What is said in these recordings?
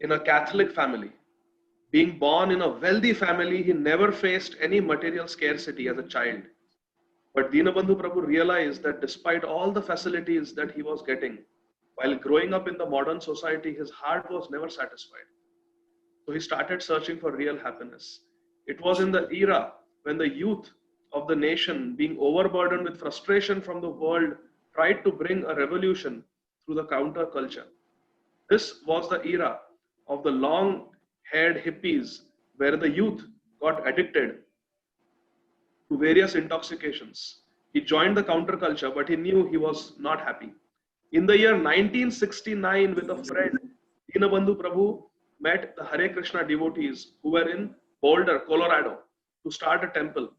in a Catholic family. Being born in a wealthy family, he never faced any material scarcity as a child. But Deena Bandhu Prabhu realized that despite all the facilities that he was getting, while growing up in the modern society, his heart was never satisfied. So he started searching for real happiness. It was in the era when the youth of the nation, being overburdened with frustration from the world, tried to bring a revolution through the counterculture. This was the era of the long-haired hippies where the youth got addicted to various intoxications. He joined the counterculture, but he knew he was not happy. In the year 1969, with a friend, Deena Bandhu Prabhu met the Hare Krishna devotees who were in Boulder, Colorado, to start a temple.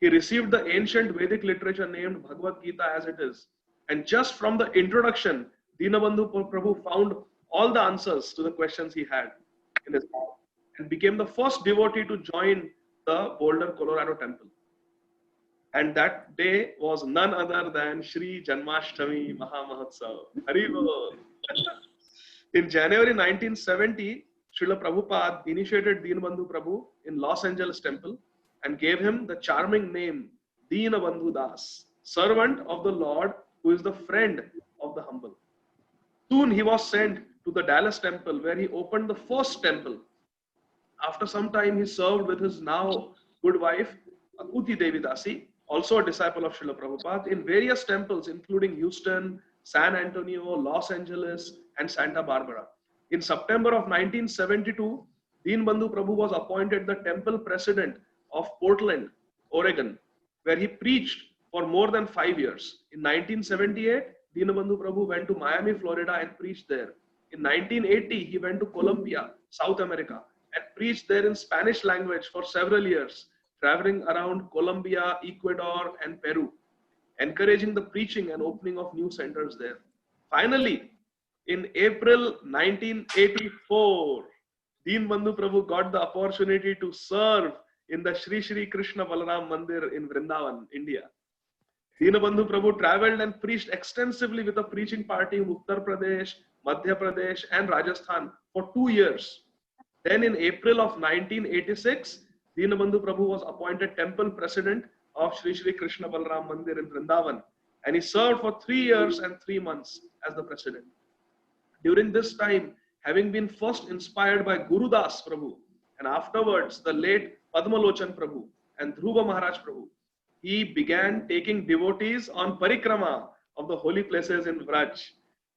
He received the ancient Vedic literature named Bhagavad Gita as it is. And just from the introduction, Deena Bandhu Prabhu found all the answers to the questions he had in his heart and became the first devotee to join the Boulder, Colorado temple. And that day was none other than Sri Janmashtami Mahamahotsav. Hari Bol. In January 1970, Srila Prabhupada initiated Deena Bandhu Prabhu in Los Angeles temple and gave him the charming name Deena Bandhu Das, servant of the Lord who is the friend of the humble. Soon he was sent to the Dallas temple where he opened the first temple. After some time, he served with his now good wife, Akuti Devi Dasi, also a disciple of Srila Prabhupada, in various temples including Houston, San Antonio, Los Angeles, and Santa Barbara. In September of 1972, Deena Bandhu Prabhu was appointed the temple president of Portland, Oregon, where he preached for more than 5 years. In 1978, Deena Bandhu Prabhu went to Miami, Florida and preached there. In 1980, he went to Colombia, South America, and preached there in Spanish language for several years, traveling around Colombia, Ecuador, and Peru, encouraging the preaching and opening of new centers there. Finally, in April 1984, Deena Bandhu Prabhu got the opportunity to serve in the Sri Sri Krishna Balaram Mandir in Vrindavan, India. Deena Bandhu Prabhu traveled and preached extensively with a preaching party in Uttar Pradesh, Madhya Pradesh, and Rajasthan for 2 years. Then in April of 1986, Deena Bandhu Prabhu was appointed temple president of Sri Sri Krishna Balaram Mandir in Vrindavan, and he served for 3 years and 3 months as the president. During this time, having been first inspired by Guru Das Prabhu and afterwards the late Padmalochan Prabhu and Dhruva Maharaj Prabhu, he began taking devotees on parikrama of the holy places in Vraj.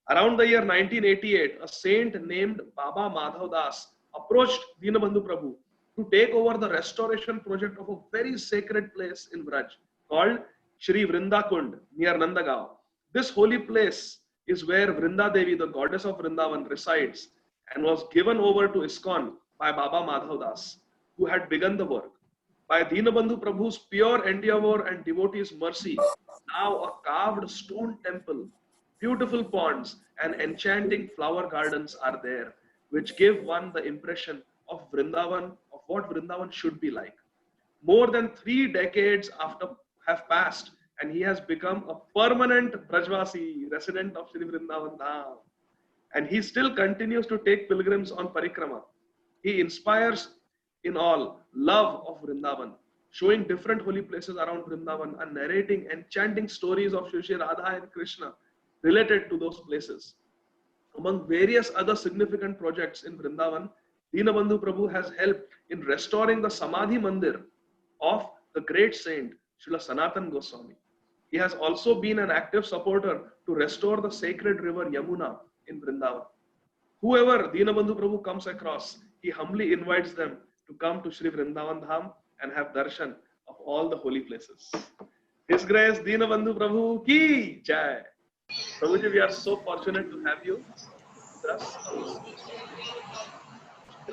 Around the year 1988, a saint named Baba Madhav Das approached Deena Bandhu Prabhu to take over the restoration project of a very sacred place in Vraj called Shri Vrindakund near Nandagaon. This holy place is where Vrinda Devi, the goddess of Vrindavan, resides and was given over to ISKCON by Baba Madhav Das, who had begun the work. By Deena Bandhu Prabhu's pure endeavor and devotees' mercy, now a carved stone temple, beautiful ponds, and enchanting flower gardens are there, which give one the impression of Vrindavan, of what Vrindavan should be like. More than 3 decades have passed, and he has become a permanent Brajvasi, resident of Shri Vrindavan Dham. And he still continues to take pilgrims on parikrama. He inspires in all love of Vrindavan, showing different holy places around Vrindavan and narrating enchanting stories of Sri Radha and Krishna related to those places. Among various other significant projects in Vrindavan, Deena Bandhu Prabhu has helped in restoring the Samadhi Mandir of the great saint Srila Sanatan Goswami. He has also been an active supporter to restore the sacred river Yamuna in Vrindavan. Whoever Deena Bandhu Prabhu comes across, he humbly invites them to come to Shri Vrindavan Dham and have darshan of all the holy places. His Grace Deena Bandhu Prabhu ki jai. Prabhuji, we are so fortunate to have you with us on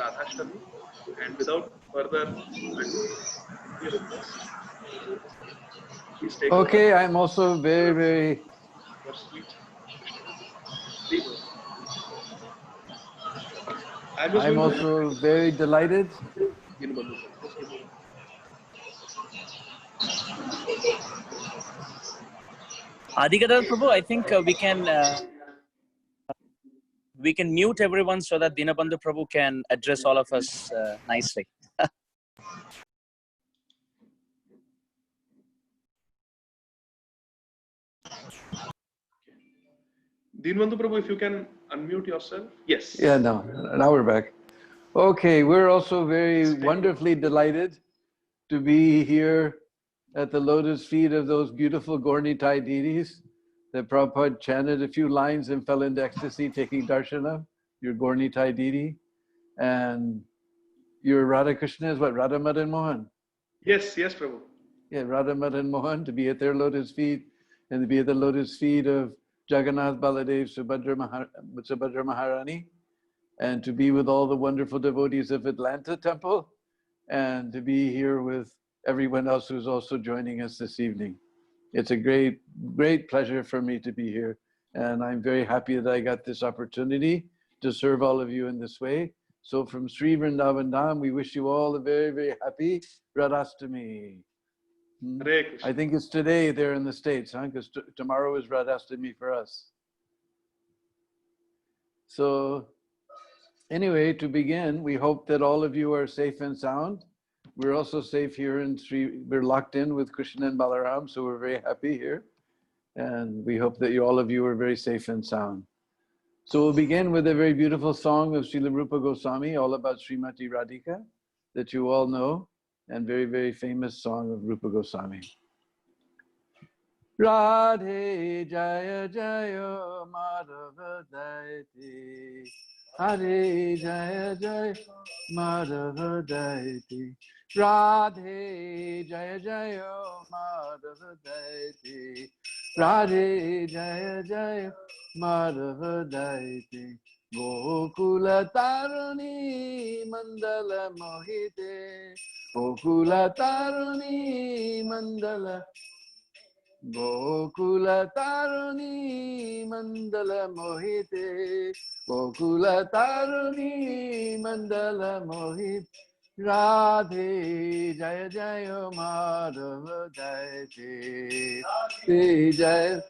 Radhashtami, and without further ado, please take okay, over. I'm also very Your sweet. I'm also very delighted. Adigadar Prabhu, I think we can we can mute everyone so that Deena Bandhu Prabhu can address all of us nicely. Deena Bandhu Prabhu, if you can unmute yourself. Yes. Yeah, no, now we're back. Okay, we're also very wonderfully delighted to be here at the lotus feet of those beautiful Gaurnitai deities that Prabhupada chanted a few lines and fell into ecstasy taking darshana, your Gaurnitai deity. And your Radha Krishna is what? Radha Madan Mohan. Yes, Prabhu. Yeah, Radha Madan Mohan, to be at their lotus feet and to be at the lotus feet of Jagannath Baladev Subhadra Maharani, and to be with all the wonderful devotees of Atlanta Temple, and to be here with everyone else who's also joining us this evening. It's a great, great pleasure for me to be here. And I'm very happy that I got this opportunity to serve all of you in this way. So from Sri Vrindavan Dham, we wish you all a very, very happy Radhashtami. I think it's today there in the States, huh? Because tomorrow is Radhashtami for us. So anyway, to begin, we hope that all of you are safe and sound. We're also safe here we're locked in with Krishna and Balaram, so we're very happy here. And we hope that all of you are very safe and sound. So we'll begin with a very beautiful song of Srila Rupa Goswami, all about Srimati Radhika, that you all know, and very, very famous song of Rupa Goswami. Radhe Jaya Jaya Madhava Daiti, Hare Jaya Jaya Madhava Daiti, Radhe Jaya Jaya Madhava Daiti, Radhe Jaya Jaya Madhava Daiti, Gokula Taruni Mandala Mohite, Gokula Taruni Mandala Gokula Taruni Mandala Mohite, Gokula Taruni Mandala Mohite, Radhe Jaya Jaya Madhava Daiti, Radhe Jaya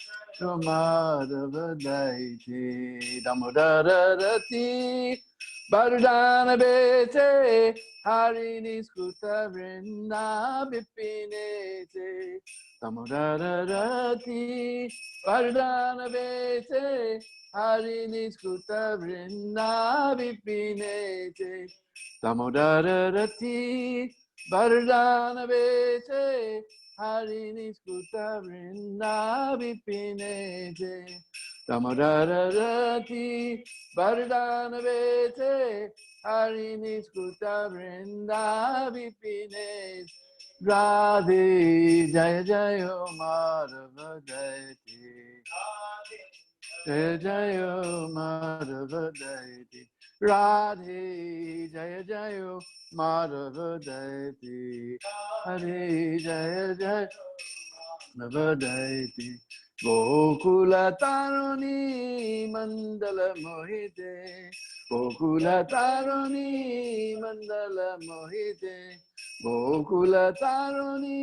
Madhava Daiti, Damodara Rati Vardhana Bete, Harini Skuta Vrinda Vipinete, Damodara Rati Vardhana Bete, Harini Skuta Vrinda Vipinete, Damodara Rati Vardhana Bete, Harini Skuta Vrinda Vipinete, Damodara Rati Vardhana Bete, Harini Skuta Vrinda Vipinete, Radhe Jaya Jaya Madhava Daiti, Jaya Jaya Madhava Daiti, Radhe Jaya Jaya Madhava Daiti, Hare Jaya Jaya Madhava Daiti, Gokula Taruni Mandala Mohite, Gokula Taruni Mandala Mohite, Gokula Taruni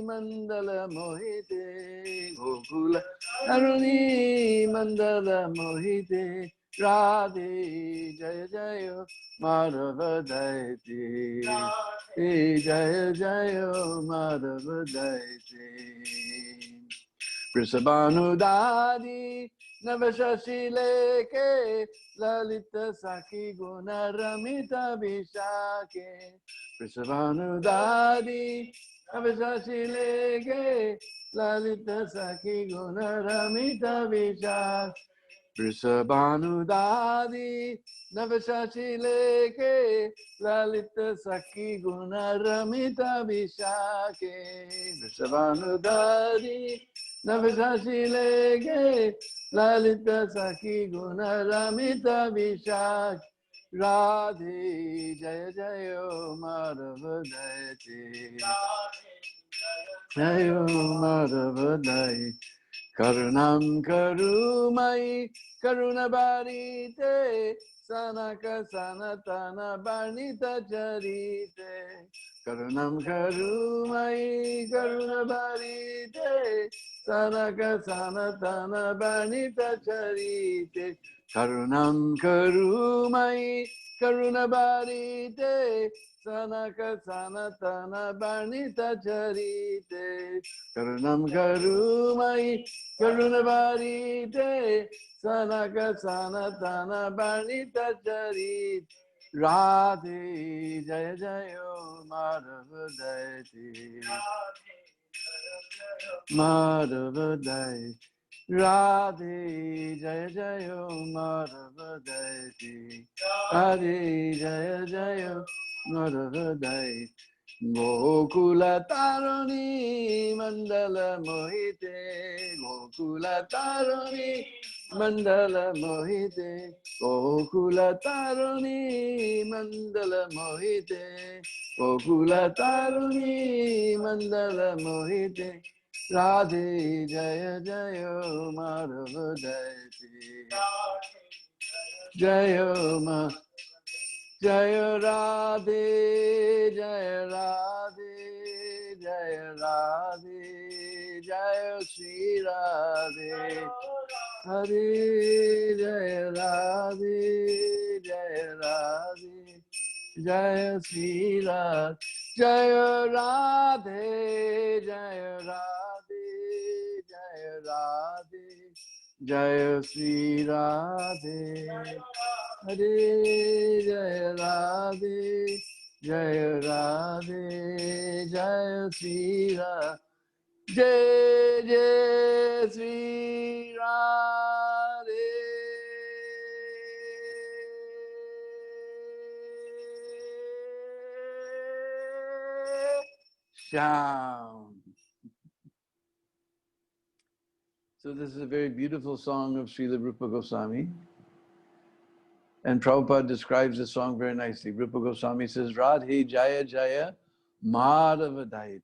Mandala Mohite, Gokula Taruni Mandala Mohite, Radhe Jaya Jaya Madhava Daiti, Jaya Jaya Madhava Daiti. Vrisabhanudadi Navashashi Leke Lalita Saki Guna Ramita Vishake, Vrisabhanudadi Navashashi Leke Lalita Saki Guna Ramita Vishake, Vrisabhanudadi Navashashi Leke Lalita Saki Guna Ramita Vishake, Vrisabhanudadi Navashashi Leke Lalita Saki Guna Ramita Vishak, Radhe Jaya Jaya Madhava Daiti, Jaya Madhava Daiti, Karunam Karumai Karunabharite Sanaka Sanatana Barnita Charite Karunam Karumai Karuna Bharite Sanaka Sanatana Barnita Charite Karunam Karumai Karuna Bharite Sanaka Sanatana Barnita Charite Karunam Karumai Karuna Bharite Sanaka Sanatana Barnita Charit Radhe Jaya Jayo Madhava Daiti Madhava Daiti Radhe Jaya Jayo Madhava Daiti Radhe Jaya Jayo Madhava Daiti Gokula Tarani Mandala Mohite Gokula Tarani Mandala Mohite Gokula Tarani Mandala Mohite Gokula Tarani Mandala Mohite Radhe Jaya Jaya Madhava Daiti Jaya Ma Jaya Radhe, Jaya Radhe, Jaya Radhe, Jaya Sri Radhe, Hare Jaya Radhe, Jaya Radhe, Jaya Sri Radhe, Jaya Radhe, Jaya Radhe, Jaya Radhe, Jaya Sri Radhe. Hare Jaya Radhe, Jaya Radhe, Jaya Sri Radhe, Jai Jai Sri Radhe. Sham. So this is a very beautiful song of Srila Rupa Goswami. And Prabhupada describes the song very nicely. Rupa Goswami says, Radhe Jaya Jaya Madhava Daite.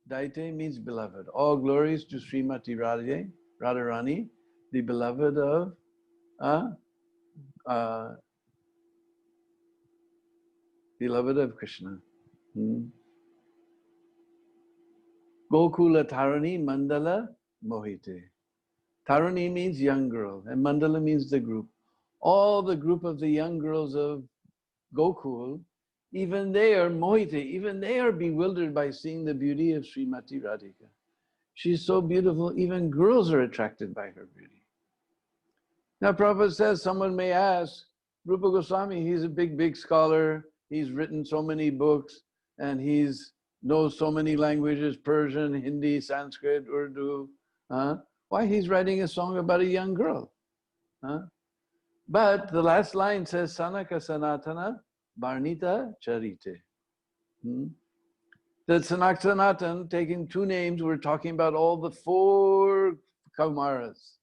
Daite means beloved. All glories to Srimati Radharani, the beloved of Krishna. Gokula Tarani Mandala Mohite. Tarani means young girl, and Mandala means the group. All the group of the young girls of Gokul, even they are mohite, even they are bewildered by seeing the beauty of Srimati Radhika. She's so beautiful, even girls are attracted by her beauty. Now Prabhupada says, someone may ask, Rupa Goswami, he's a big scholar, he's written so many books, and he's knows so many languages, Persian, Hindi, Sanskrit, Urdu. Why he's writing a song about a young girl? But the last line says, Sanaka Sanatana Barnita Charite. That Sanaka Sanatan, taking two names, we're talking about all the four Kaumaras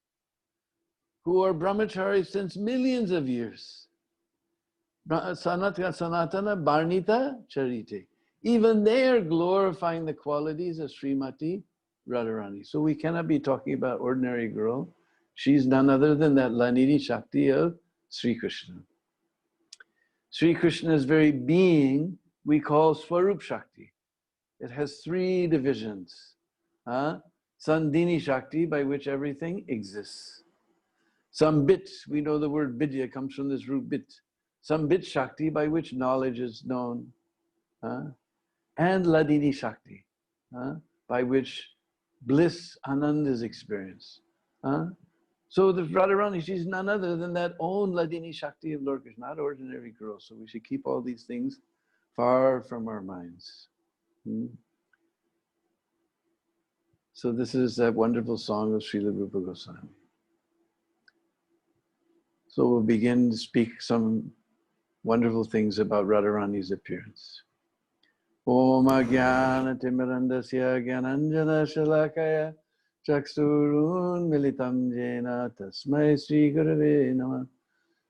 who are brahmacharis since millions of years. Sanaka Sanatana Barnita Charite. Even they are glorifying the qualities of Srimati Radharani. So we cannot be talking about ordinary girl. She's none other than that Lanini Shakti of Sri Krishna. Sri Krishna's very being we call Swarup Shakti. It has three divisions. Sandini Shakti, by which everything exists. Sambit, we know the word Vidya comes from this root bit. Sambit Shakti, by which knowledge is known. And Ladini Shakti, by which bliss, anand is experienced. So the Radharani, she's none other than that own Ladini Shakti of Lord Krishna, not ordinary girl. So we should keep all these things far from our minds. So this is that wonderful song of Srila Rupa Goswami. So we'll begin to speak some wonderful things about Radharani's appearance. Om Jnana Timirandasya Jnananjana Shalakaya Chaksurun Militam Jena Tasmai Sri Gurave Namah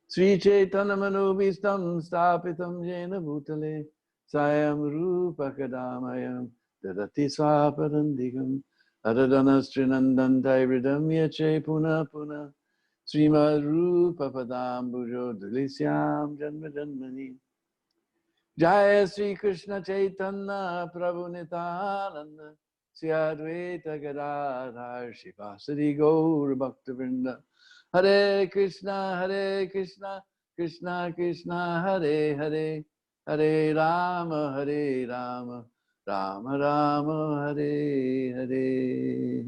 Sri Chaitanya Manubhistam Stapitam Jena Bhutale Sayam Rupa Kadamayam Dadati Swaparandigam Adadana Srinandantai Ridam Yache Puna Puna Srimad Rupa Padambujo Dulisyam Janma Janmani. Jaya Sri Krishna Chaitanya Prabhu Nityananda Sri Advaita Gadadhar Shivasari Gaur Bhaktivinoda. Hare Krishna, Krishna Krishna, Hare Hare, Hare Rama, Rama Rama, Hare Hare.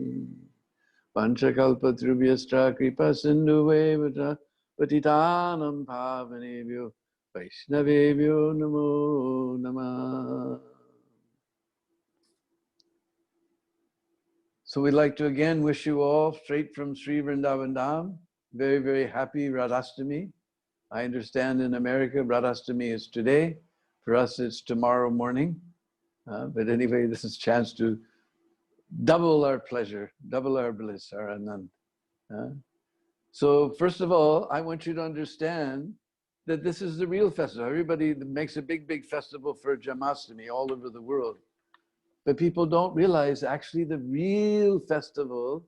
Panchakalpatrubhyastra kripa sindhuvevata patitanam pavanebhyo Vaishnavebhyo namo namah. So we'd like to again wish you all, straight from Sri Vrindavan Dham, very, very happy Radhashtami. I understand in America, Radhashtami is today. For us, it's tomorrow morning. But anyway, this is a chance to double our pleasure, double our bliss, our anand. So first of all, I want you to understand that this is the real festival. Everybody makes a big, big festival for Janmashtami all over the world. But people don't realize actually the real festival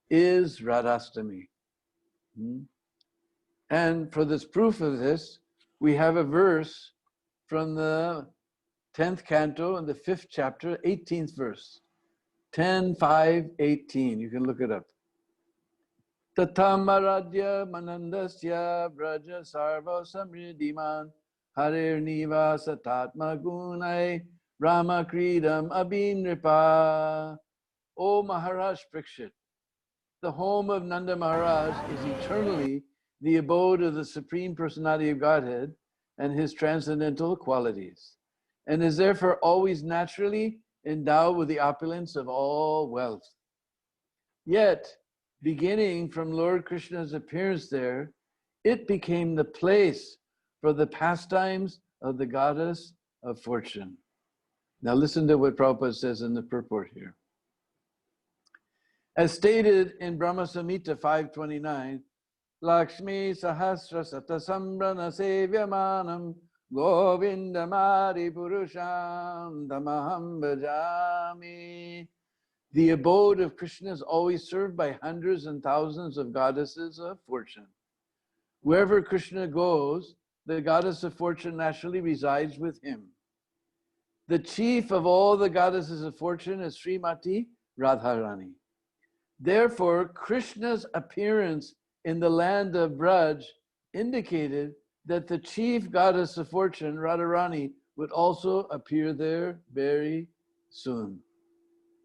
is Radhashtami. And for this proof of this, we have a verse from the 10th canto and the 5th chapter, 18th verse. 10:5:18. You can look it up. Tatamaradya manandasya braja sarva samriddhiman harir nivasa tatma gunai Rama kridam abhinripa. O Maharaj Parikshit, the home of Nanda Maharaj is eternally the abode of the Supreme Personality of Godhead and his transcendental qualities, and is therefore always naturally endowed with the opulence of all wealth. Yet, beginning from Lord Krishna's appearance there, it became the place for the pastimes of the goddess of fortune. Now listen to what Prabhupada says in the purport here. As stated in Brahma Samhita 5:29, Lakshmi Sahasra Satasambrana Sevyamanam Govindamari Purusham Tamaham Bhajami. The abode of Krishna is always served by hundreds and thousands of goddesses of fortune. Wherever Krishna goes, the goddess of fortune naturally resides with him. The chief of all the goddesses of fortune is Srimati Radharani. Therefore, Krishna's appearance in the land of Braj indicated that the chief goddess of fortune, Radharani, would also appear there very soon.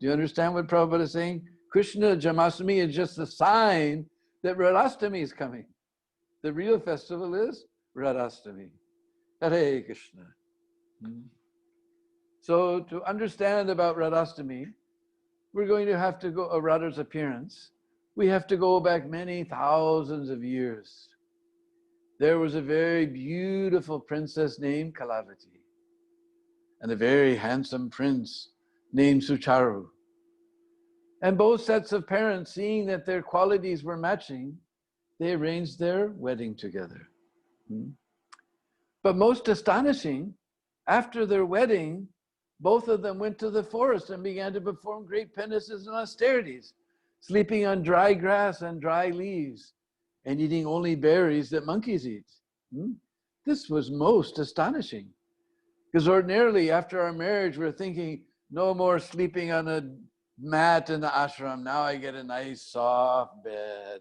Do you understand what Prabhupada is saying? Krishna Janmashtami is just a sign that Radhashtami is coming. The real festival is Radhashtami. Hare Krishna. So to understand about Radhashtami, we're going to have to go, Radha's appearance, we have to go back many thousands of years. There was a very beautiful princess named Kalavati and a very handsome prince named Sucharu. And both sets of parents, seeing that their qualities were matching, they arranged their wedding together. But most astonishing, after their wedding, both of them went to the forest and began to perform great penances and austerities, sleeping on dry grass and dry leaves, and eating only berries that monkeys eat. This was most astonishing, because ordinarily after our marriage, we're thinking, no more sleeping on a mat in the ashram. Now I get a nice soft bed.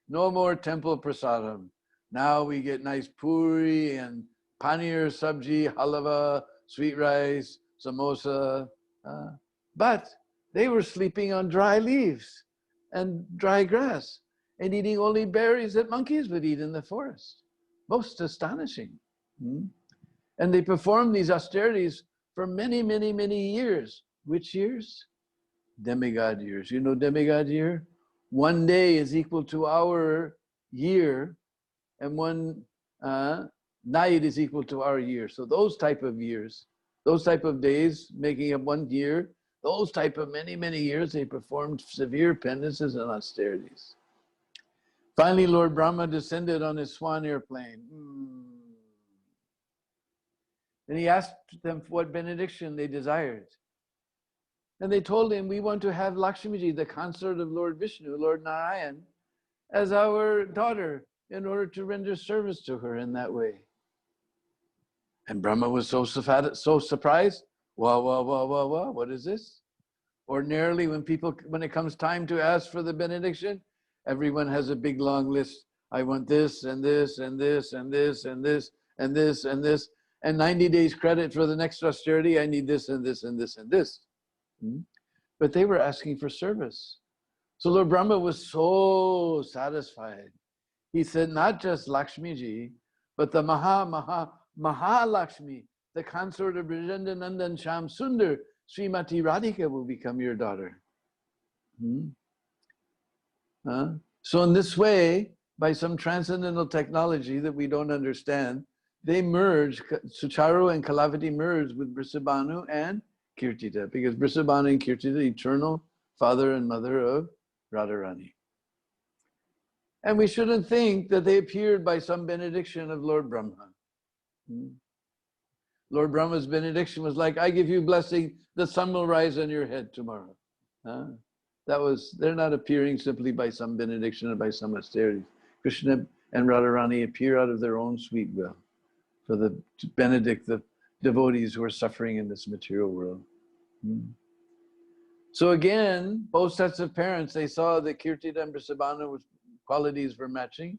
No more temple prasadam. Now we get nice puri and paneer, sabji, halava, sweet rice, samosa. But they were sleeping on dry leaves and dry grass and eating only berries that monkeys would eat in the forest. Most astonishing. And they performed these austerities for many, many, many years. Which years? Demigod years. You know demigod year? One day is equal to our year, and one night is equal to our year. So those type of years, those type of days making up 1 year, those type of many, many years, they performed severe penances and austerities. Finally, Lord Brahma descended on his swan airplane. And he asked them what benediction they desired. And they told him, we want to have Lakshmiji, the consort of Lord Vishnu, Lord Narayan, as our daughter in order to render service to her in that way. And Brahma was so surprised. Whoa, what is this? Ordinarily, when it comes time to ask for the benediction, everyone has a big long list. I want this and this and this and this and this and this and this, and 90 days credit for the next austerity. I need this and this and this and this. But they were asking for service. So Lord Brahma was so satisfied. He said, not just Lakshmi ji, but the Mahalakshmi, the consort of Brajendra Nandan Sham Sundar, Srimati Radhika will become your daughter. So in this way, by some transcendental technology that we don't understand, they merged, Sucharu and Kalavati merged with Brisabhanu and Kirtita, because Brisabhanu and Kirtita, eternal father and mother of Radharani. And we shouldn't think that they appeared by some benediction of Lord Brahma. Lord Brahma's benediction was like, I give you blessing, the sun will rise on your head tomorrow. They're not appearing simply by some benediction or by some austerities. Krishna and Radharani appear out of their own sweet will to benedict the devotees who are suffering in this material world. So again, both sets of parents, they saw that Kirtita and Brisabhanu qualities were matching.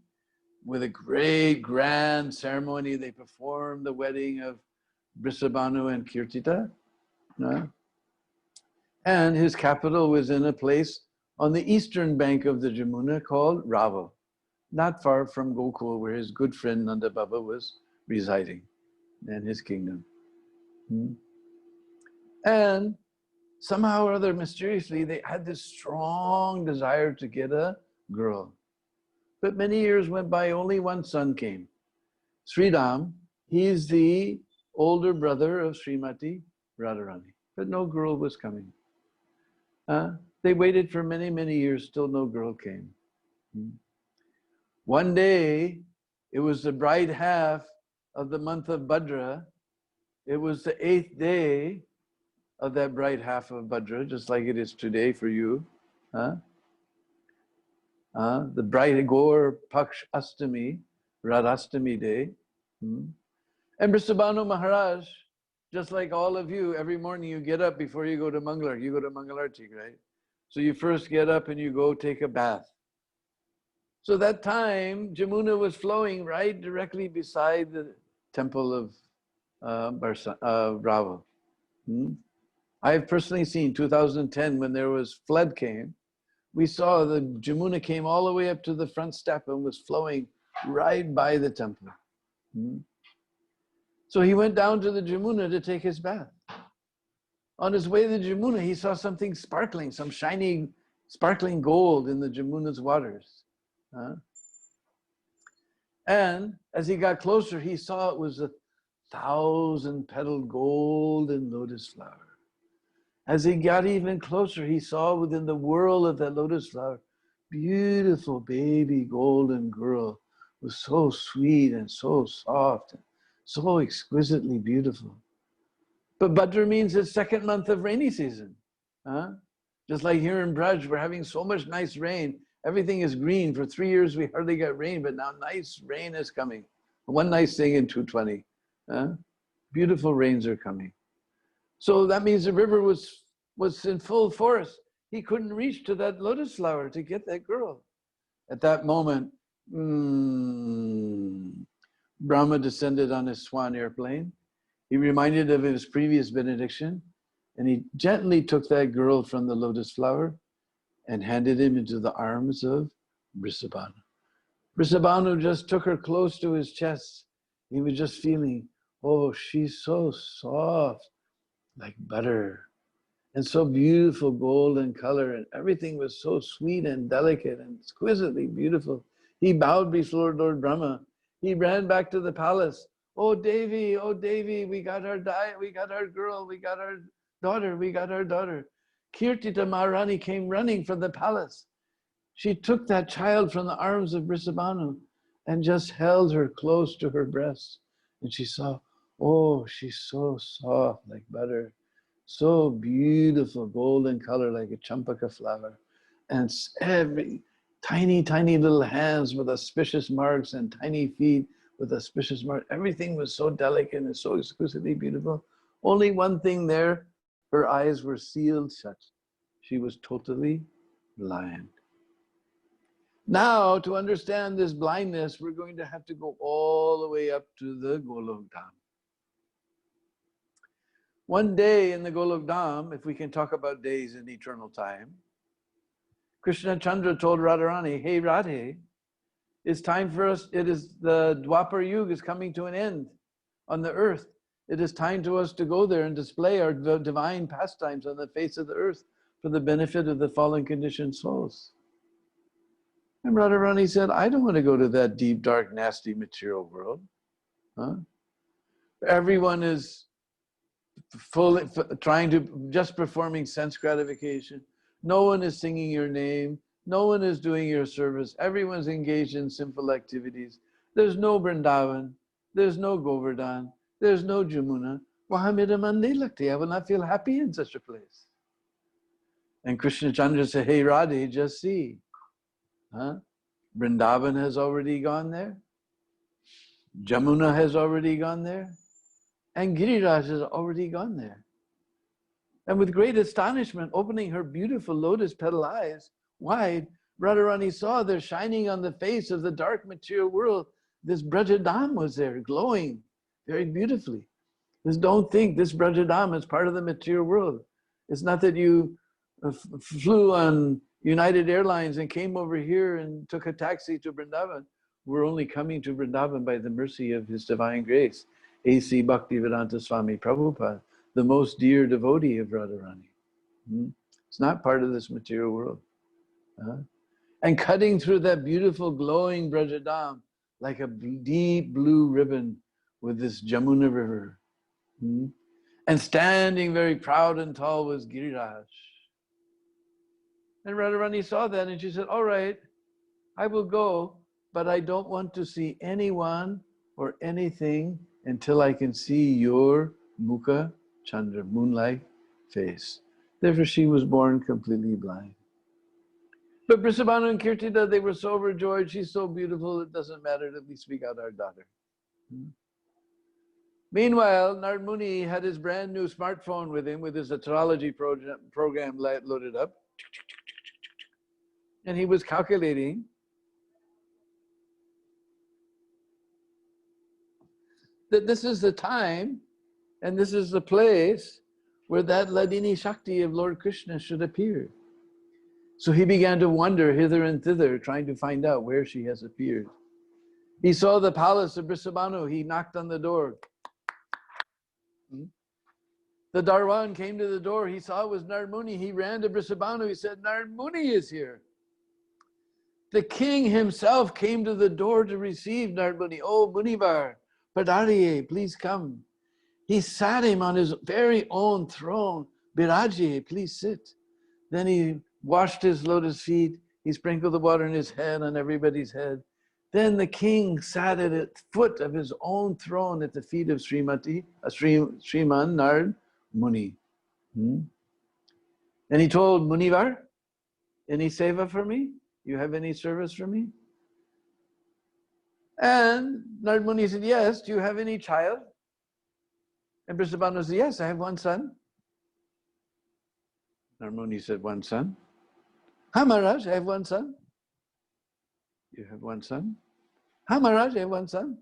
With a great grand ceremony, they performed the wedding of Brisabhanu and Kirtita. And his capital was in a place on the eastern bank of the Jamuna called Rava, not far from Gokul, where his good friend Nanda Baba was residing in his kingdom. And somehow or other, mysteriously, they had this strong desire to get a girl. But many years went by, only one son came. Sri Ram, he's the older brother of Srimati Radharani, but no girl was coming. They waited for many, many years, still no girl came. One day, it was the bright half of the month of Bhadra. It was the 8th day of that bright half of Bhadra, just like it is today for you. The bright Gaur Paksh Astami, Radhashtami day. And Brisabhanu Maharaj, just like all of you, every morning you get up before you go to Mangalar. You go to Mangalarti, right? So you first get up and you go take a bath. So that time, Jamuna was flowing right directly beside the temple of Rava. I've personally seen 2010 when there was flood came. We saw the Jamuna came all the way up to the front step and was flowing right by the temple. So he went down to the Jamuna to take his bath. On his way to the Jamuna, he saw something sparkling, some shiny, sparkling gold in the Jamuna's waters. And as he got closer, he saw it was a 1,000-petaled golden lotus flower. As he got even closer, he saw within the whirl of that lotus flower, beautiful baby golden girl, was so sweet and so soft and so exquisitely beautiful. But Bhadra means it's second month of rainy season. Just like here in Braj, we're having so much nice rain. Everything is green. For 3 years, we hardly got rain, but now nice rain is coming. One nice thing in 220. Beautiful rains are coming. So that means the river was in full force. He couldn't reach to that lotus flower to get that girl. At that moment, Brahma descended on his swan airplane. He reminded of his previous benediction, and he gently took that girl from the lotus flower and handed him into the arms of Brisabhanu. Brisabhanu just took her close to his chest. He was just feeling, oh, she's so soft, like butter, and so beautiful golden color, and everything was so sweet and delicate and exquisitely beautiful. He bowed before Lord Brahma. He ran back to the palace. Oh Devi, we got our girl, we got our daughter. Kirtita Maharani came running from the palace. She took that child from the arms of Brisabhanu and just held her close to her breast. And she saw, oh, she's so soft like butter, so beautiful golden color like a champaka flower. And every Tiny, tiny little hands with auspicious marks and tiny feet with auspicious marks. Everything was so delicate and so exquisitely beautiful. Only one thing there, her eyes were sealed shut. She was totally blind. Now, to understand this blindness, we're going to have to go all the way up to the Golok Dham. One day in the Golok Dham, if we can talk about days in eternal time, Krishna Chandra told Radharani, hey Radhe, it's time for us, it is the Dwapar Yuga is coming to an end on the earth. It is time to us to go there and display our divine pastimes on the face of the earth for the benefit of the fallen conditioned souls. And Radharani said, I don't want to go to that deep, dark, nasty material world. Huh? Everyone is trying to, just performing sense gratification. No one is singing your name. No one is doing your service. Everyone's engaged in sinful activities. There's no Vrindavan. There's no Govardhan. There's no Jamuna. I will not feel happy in such a place. And Krishna Chandra said, hey Radhe, just see. Huh? Vrindavan has already gone there. Jamuna has already gone there. And Giriraj has already gone there. And with great astonishment, opening her beautiful lotus petal eyes wide, Radharani saw there shining on the face of the dark material world, this Brajadam was there, glowing very beautifully. Just don't think this Brajadam is part of the material world. It's not that you flew on United Airlines and came over here and took a taxi to Vrindavan. We're only coming to Vrindavan by the mercy of His divine grace. A.C. Bhaktivedanta Swami Prabhupada, the most dear devotee of Radharani. It's not part of this material world. And cutting through that beautiful glowing Brajadam like a deep blue ribbon with this Jamuna river. And standing very proud and tall was Giriraj. And Radharani saw that and she said, all right, I will go, but I don't want to see anyone or anything until I can see your Mukha Chandra, moonlight face. Therefore, she was born completely blind. But Brisabhanu and Kirtida, they were so overjoyed. She's so beautiful, it doesn't matter, at least we got our daughter. Meanwhile, Narad Muni had his brand new smartphone with him with his astrology program loaded up. And he was calculating that this is the time and this is the place where that Ladini Shakti of Lord Krishna should appear. So he began to wander hither and thither, trying to find out where she has appeared. He saw the palace of Brisabhanu. He knocked on the door. The Darwan came to the door. He saw it was Narad Muni. He ran to Brisabhanu. He said, Narad Muni is here. The king himself came to the door to receive Narad Muni. Oh, Munivar, Padariye, please come. He sat him on his very own throne. Birajiye, please sit. Then he washed his lotus feet. He sprinkled the water in his head, on everybody's head. Then the king sat at the foot of his own throne at the feet of Sriman Narad Muni. And he told Munivar, any seva for me? You have any service for me? And Narad Muni said, yes. Do you have any child? And Brisabhanu said, yes, I have one son. Narad Muni said, one son? Ha Maharaj, I have one son. You have one son? Ha Maharaj, I have one son.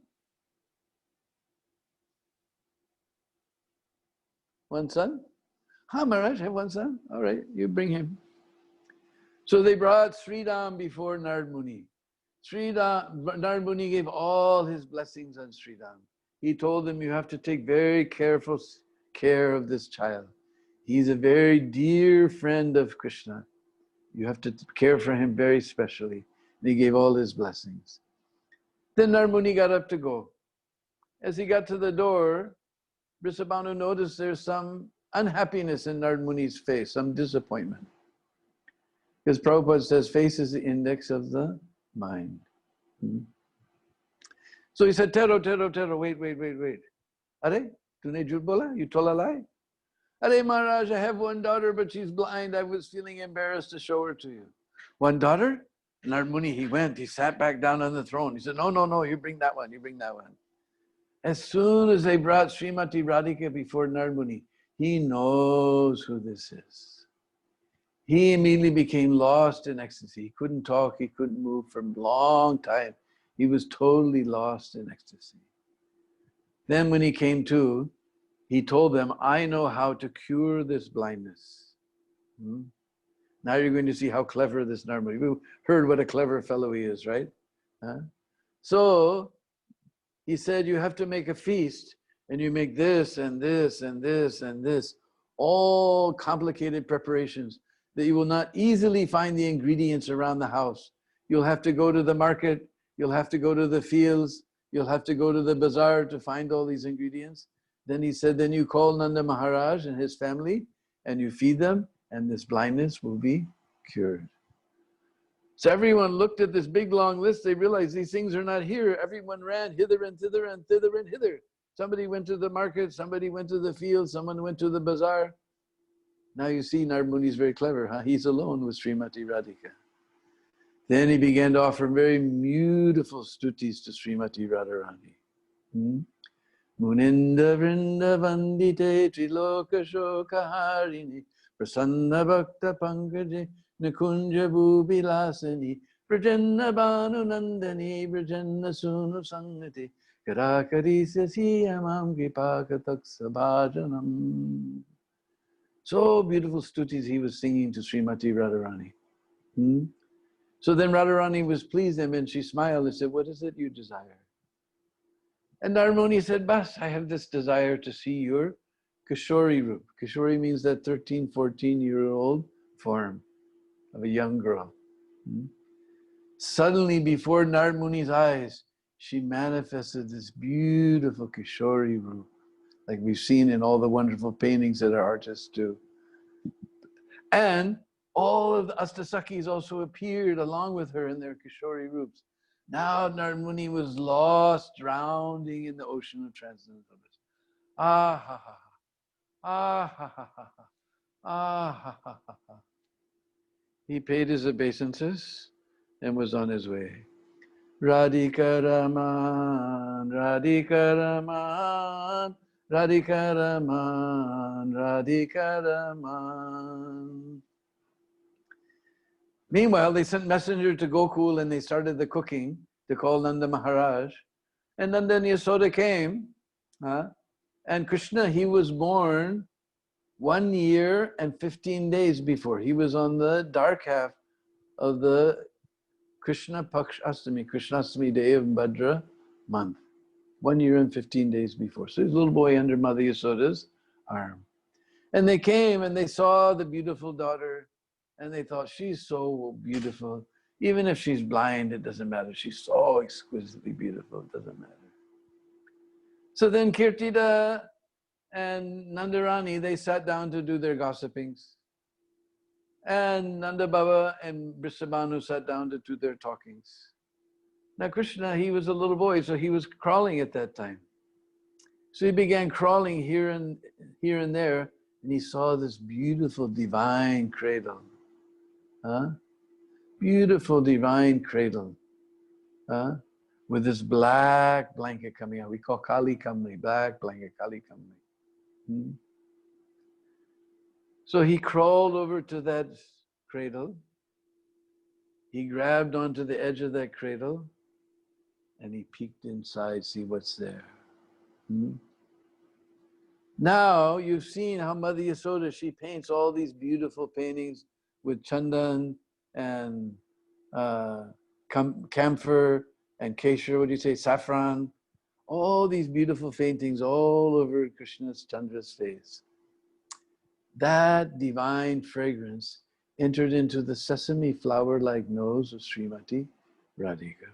One son? Ha Maharaj, I have one son. All right, you bring him. So they brought Sridham before Narad Muni. Narad Muni gave all his blessings on Sridham. He told him, you have to take very careful care of this child. He's a very dear friend of Krishna. You have to care for him very specially. And he gave all his blessings. Then Narad Muni got up to go. As he got to the door, Brisabhanu noticed there's some unhappiness in Narad Muni's face, some disappointment. Because Prabhupada says, face is the index of the mind. So he said, Tero, wait. Are, tune jhut bola? You told a lie? Are Maharaj, I have one daughter, but she's blind. I was feeling embarrassed to show her to you. One daughter? Narmuni, he went, he sat back down on the throne. He said, no, no, no, you bring that one, you bring that one. As soon as they brought Srimati Radhika before Narmuni, he knows who this is. He immediately became lost in ecstasy. He couldn't talk, he couldn't move for a long time. He was totally lost in ecstasy. Then when he came to, he told them, I know how to cure this blindness. Now you're going to see how clever this Narmuni. We heard what a clever fellow he is, right? So he said, you have to make a feast, and you make this and this and this and this, all complicated preparations that you will not easily find the ingredients around the house. You'll have to go to the market, you'll have to go to the fields, you'll have to go to the bazaar to find all these ingredients. Then he said, then you call Nanda Maharaj and his family, and you feed them, and this blindness will be cured. So everyone looked at this big long list. They realized these things are not here. Everyone ran hither and thither and thither and hither. Somebody went to the market, somebody went to the field, someone went to the bazaar. Now you see Narmuni is very clever, huh? He's alone with Srimati Radhika. Then he began to offer very beautiful stutis to Srimati Radharani. Muninda vrinda vandite triloka shoka harini prasanna bhakta pankaje Nikunja Bhubilasani, Brajanna Banu Nandani, Brajanna Sunu Sangati, Karakari Siyamam Gipakatak Sabhajanam. So beautiful stutis he was singing to Srimati Radharani. So then Radharani was pleased and she smiled and said, what is it you desire? And Narmuni said, Bas, I have this desire to see your Kishori Rup. Kishori means that 13, 14-year-old form of a young girl. Suddenly before Narmuni's eyes, she manifested this beautiful Kishori Rup, like we've seen in all the wonderful paintings that our artists do. And all of the Astasakis also appeared along with her in their Kishori Rups. Now Narmuni was lost, drowning in the ocean of transcendental bliss. Ah ha ha ha. Ah ha ha ha ha. Ah ha ha ha ha. He paid his obeisances and was on his way. Radhika Raman, Radhika Raman, Radhika Raman, Radhika Raman. Meanwhile, they sent messenger to Gokul and they started the cooking to call Nanda Maharaj. And Nanda and Yasoda came. And Krishna, he was born 1 year and 15 days before. He was on the dark half of the Krishna Paksh Ashtami, Krishnastami day of Bhadra month. 1 year and 15 days before. So he's a little boy under Mother Yasoda's arm. And they came and they saw the beautiful daughter and they thought, she's so beautiful. Even if she's blind, it doesn't matter. She's so exquisitely beautiful, it doesn't matter. So then Kirtida and Nandarani, they sat down to do their gossipings. And Nanda Baba and Brisabhanu sat down to do their talkings. Now Krishna, he was a little boy, so he was crawling at that time. So he began crawling here and there, and he saw this beautiful divine cradle. Beautiful divine cradle. With this black blanket coming out. We call Kali Kamli, black blanket, Kali Kamli. So he crawled over to that cradle. He grabbed onto the edge of that cradle and he peeked inside, see what's there. Now you've seen how Mother Yasoda, she paints all these beautiful paintings with chandan and camphor and keshar, what do you say, saffron, all these beautiful paintings all over Krishna's Chandra's face. That divine fragrance entered into the sesame flower-like nose of Srimati Radhika.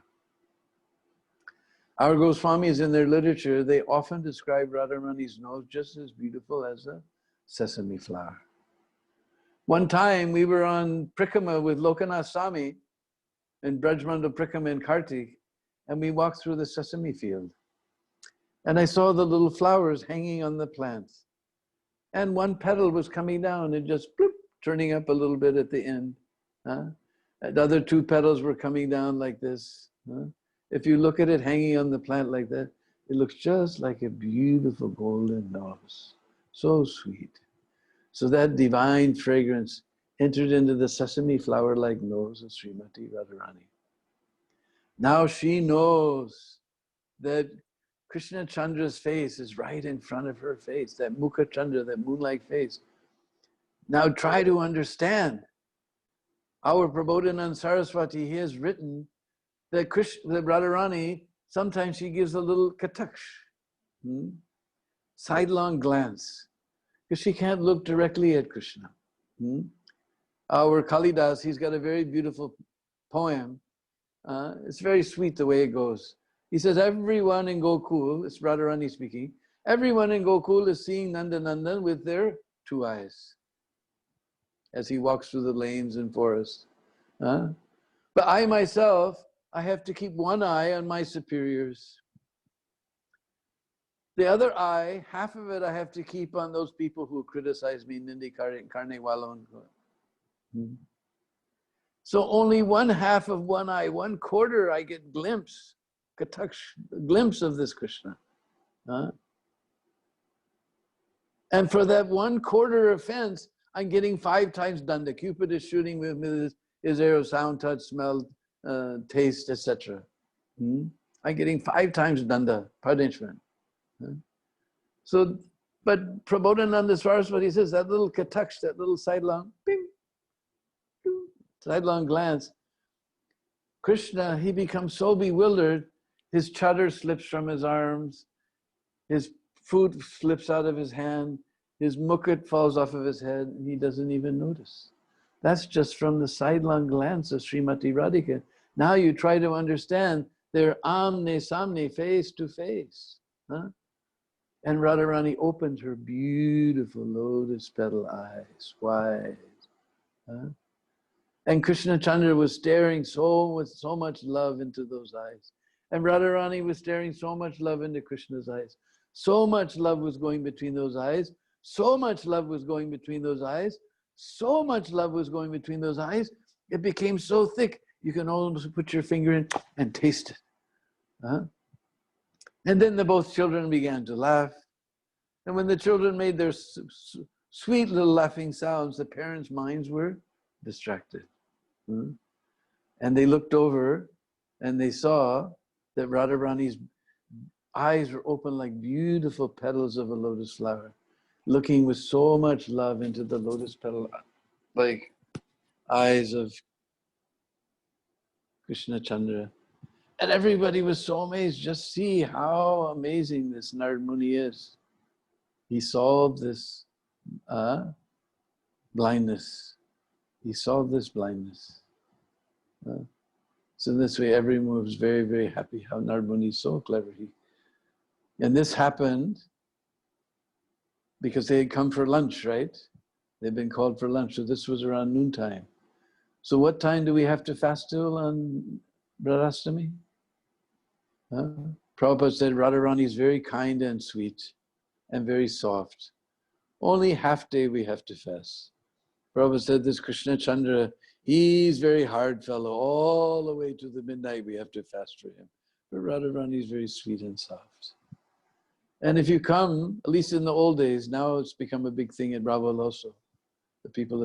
Our Goswamis in their literature, they often describe Radharani's nose just as beautiful as a sesame flower. One time we were on Prikrama with Lokanath Swami in Brajmandal Prikrama in Kartik, and we walked through the sesame field. And I saw the little flowers hanging on the plants. And one petal was coming down and just bloop, turning up a little bit at the end. The other two petals were coming down like this. Huh? If you look at it hanging on the plant like that, it looks just like a beautiful golden nose. So sweet. So that divine fragrance entered into the sesame flower-like nose of Srimati Radharani. Now she knows that Krishna Chandra's face is right in front of her face, that Mukha Chandra, that moon-like face. Now try to understand. Our Prabodhanand Saraswati, he has written that that Radharani, sometimes she gives a little kataksh, sidelong glance, because she can't look directly at Krishna. Our Kalidas, he's got a very beautiful poem. It's very sweet the way it goes. He says, everyone in Gokul, it's Radharani speaking, everyone in Gokul is seeing Nandanandan with their two eyes as he walks through the lanes and forests. But I myself, I have to keep one eye on my superiors. The other eye, half of it I have to keep on those people who criticize me, Nindi Karne Walon. So only one half of one eye, 1/4 I get glimpse, kataksh, glimpse of this Krishna. And for that 1/4 offense, I'm getting 5 times danda. Cupid is shooting with his arrow, sound, touch, smell, taste, etc. I'm getting 5 times danda, punishment. So, but Prabodhananda Saraswati says that little kataksh, that little sidelong, bing, sidelong glance, Krishna, he becomes so bewildered, his chadar slips from his arms, his food slips out of his hand, his mukut falls off of his head, and he doesn't even notice. That's just from the sidelong glance of Srimati Radhika. Now you try to understand, they're amne samne, face to face. And Radharani opened her beautiful lotus petal eyes wide. And Krishna Chandra was staring with so much love into those eyes. And Radharani was staring so much love into Krishna's eyes. So much love was going between those eyes. So much love was going between those eyes. So much love was going between those eyes. It became so thick, you can almost put your finger in and taste it. And then both children began to laugh. And when the children made their sweet little laughing sounds, the parents' minds were distracted. And they looked over and they saw that Radharani's eyes were open like beautiful petals of a lotus flower, looking with so much love into the lotus petal, like eyes of Krishna Chandra. And everybody was so amazed. Just see how amazing this Narad Muni is. He solved this blindness. He solved this blindness. So in this way, everyone was very, very happy how Narad Muni is so clever. And this happened because they had come for lunch, right? They'd been called for lunch. So this was around noontime. So what time do we have to fast till on Radhashtami? Prabhupada said Radharani is very kind and sweet and very soft. Only half day we have to fast. Prabhupada said this Krishna Chandra, he's very hard fellow. All the way to the midnight we have to fast for him. But Radharani is very sweet and soft. And if you come, at least in the old days, now it's become a big thing at Bravo also.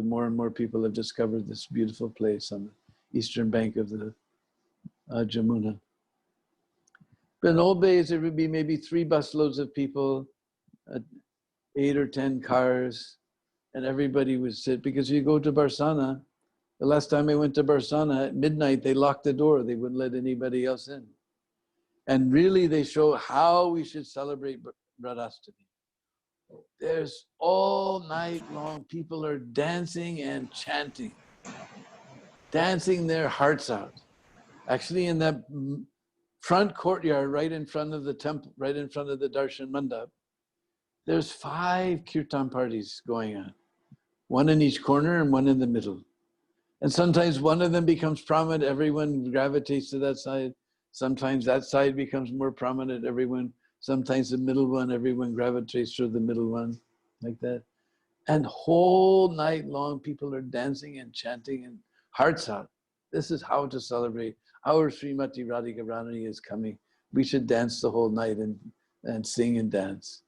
More and more people have discovered this beautiful place on the eastern bank of the Jamuna. But in old days, there would be maybe 3 busloads of people, 8 or 10 cars, and everybody would sit. Because you go to Barsana, the last time I went to Barsana, at midnight, they locked the door. They wouldn't let anybody else in. And really, they show how we should celebrate Radhashtami. There's all night long, people are dancing and chanting, dancing their hearts out. Actually, in that front courtyard, right in front of the temple, right in front of the Darshan Mandap, there's 5 kirtan parties going on. 1 in each corner and 1 in the middle. And sometimes one of them becomes prominent, everyone gravitates to that side. Sometimes that side becomes more prominent, sometimes the middle one, everyone gravitates to the middle one, like that. And whole night long, people are dancing and chanting and hearts out. This is how to celebrate. Our Srimati Radhika Rani is coming. We should dance the whole night and sing and dance.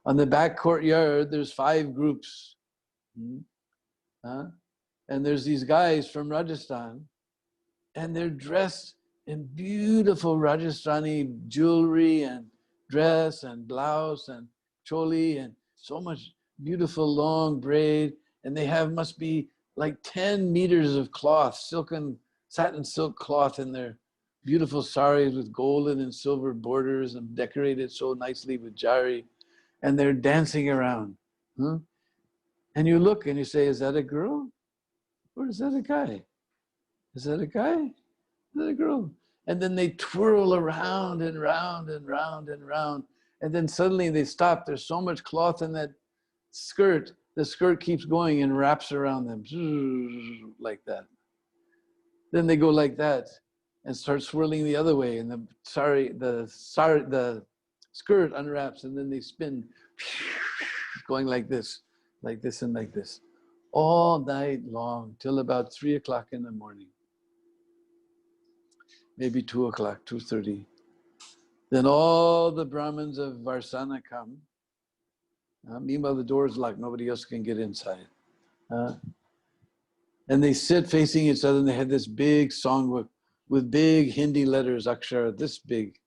On the back courtyard, there's 5 groups. And there's these guys from Rajasthan, and they're dressed in beautiful Rajasthani jewelry and dress and blouse and choli and so much beautiful long braid. And they have, must be like 10 meters of cloth, satin silk cloth in their beautiful saris with golden and silver borders and decorated so nicely with jari. And they're dancing around. And you look and you say, is that a girl? Or is that a guy? Is that a guy? Is that a girl? And then they twirl around and round and round and round. And then suddenly they stop. There's so much cloth in that skirt. The skirt keeps going and wraps around them like that. Then they go like that and start swirling the other way. And the skirt unwraps, and then they spin, going like this and like this. All night long, till about 3 o'clock in the morning. Maybe 2 o'clock, 2:30. Then all the Brahmins of Varsana come. Meanwhile, the door is locked, nobody else can get inside. And they sit facing each other, and they have this big songbook with big Hindi letters, akshara, this big.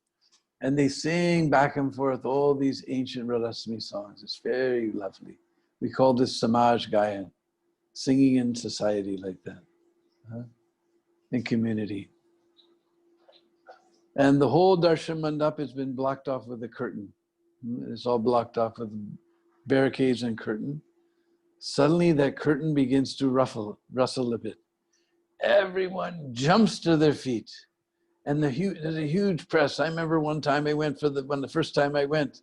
And they sing back and forth all these ancient Radhashtami songs. It's very lovely. We call this Samaj Gayan, singing in society like that, in community. And the whole darshan mandap has been blocked off with a curtain. It's all blocked off with barricades and curtain. Suddenly that curtain begins to rustle a bit. Everyone jumps to their feet. And there's a huge press. I remember one time I went the first time I went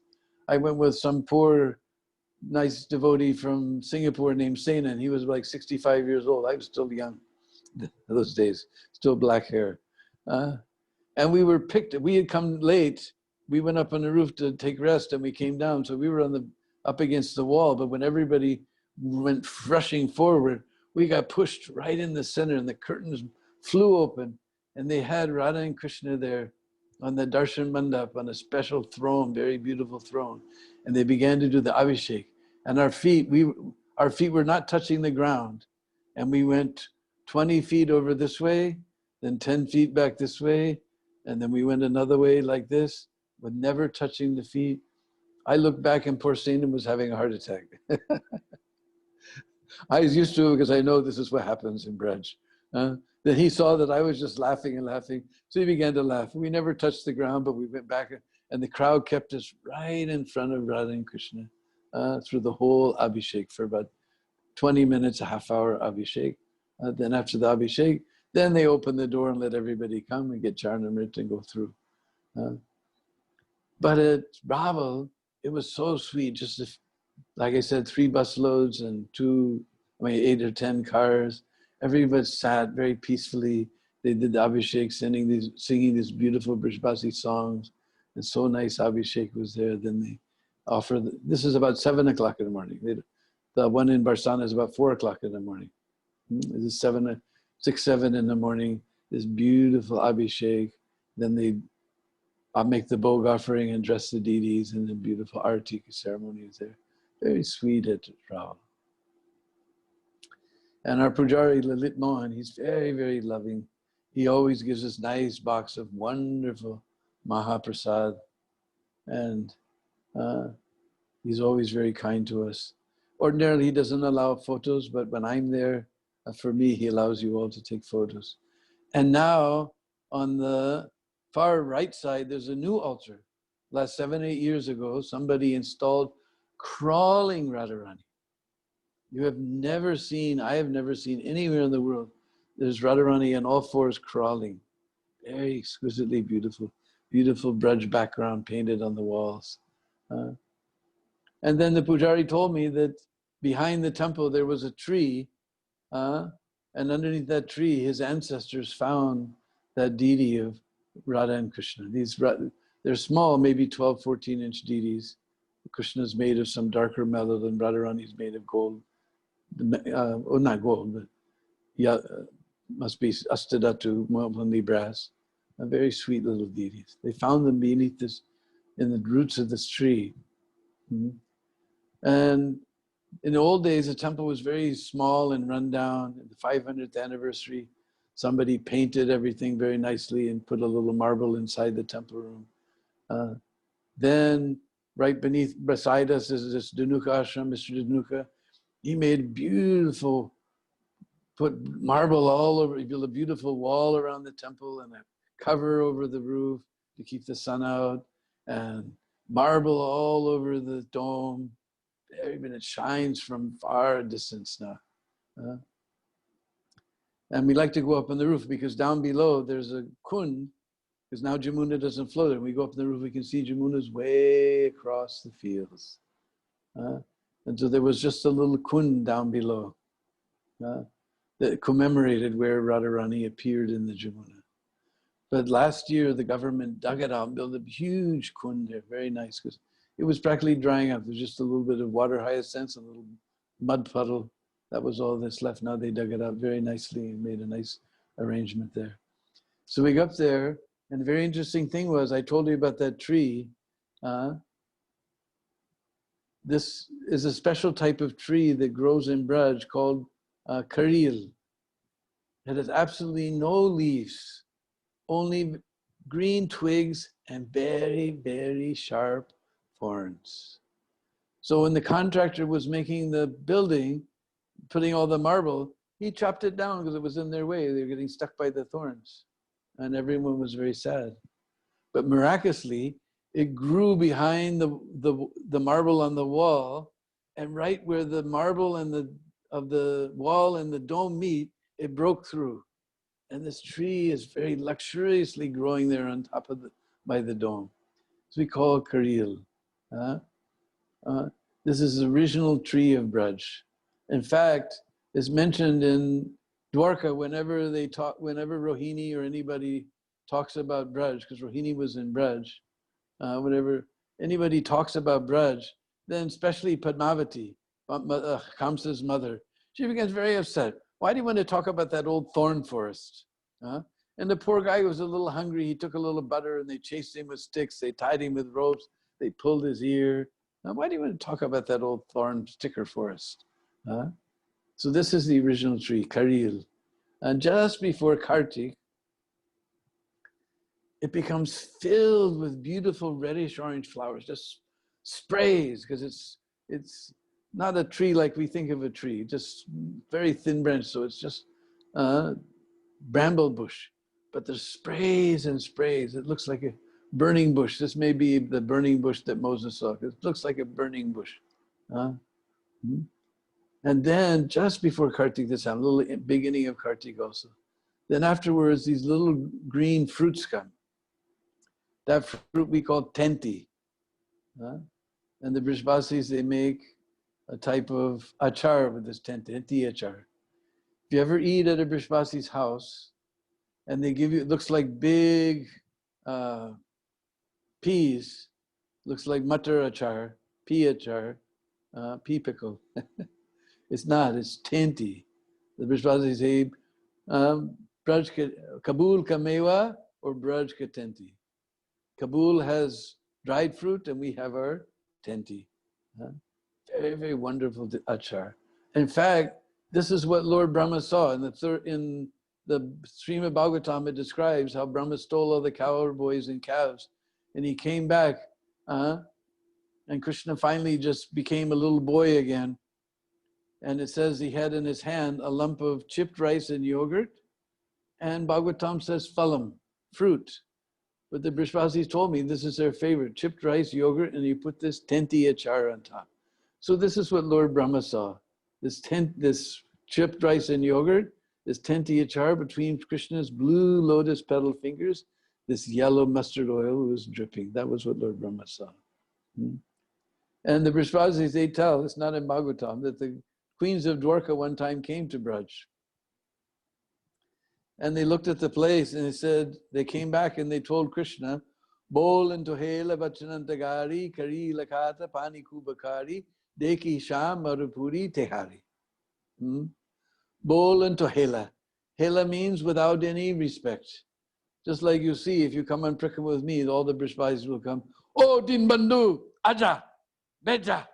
with some poor, nice devotee from Singapore named Sena, and he was like 65 years old. I was still young those days, still black hair. And we had come late. We went up on the roof to take rest, and we came down. So we were up against the wall, but when everybody went rushing forward, we got pushed right in the center, and the curtains flew open, and they had Radha and Krishna there on the darshan mandap on a special throne, very beautiful throne. And they began to do the abhishek. And our feet were not touching the ground. And we went 20 feet over this way, then 10 feet back this way, and then we went another way like this, but never touching the feet. I looked back and poor Sena was having a heart attack. I was used to it because I know this is what happens in Braj. Then he saw that I was just laughing and laughing, so he began to laugh. We never touched the ground, but we went back, and the crowd kept us right in front of Radha and Krishna through the whole abhishek for about 20 minutes, a half hour abhishek. Then after the abhishek, then they opened the door and let everybody come and get charnamrit and go through. But at Raval, it was so sweet. Just like I said, 3 bus loads and 8 or 10 cars. Everybody sat very peacefully. They did the abhishek, singing these beautiful Brajbasi songs. And so nice abhishek was there. Then they offered, this is about 7 o'clock in the morning. The one in Barsana is about 4 o'clock in the morning. This is 6, 7 in the morning, this beautiful abhishek. Then they make the bhog offering and dress the deities, and the beautiful arti ceremony is there. Very sweet at Raval. And our Pujari, Lalit Mohan, he's very, very loving. He always gives us nice box of wonderful Mahaprasad. And he's always very kind to us. Ordinarily, he doesn't allow photos, but when I'm there, for me, he allows you all to take photos. And now, on the far right side, there's a new altar. Last 7, 8 years ago, somebody installed crawling Radharani. I have never seen anywhere in the world, there's Radharani on all 4s crawling. Very exquisitely beautiful, beautiful Braj background painted on the walls. And then the Pujari told me that behind the temple there was a tree, and underneath that tree, his ancestors found that deity of Radha and Krishna. They're small, maybe 12, 14-inch deities. Krishna is made of some darker metal, and Radharani is made of gold. Not gold, but must be Astadhatu, Mohamadi brass, very sweet little deities. They found them beneath this, in the roots of this tree. And in the old days, the temple was very small and run down. At the 500th anniversary, somebody painted everything very nicely and put a little marble inside the temple room. Then right beside us is this Dhanuka ashram, Mr. Dhanuka. He made beautiful, put marble all over, he built a beautiful wall around the temple and a cover over the roof to keep the sun out, and marble all over the dome. Even it shines from far distance now. And we like to go up on the roof because down below there's a kund, because now Jamuna doesn't flow there. When we go up on the roof, we can see Jamuna's way across the fields. And so there was just a little kund down below that commemorated where Radharani appeared in the Jamuna. But last year, the government dug it out and built a huge kund there, very nice, because it was practically drying up. There's just a little bit of water hyacinths, a little mud puddle. That was all that's left. Now they dug it out very nicely and made a nice arrangement there. So we got up there, and the very interesting thing was, I told you about that tree. This is a special type of tree that grows in Braj called karil. It has absolutely no leaves, only green twigs and very, very sharp thorns. So when the contractor was making the building, putting all the marble, he chopped it down because it was in their way. They were getting stuck by the thorns. And everyone was very sad. But miraculously, it grew behind the marble on the wall, and right where the marble and the wall and the dome meet, it broke through. And this tree is very luxuriously growing there on top of by the dome. So we call it Karil. This is the original tree of Braj. In fact, it's mentioned in Dwarka whenever Rohini or anybody talks about Braj, because Rohini was in Braj. Whenever anybody talks about Braj, then especially Padmavati, Kamsa's mother, she becomes very upset. Why do you want to talk about that old thorn forest? And the poor guy was a little hungry. He took a little butter and they chased him with sticks. They tied him with ropes. They pulled his ear. Now, why do you want to talk about that old thorn sticker forest? So this is the original tree, Karil. And just before Kartik, it becomes filled with beautiful reddish orange flowers, just sprays, because it's not a tree like we think of a tree, just very thin branch, so it's just bramble bush. But there's sprays and sprays. It looks like a burning bush. This may be the burning bush that Moses saw. It looks like a burning bush. And then just before Kartik, this a little beginning of Kartik also. Then afterwards, these little green fruits come. That fruit we call tenti. And the Brishbasis, they make a type of achar with this tenti achar. If you ever eat at a Brishbasi's house, and they give you, it looks like big peas, looks like matar achar, pea pickle. It's not, it's tenti. The Brishbasis say, Kabul ka mewa or Braj ka tenti. Kabul has dried fruit and we have our tenti. Very, very wonderful achar. In fact, this is what Lord Brahma saw in the Srimad Bhagavatam. It describes how Brahma stole all the cowboys and calves, and he came back, and Krishna finally just became a little boy again. And it says he had in his hand a lump of chipped rice and yogurt, and Bhagavatam says phalam, fruit. But the Brishbasis told me this is their favorite, chipped rice, yogurt, and you put this tenti achar on top. So this is what Lord Brahma saw. This chipped rice and yogurt, this tenti achar between Krishna's blue lotus petal fingers, this yellow mustard oil was dripping. That was what Lord Brahma saw. And the Brishbasis, they tell, it's not in Bhagavatam, that the queens of Dwarka one time came to Braj. And they looked at the place and they said, they came back and they told Krishna, Bol and Tohela Vachanantagari, Kari Lakata, Pani Kubakari, Deki Sham Marupuri Tehari. Bol and Tohela. Hela means without any respect. Just like you see, if you come on Prikam with me, all the Brishbais will come, oh, Deena Bandhu, Aja, Beja.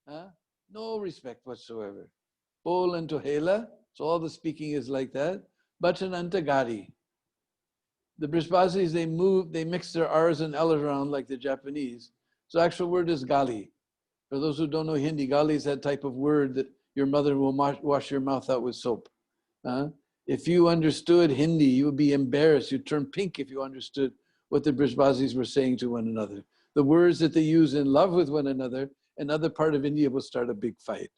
Huh? No respect whatsoever. Bol into Hela, so all the speaking is like that. Bachananta Gari. The Brishbasis, they mix their R's and L's around like the Japanese. So actual word is Gali. For those who don't know Hindi, Gali is that type of word that your mother will wash your mouth out with soap. If you understood Hindi, you would be embarrassed. You'd turn pink if you understood what the Brishbasis were saying to one another. The words that they use in love with one another, another part of India will start a big fight.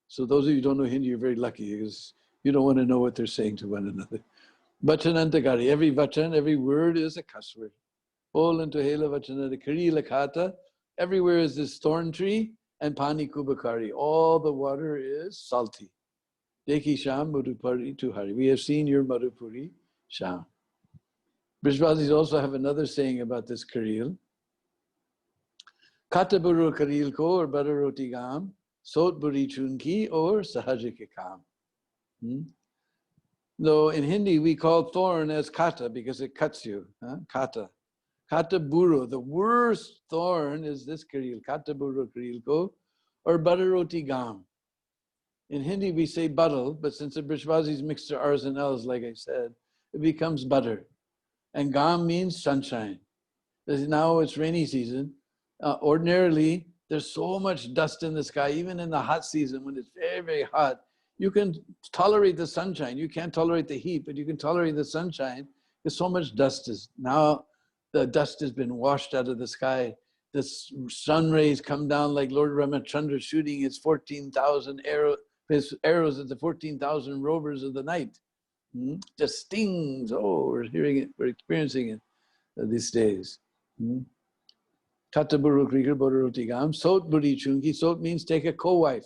So those of you who don't know Hindi, you're very lucky because you don't want to know what they're saying to one another. Vachanantagari, every vachan, every word is a cuss word. Bol into Hela Vachanantagari Lakhata, everywhere is this thorn tree and Pani Kubakari. All the water is salty. Dekhi Sham Madhupuri Tuhari. We have seen your Madhupuri Sham. Brishbasis also have another saying about this Karil. Kataburu Karil ko or Badaroti Gam, Sot Buri Chunki or Sahajike Kam. Though in Hindi we call thorn as kata because it cuts you. Kata. Kata buru. The worst thorn is this karil. Kata buru karil ko or badaroti gam. In Hindi we say buddle, but since the Brishbasis mix their R's and L's, like I said, it becomes butter. And gam means sunshine. Now it's rainy season. Ordinarily, there's so much dust in the sky, even in the hot season when it's very, very hot. You can tolerate the sunshine. You can't tolerate the heat, but you can tolerate the sunshine because so much dust is. Now the dust has been washed out of the sky. The sun rays come down like Lord Ramachandra shooting his 14,000 arrows at the 14,000 rovers of the night. Just stings. Oh, we're hearing it, we're experiencing it these days. Kataburu Krikar Bodarotigam, Sot Budi Chunki. Sot means take a co-wife.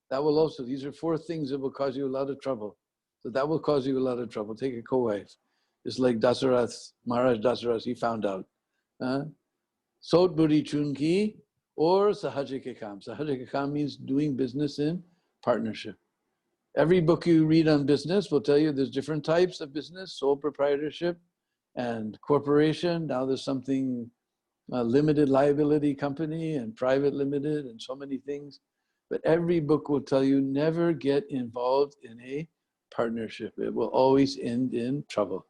That will also, these are 4 things that will cause you a lot of trouble. So that will cause you a lot of trouble. Take a co-wife. Just like Dasarath, Maharaj Dasarath, he found out. Sot Budi Chunki or Sahajikakam. Sahajikakam means doing business in partnership. Every book you read on business will tell you there's different types of business, sole proprietorship and corporation. Now there's something, limited liability company and private limited and so many things. But every book will tell you never get involved in a partnership. It will always end in trouble.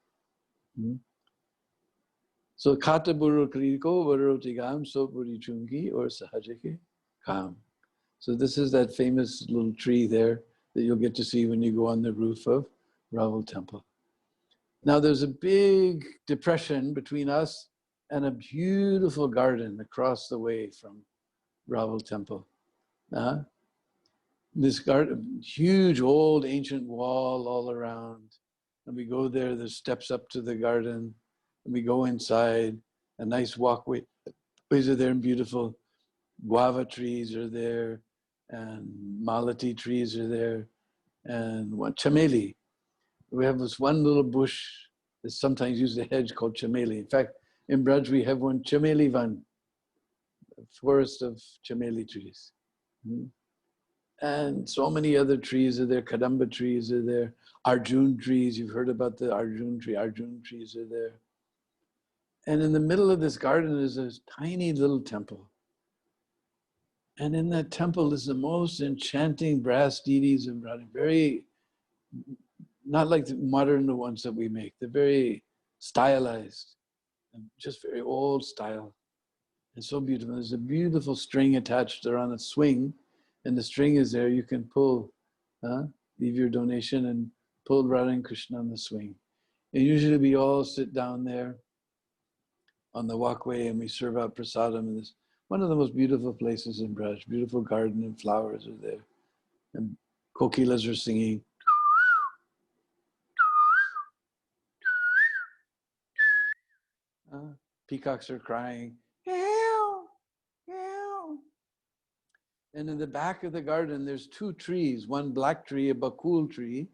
So kata buru kriko varotigam so buri chungi or sahajike kam. So this is that famous little tree there that you'll get to see when you go on the roof of Raval Temple. Now there's a big depression between us and a beautiful garden across the way from Raval Temple. This garden, huge old ancient wall all around. And we go there, there's steps up to the garden. And we go inside, a nice walkway. Ways are there and beautiful. Guava trees are there, and malati trees are there, and chameli. We have this one little bush that's sometimes used as a hedge called chameli. In fact, in Braj we have one chameli van, a forest of chameli trees. And so many other trees are there, kadamba trees are there, arjun trees, you've heard about the arjun trees are there. And in the middle of this garden is a tiny little temple. And in that temple is the most enchanting brass deities and very, not like the modern ones that we make. They're very stylized, and just very old style. It's so beautiful. There's a beautiful string attached. They're on a swing, and the string is there. You can pull, leave your donation and pull Radha and Krishna on the swing. And usually we all sit down there on the walkway and we serve out prasadam in this, one of the most beautiful places in Braj. Beautiful garden and flowers are there. And kokilas are singing. Peacocks are crying. And in the back of the garden, there's 2 trees, one black tree, a bakul tree,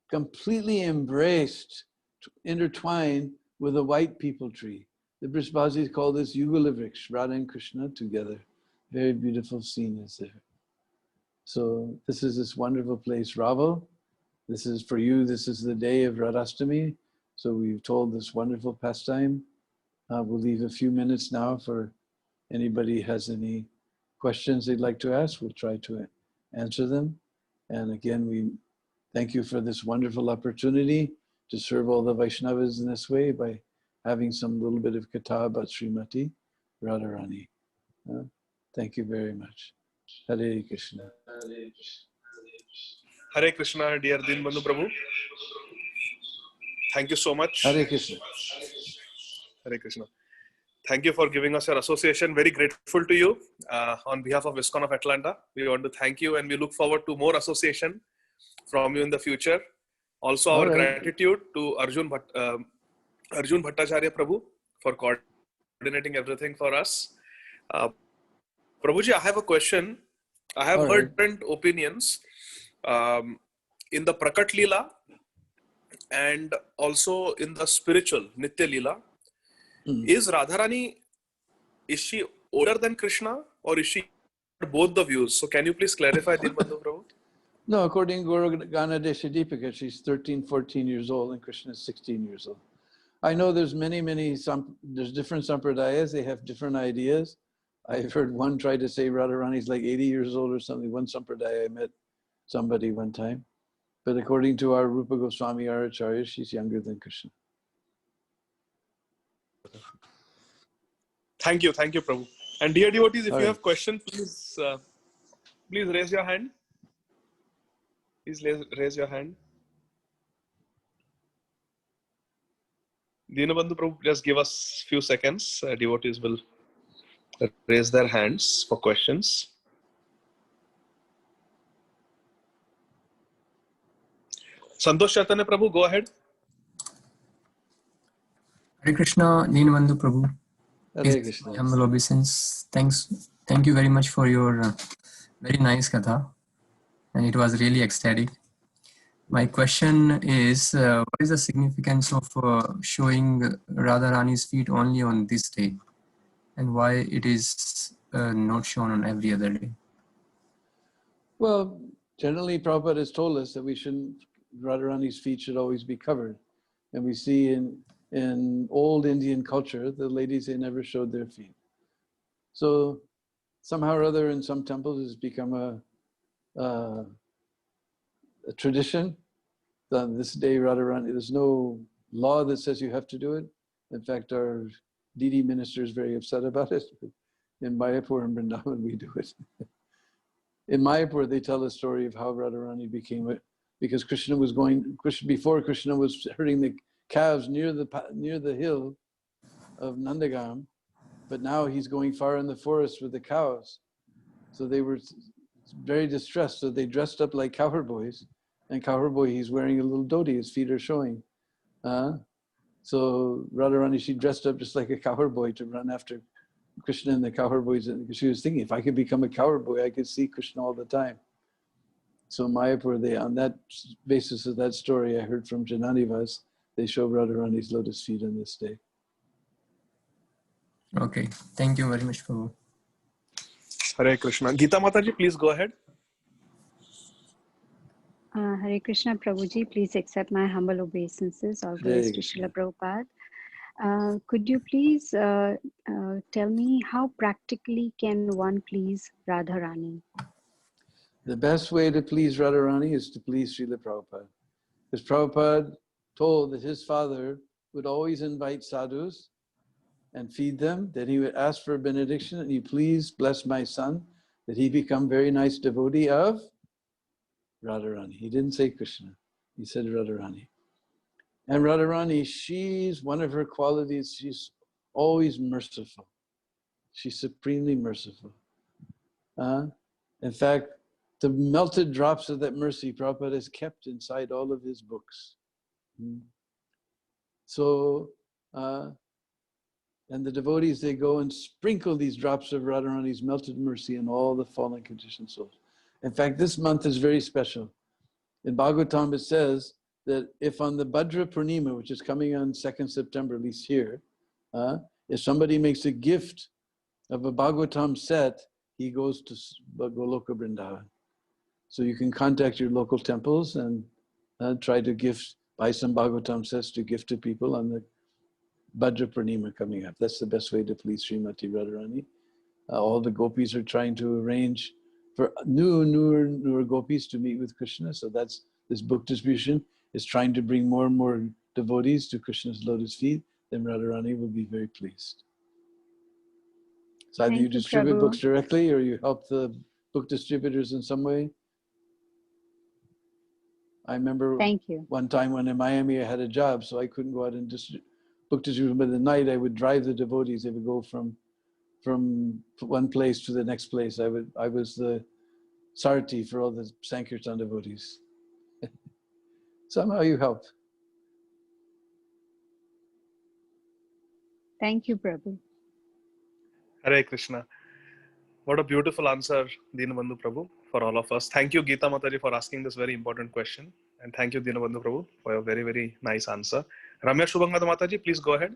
completely embraced, intertwined with a white peepal tree. The Brishbasis call this Yugalavriksha, Radha and Krishna together. Very beautiful scene is there. So this is this wonderful place, Raval. This is for you, this is the day of Radhashtami. So we've told this wonderful pastime. We'll leave a few minutes now for anybody has any questions they'd like to ask. We'll try to answer them. And again, we thank you for this wonderful opportunity to serve all the Vaishnavas in this way by having some little bit of katha about Srimati Radharani. Thank you very much. Hare Krishna. Hare Krishna, dear Deena Bandhu Prabhu. Thank you so much. Hare Krishna. Hare Krishna. Thank you for giving us your association. Very grateful to you. On behalf of ISKCON of Atlanta, we want to thank you and we look forward to more association from you in the future. Also, our gratitude to Arjun Bhattacharya Prabhu for coordinating everything for us. Prabhuji, I have a question. I have heard different opinions in the Prakat Leela and also in the spiritual Nitya Leela. Is Radharani, is she older than Krishna or is she both the views? So can you please clarify, Deena Bandhu Prabhu? No, according to Guru Ganadesha Deepika, she's 13, 14 years old and Krishna is 16 years old. I know there's there's different sampradayas, they have different ideas. I've heard one try to say Radharani's like 80 years old or something. One sampradaya, I met somebody one time. But according to our Rupa Goswami, our Acharya, she's younger than Krishna. Thank you, Prabhu. And dear devotees, if you have questions, please raise your hand. Please raise your hand. Deena Bandhu Prabhu, just give us few seconds. Devotees will raise their hands for questions. Santosh Chaitanya Prabhu, go ahead. Hare Krishna, Deena Bandhu Prabhu. Hare Krishna. Humble obeisance. Thank you very much for your very nice katha. And it was really ecstatic. My question is, what is the significance of showing Radharani's feet only on this day? And why it is not shown on every other day? Well, generally Prabhupada has told us that Radharani's feet should always be covered. And we see in old Indian culture, the ladies, they never showed their feet. So somehow or other in some temples it's become a tradition. On this day, Radharani, there's no law that says you have to do it. In fact, our DD minister is very upset about it. In Mayapur and Vrindavan, we do it. In Mayapur, they tell a story of how Radharani became because before Krishna was herding the calves near the hill of Nandagam, but now he's going far in the forest with the cows. So they were very distressed. So they dressed up like cowherd boys. And cowherd boy, he's wearing a little dhoti, his feet are showing. So Radharani, she dressed up just like a cowherd boy to run after Krishna and the cowherd boys. And she was thinking, if I could become a cowherd boy, I could see Krishna all the time. So Mayapur, on that basis of that story, I heard from Jananivas, they show Radharani's lotus feet on this day. Okay, thank you very much, Prabhu. Hare Krishna. Geeta Mataji, please go ahead. Hare Krishna, Prabhuji, please accept my humble obeisances. All praise to Srila Prabhupada. Could you please tell me how practically can one please Radharani? The best way to please Radharani is to please Srila Prabhupada. Because Prabhupada told that his father would always invite sadhus and feed them, that he would ask for a benediction, and you please bless my son, that he become very nice devotee of Radharani. He didn't say Krishna, he said Radharani. And Radharani, she's one of her qualities, she's always merciful. She's supremely merciful. In fact, the melted drops of that mercy, Prabhupada has kept inside all of his books. So, and the devotees, they go and sprinkle these drops of Radharani's melted mercy on all the fallen conditioned souls. In fact, this month is very special. In Bhagavatam, it says that if on the Bhadra Purnima, which is coming on 2nd September, at least here, if somebody makes a gift of a Bhagavatam set, he goes to Goloka Vrindavan. So you can contact your local temples and try to gift, buy some Bhagavatam sets to gift to people on the Bhadra Purnima coming up. That's the best way to please Srimati Radharani. All the gopis are trying to arrange for newer gopis to meet with Krishna. So that's this book distribution is trying to bring more and more devotees to Krishna's lotus feet. Then Radharani will be very pleased. So either Thank you you, distribute Prabhu. books directly or you help the book distributors in some way. I remember Thank you. one time when in Miami I had a job, so I couldn't go out and book distribute. But at night I would drive the devotees. They would go from one place to the next place. I was the sarati for all the Sankirtan devotees. Somehow you helped. Thank you, Prabhu. Hare Krishna. What a beautiful answer, Deena Bandhu Prabhu, for all of us. Thank you, Geeta Mataji, for asking this very important question. And thank you, Deena Bandhu Prabhu, for your very, very nice answer. Ramya Shubhangada Mataji, please go ahead.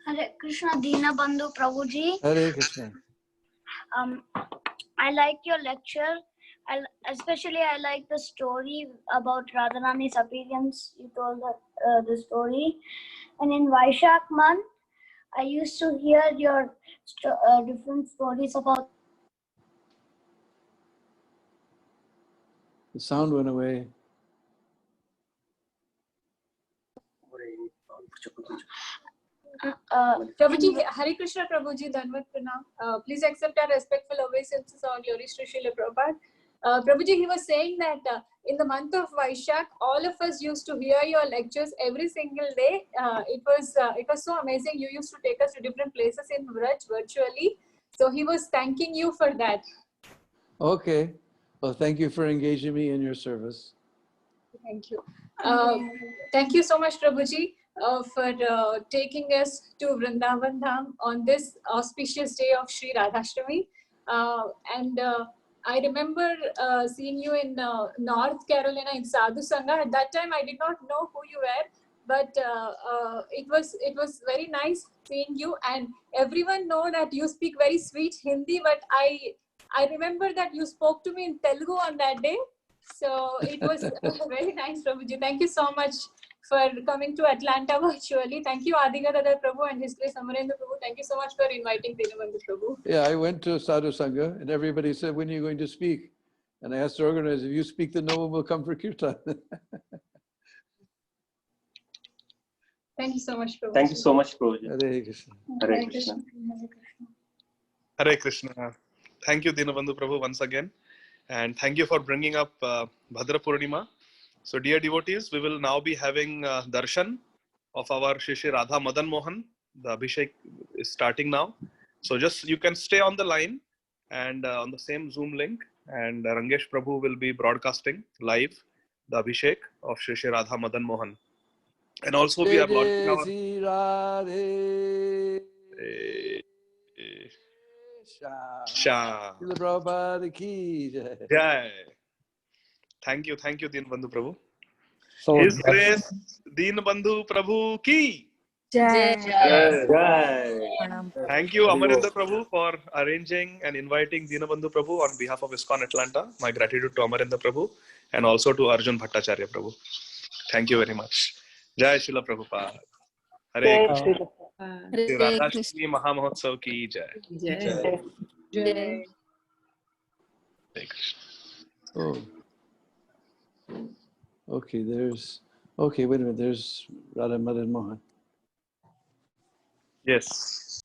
Hare Krishna, Deena Bandhu Prabhu ji. Hare Krishna. I like your lecture. Especially I like the story about Radharani's appearance. You told the story. And in Vaishak month, I used to hear your different stories about. The sound went away. Prabhuji, Hare Krishna Prabhuji, Dhanvat Pranam. Please accept our respectful obeisances on glories to Srila Prabhupada. Prabhuji, he was saying that in the month of Vaishak, all of us used to hear your lectures every single day. It was so amazing. You used to take us to different places in Vraj virtually. So he was thanking you for that. Okay. Well, thank you for engaging me in your service. Thank you. Thank you so much, Prabhuji, for taking us to Vrindavan Dham on this auspicious day of Sri Radhashtami. I remember seeing you in North Carolina in Sadhu Sangha. At that time, I did not know who you were, but it was very nice seeing you. And everyone know that you speak very sweet Hindi, but I remember that you spoke to me in Telugu on that day. So it was very nice, Prabhuji. Thank you so much for coming to Atlanta virtually. Thank you, Adigadadar Prabhu and His Grace Amarendra Prabhu. Thank you so much for inviting Deena Bandhu Prabhu. Yeah, I went to Sadhu Sangha and everybody said, when are you going to speak? And I asked the organizer, if you speak, then no one will come for kirtan. Thank you so much, Prabhu. Thank you so much, Prabhuji. Hare Krishna. Hare Krishna. Hare Krishna. Thank you, Deena Bandhu Prabhu, once again. And thank you for bringing up Bhadra Purnima. So, dear devotees, we will now be having darshan of our Shri Radha Madan Mohan. The Abhishek is starting now. So, just you can stay on the line and on the same Zoom link. And Rangesh Prabhu will be broadcasting live the Abhishek of Shri Radha Madan Mohan. And also, we are launching our. Shah. Prabhupada ki jai. Jai. Thank you, Deena Bandhu Prabhu. So, His Grace Deena Bandhu Prabhu ki. Jai. Jai. Thank you, Amarendra Prabhu, for arranging and inviting Deena Bandhu Prabhu on behalf of ISKCON Atlanta. My gratitude to Amarendra Prabhu and also to Arjun Bhattacharya Prabhu. Thank you very much. Jai Srila Prabhupada. Hare Krishna. Sri Radhashtami Mahamahotsav ki jai. Jai. Jai. Hare Krishna. Oh. Okay, wait a minute, there's Radha Madan Mohan. Yes.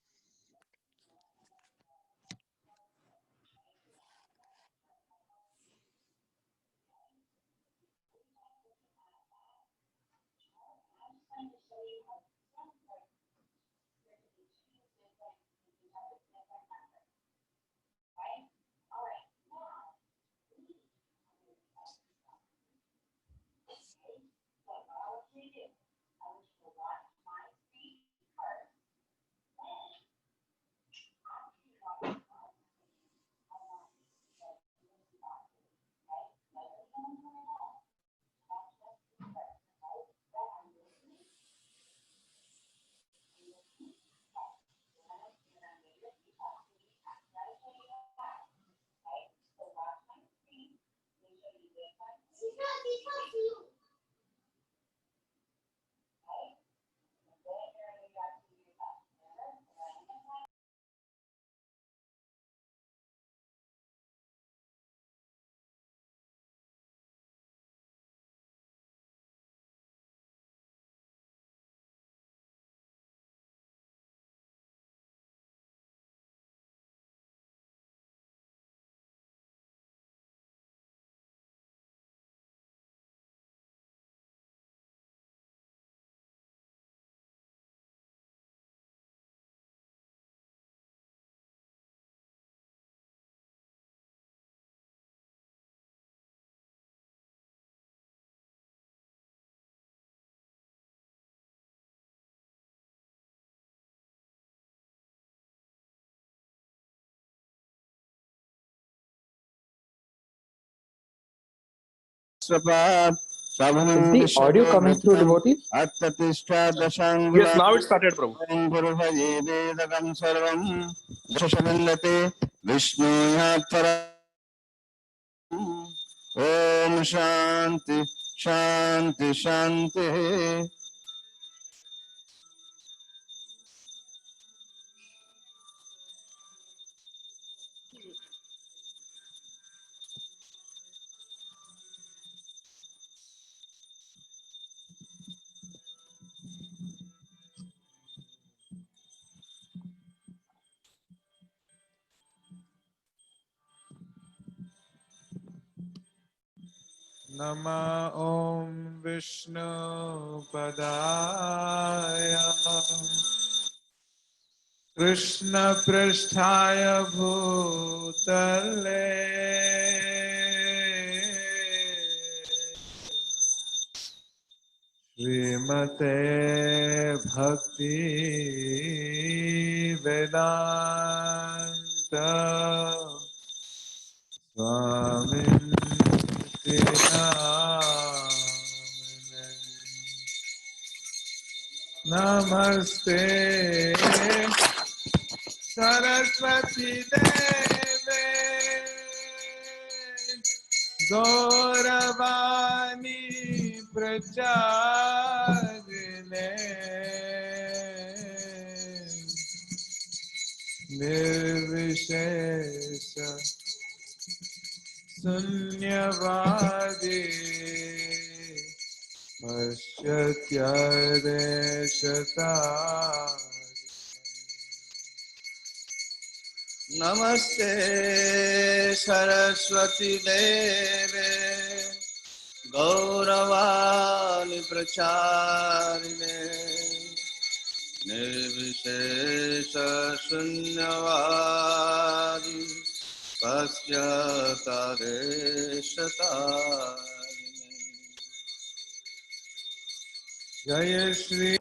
the audio coming through, devotees? Yes, now it started, Prabhu. Om Shanti Shanti Shanti. Nama Om Vishnu Padaya Krishna Prasthaya Bhutale Srimate Bhakti Vedanta Swamin Namaste Saraswati Deve Gauravani Pracharine Nirvishesha Sunyavadi Paschatyadeshata. Namaste Saraswati Deve Gauravani Pracharine Nirvishesha Sunyavadi Paschatyadeshata. Jaya Shri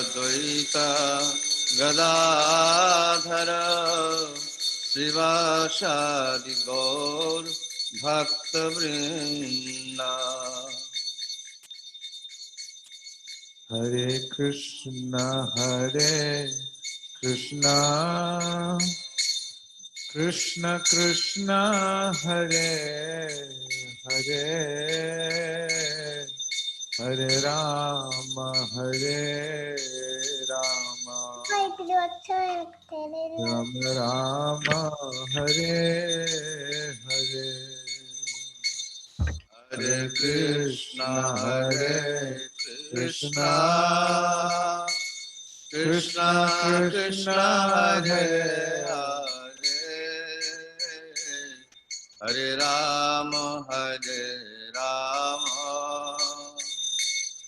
Advaita Gadadhara Srivasadi Gaur Bhakta Vrinda. Hare Krishna Krishna Krishna Hare Hare Hare Rama Rama Rama Hare Hare Hare Krishna Krishna Krishna Krishna Hare Hare Hare Rama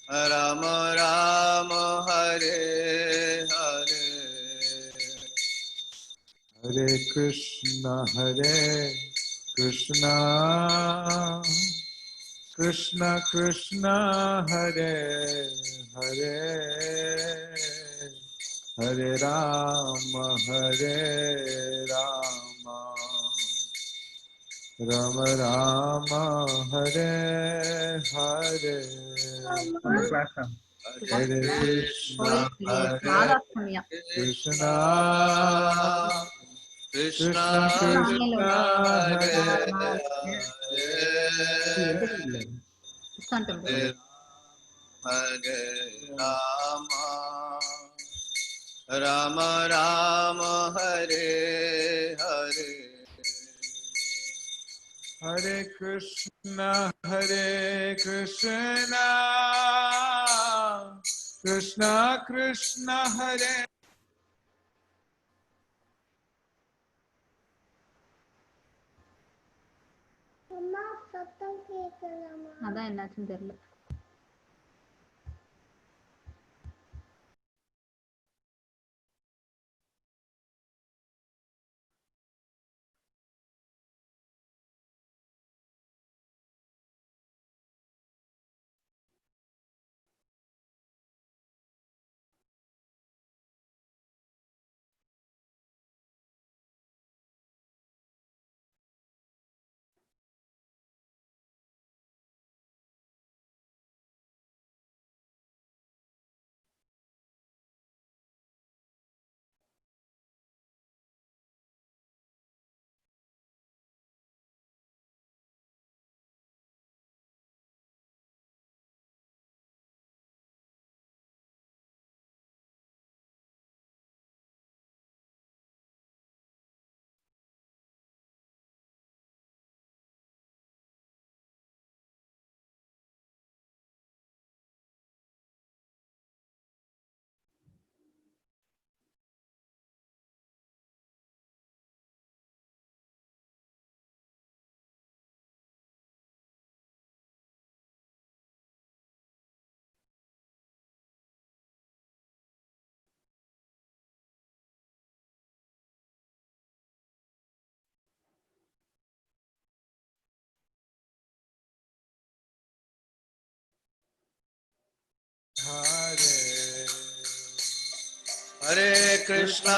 Rama Rama Hare Hare Hare Krishna Krishna Krishna Krishna Hare Hare Hare Rama Rama Rama Hare Hare Hare Krishna Krishna Krishna Krishna Hare Hare Hare Rama Rama Rama Hare Hare Hare Krishna, Krishna Krishna, Hare. அதான் என்னாச்சுன்னு தெரியல. Hare Krishna,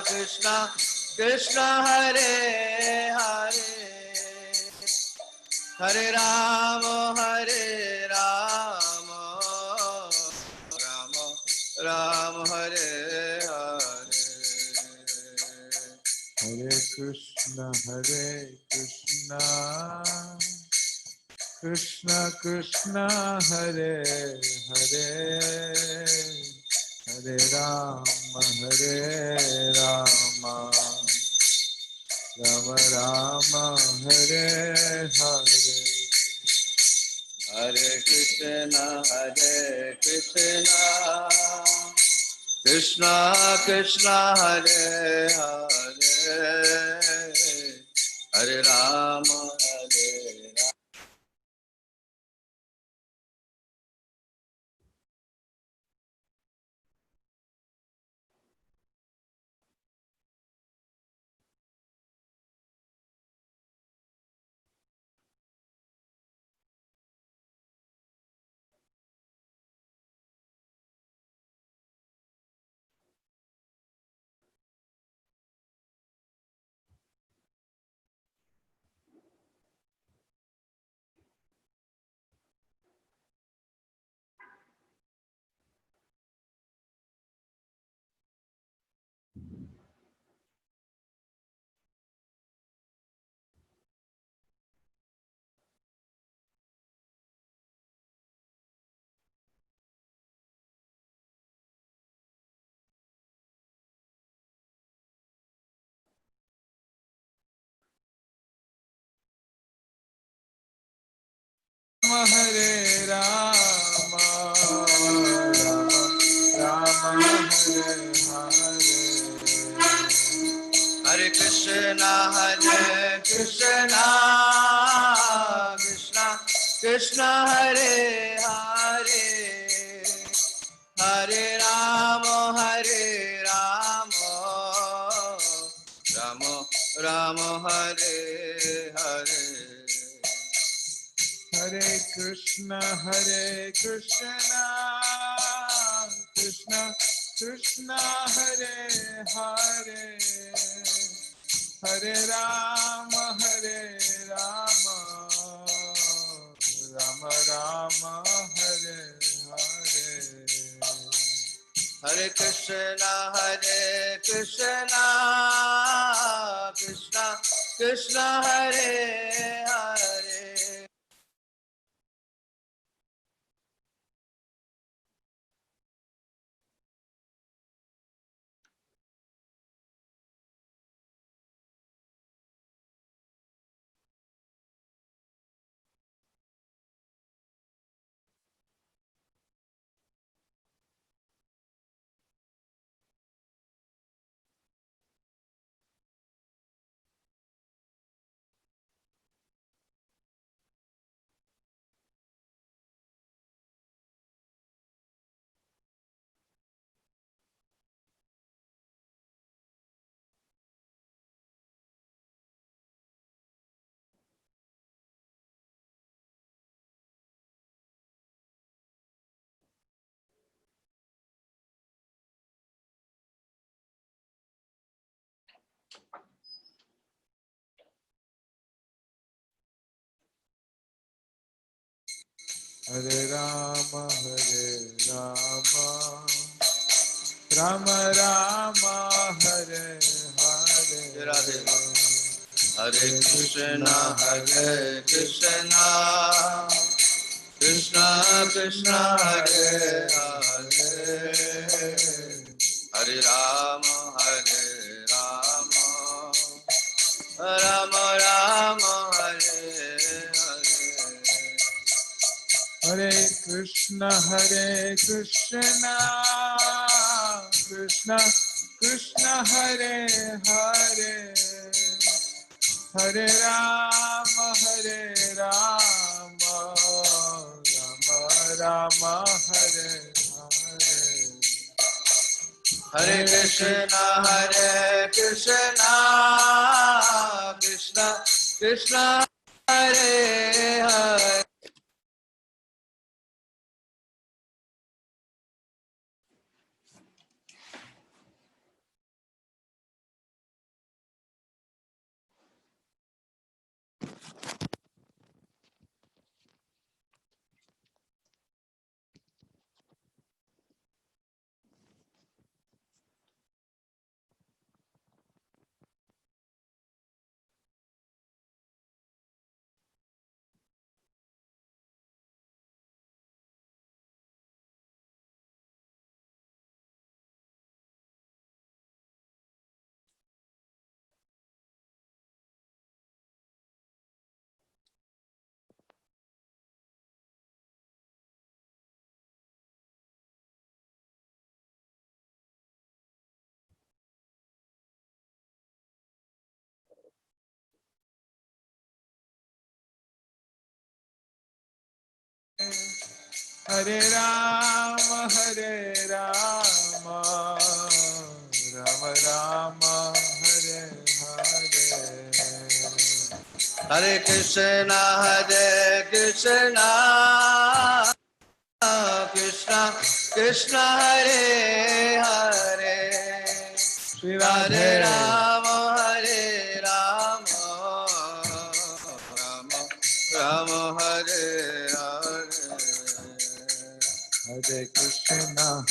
Krishna Krishna, Hare Hare, Hare Rama, Rama Hare Hare. Hare Krishna, Krishna Krishna, Hare Hare, Hare Rama, Rama Rama, Hare Hare. Hare Krishna, Krishna Krishna, Hare Hare, Hare Rama, Hare Rama, Rama Hare Hare. Hare Krishna, Krishna Krishna, Hare Hare, Hare Rama, Rama Rama, Hare Hare. Hare Krishna, Krishna Krishna, Hare Hare, Hare Rama, Rama Rama, Hare Hare. Hare Krishna, Krishna Krishna, Hare Hare. Hare Rama, Rama Rama, Hare Hare. Radhe. Hare Krishna, Krishna Krishna, Hare Hare. Hare Rama, Rama Rama, Hare Hare. Hare Krishna, Krishna Krishna, Hare Hare. Hare Rama, Rama Rama, Hare Hare. Hare Krishna, Krishna Krishna, Hare Hare. Hare Rama, Rama Rama, Hare Hare. Hare Krishna, Krishna Krishna, Hare Hare. Sri Radhe. Rama, Rama Rama, Hare Hare. Hare Krishna,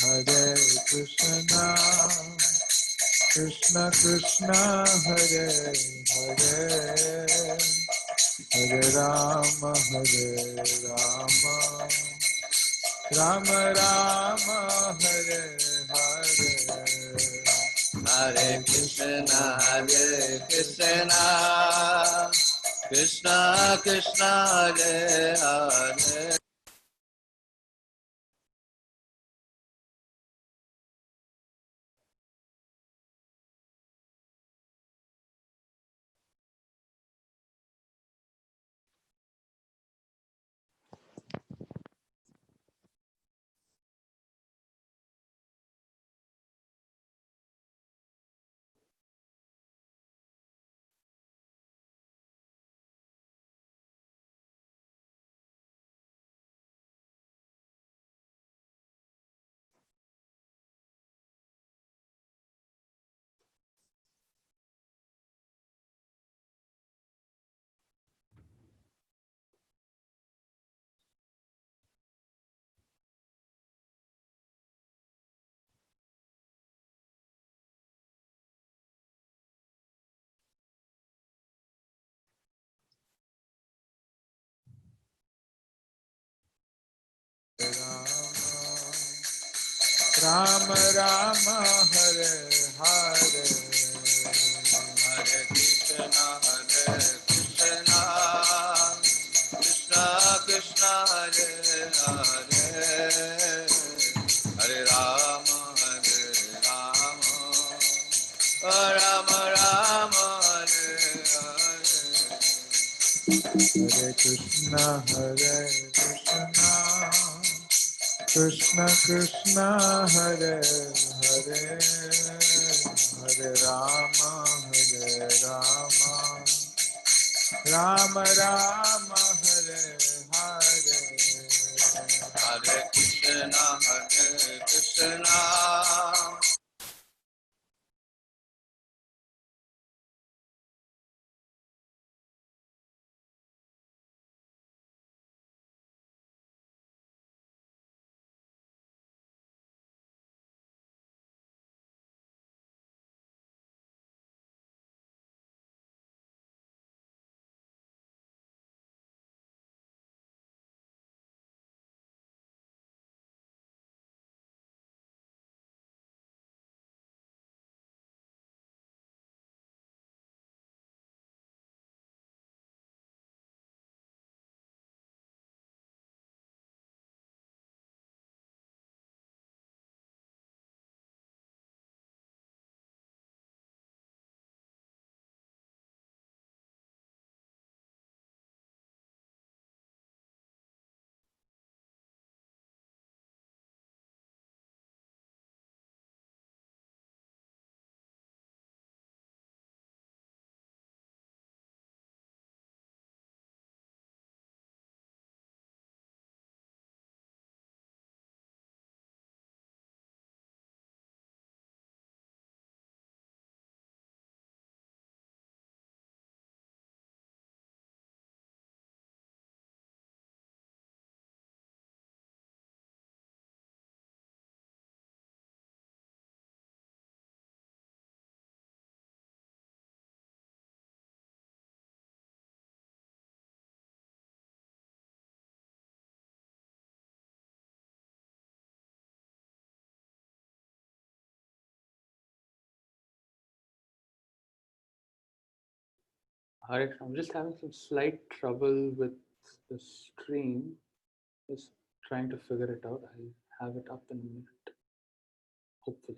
Krishna Krishna, Hare Hare. Hare Rama, Rama Rama, Hare Hare. Hare Krishna, Krishna Krishna, Hare Hare. Rama Rama, Hare Hare. Hare Krishna, Krishna Krishna, Hare Hare. Hare Rama, Rama Rama, Hare Hare. Hare Krishna, Krishna Krishna, Hare Hare. Hare Rama, Rama Rama, Hare Hare. Hare Krishna, Krishna Hare, I'm just having some slight trouble with the stream. Just trying to figure it out. I'll have it up in a minute, hopefully.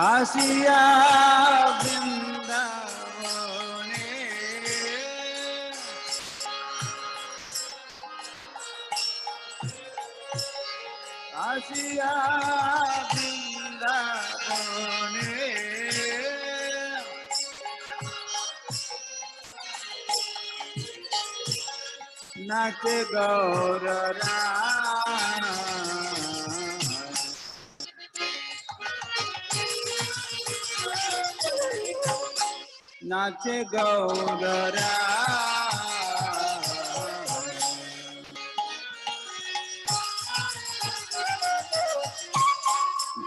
आसिया वृंदावने आसिया वृंदावने नाचे गौर राम नाचे गौरा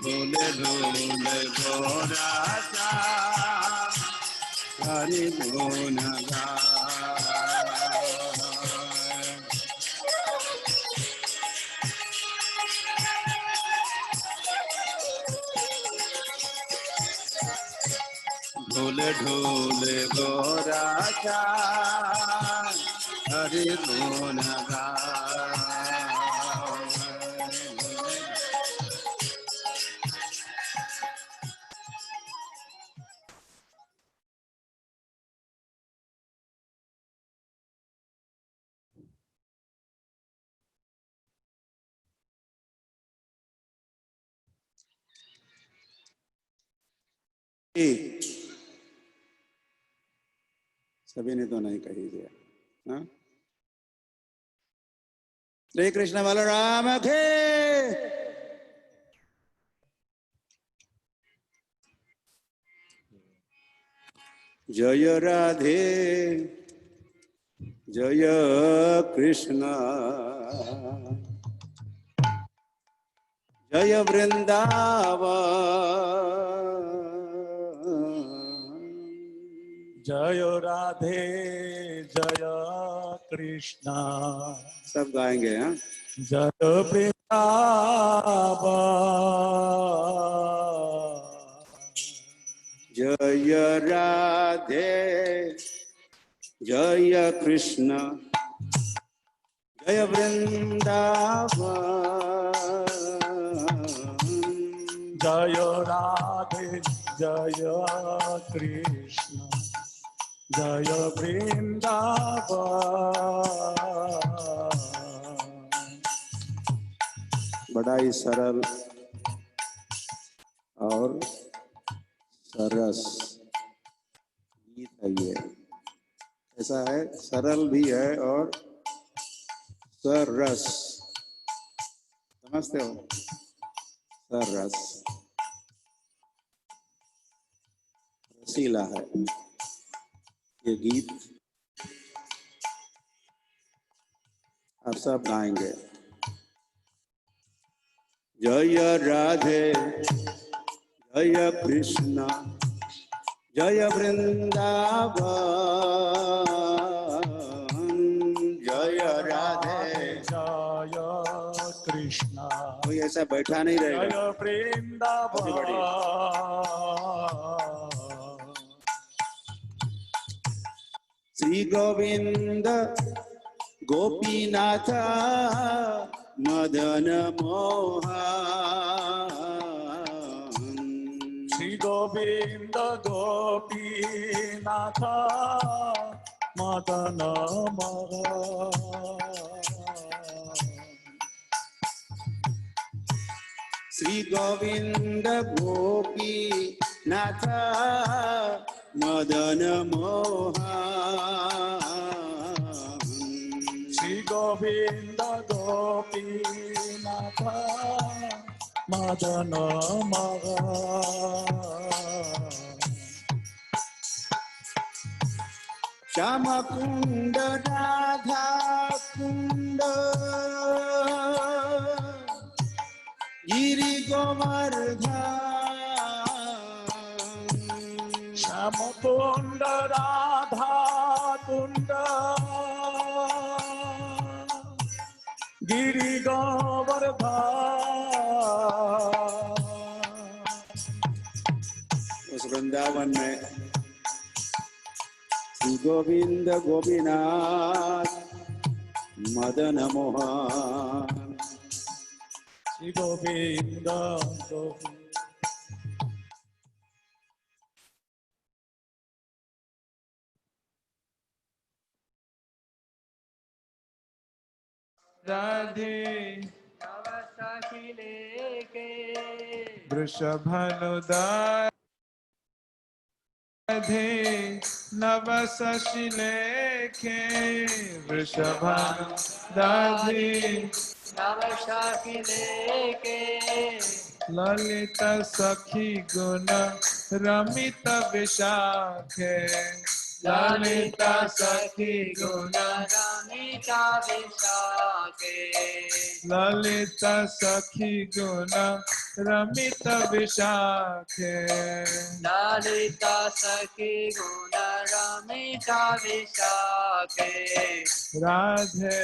ढोले ढोले गौरा हरि मोन ढोले ढोले गौरा हरि मोन सभी ने तो नहीं कही दिया। हाँ? श्री कृष्ण बलराम के जय राधे जय कृष्ण जय वृंदावन जय राधे जय कृष्ण सब गाएंगे। हाँ जय वृंदावन जय राधे जय कृष्ण जय वृंदावन जय राधे जय कृष्ण जय वृंदावन। बड़ा ही सरल और सरस गीत है ये। ऐसा है, सरल भी है और सरस, समझते हो? सरस रसीला है ये गीत। आप सब गाएंगे। जय राधे जय कृष्ण जय वृंदावन जय राधे जय कृष्ण कोई ऐसा बैठा नहीं रहेगा। जय वृंदावन श्री गोविंद गोपीनाथ मदन मोहन श्री गोविंद गोपीनाथ मदन मोहन श्री गोविंद गोपीनाथ मदन मोहन श्री गोविंद गोपीनाथ मदन मोहन श्याम कुंड राधा कुंड गिरि गोवर्धन श्याम कुंड राधा कुंड गिरि गोवर्धन। उस वृंदावन में गोविंद गोपीनाथ मदन मोहन श्री गोविंद राधे नवसखी लेके वृषभानुदार राधे नवसखी लेके वृषभानुदाधे नवसखी लेके ललित सखी गुण रमित विशाखे ललित सखी गुण रमित विशाखे ललित सखी गुण रमित विशाखे ललित सखी गुण रमित विशाखे राधे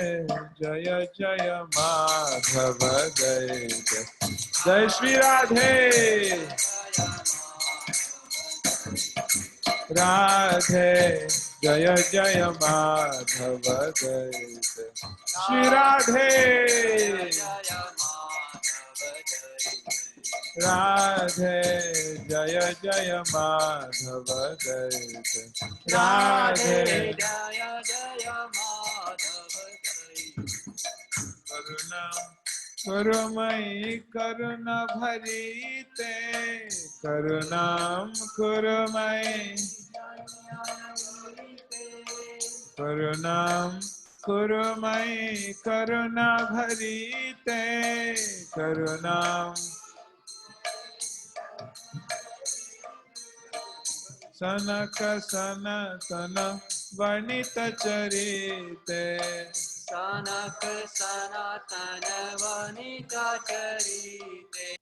जय जय माधव जय जय श्री राधे राधे जय जय माधव जय श्री राधे राधे जय जय माधव जय राधे जय जय माधव करुणा कुरुमयि करुणा भरीते करुणाम कुरुमयि करुणाम कुरुमयि करुणा भरीते करुणाम सनक सनतन वर्णित चरिते सनक सनातन वर्णित चरिते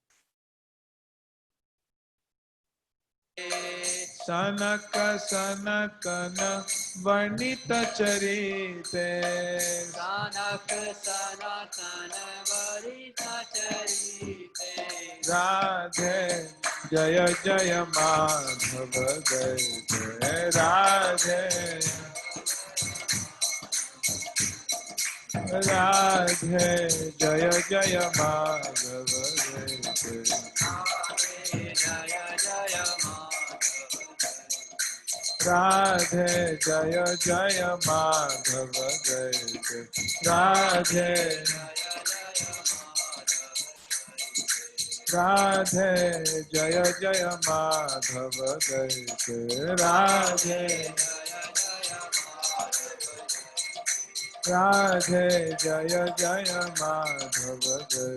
सनक सनतन वर्णित चरिते सनक सनातन वर्णित चरिते राधे जय जय माधव जय जय राधे राधे जय जय माधव जय जय जय जय राधे जय जय माधव जय जय राधे राधे जय जय माधव जय जय राधे राधे जय जय माधव जय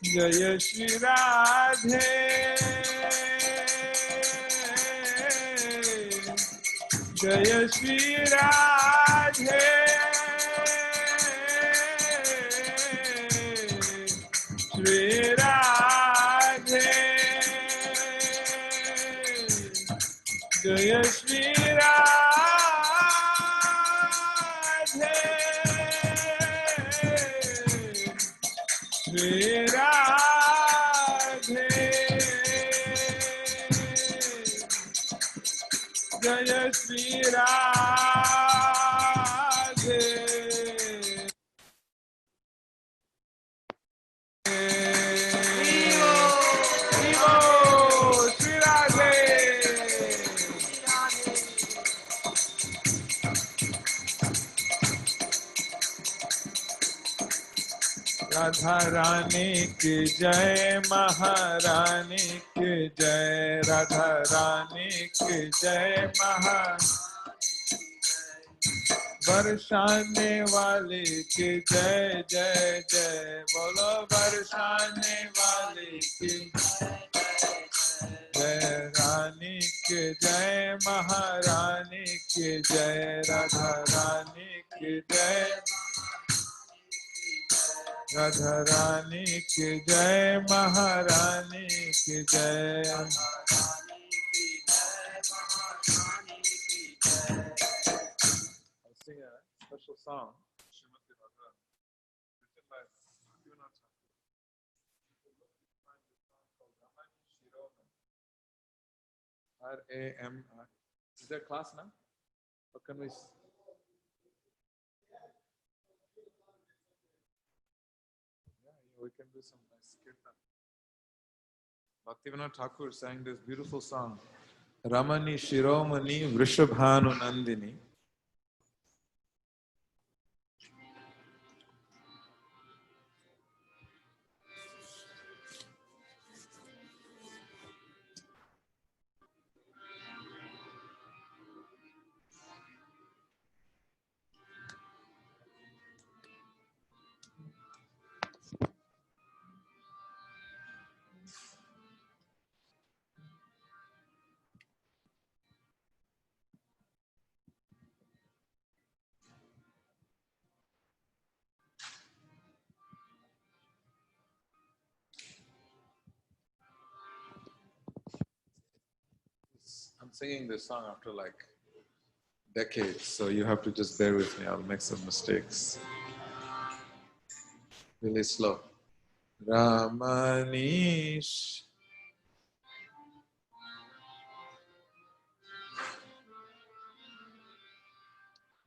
जय जय श्री राधे जय श्री राधे श्री राधे जय श्री राधे श्री राधे जय श्री राधे श्री राधे राधा रानी की जय महारानी की जय राधा रानी की जय बरसाने वाली की जय जय जय बोलो बरसाने वाली की जय रानी की जय महारानी की जय राधा रानी की जय राधा रानी की जय महारानी की जय I'll sing a special song, Srimati Radha, written by Bhaktivinoda Thakur. R-A-M-I. Is there class now? Or can we? Yeah, we can do some nice kirtan. Bhaktivinoda Thakur sang this beautiful song, Ramani Shiromani Vrishabhanu Nandini. I'm singing this song after like decades, so you have to just bear with me. I'll make some mistakes. Really slow. Ramanish.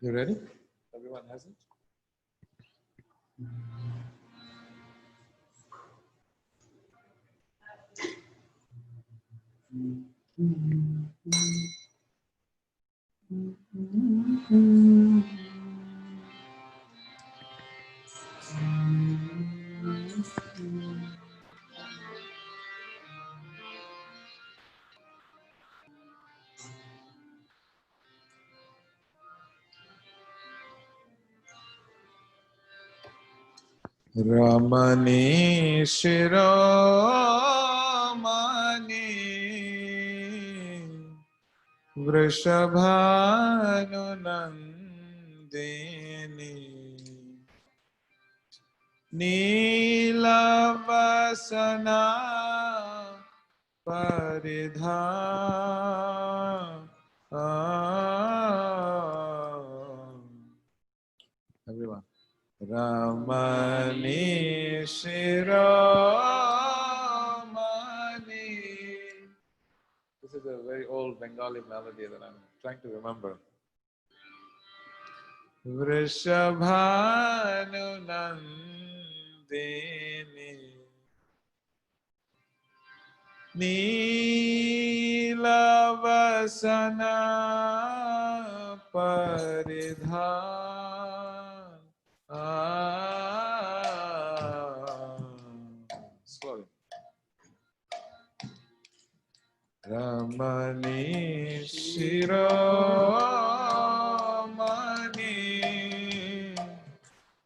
You ready? Everyone has it? Ramani Shiromani Vrishabhanu Nandini Neelavasana Paridha. Everyone. Ramani Shiromani. This is a very old Bengali melody that I'm trying to remember. Vrishabhanu Nandini Neelavasana Paridha. Slowly. Ramani Shiromani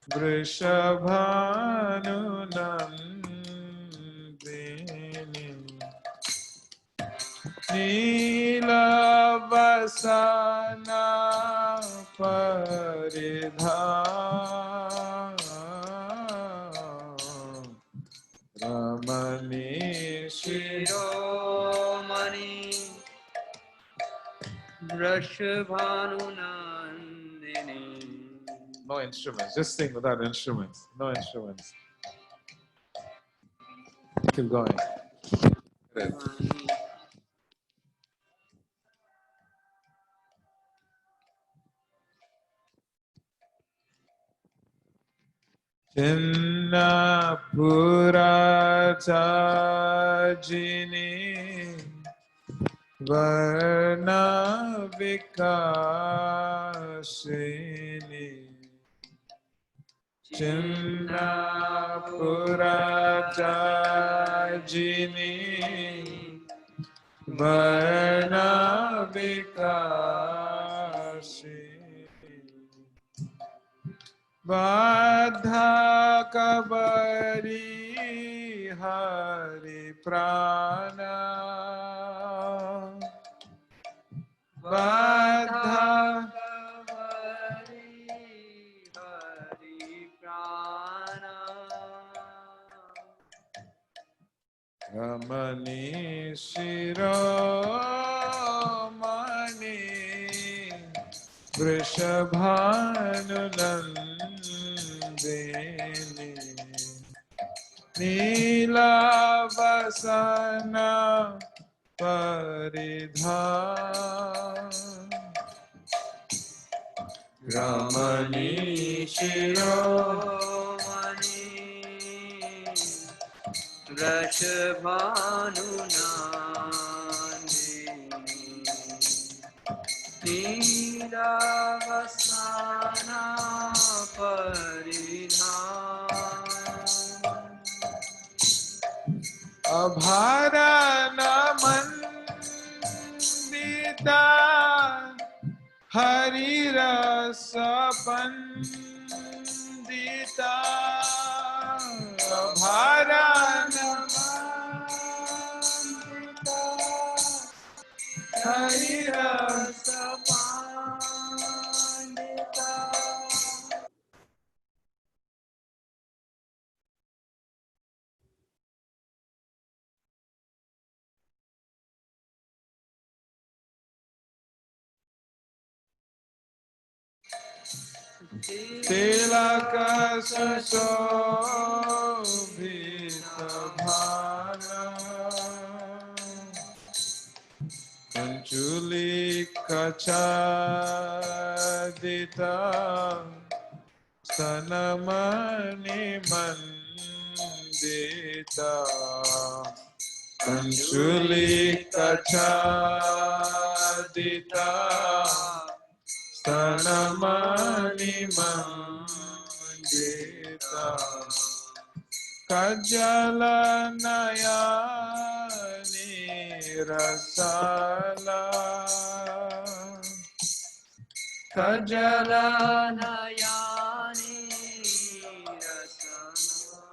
Vrishabhanu Nandini Neelavasana Paridha. Ramani Shiromani Vrishabhanu Nandini. No instruments, just sing without instruments. No instruments. Keep going. Good. Chinna Purajini Varna Vikasini Chinna Purajini Varna Vikasini Badha Kabari Hari Prana Badha Hari Hari Prana Ramani Shiromani Vrishabhanunandini Neelavasana Paridhan Ramani Shiromani Vrishabhanunandini Neelavasana Paridhan Abharanamandita Harirasapandita Abharanamandita Harirasapandita. Tilaka sushobhita bhana Anjulika chadita Sanamani mandita Anjulika chadita Sanamani mandita Kajala nayani rasala Kajala Kajalanayani Rasana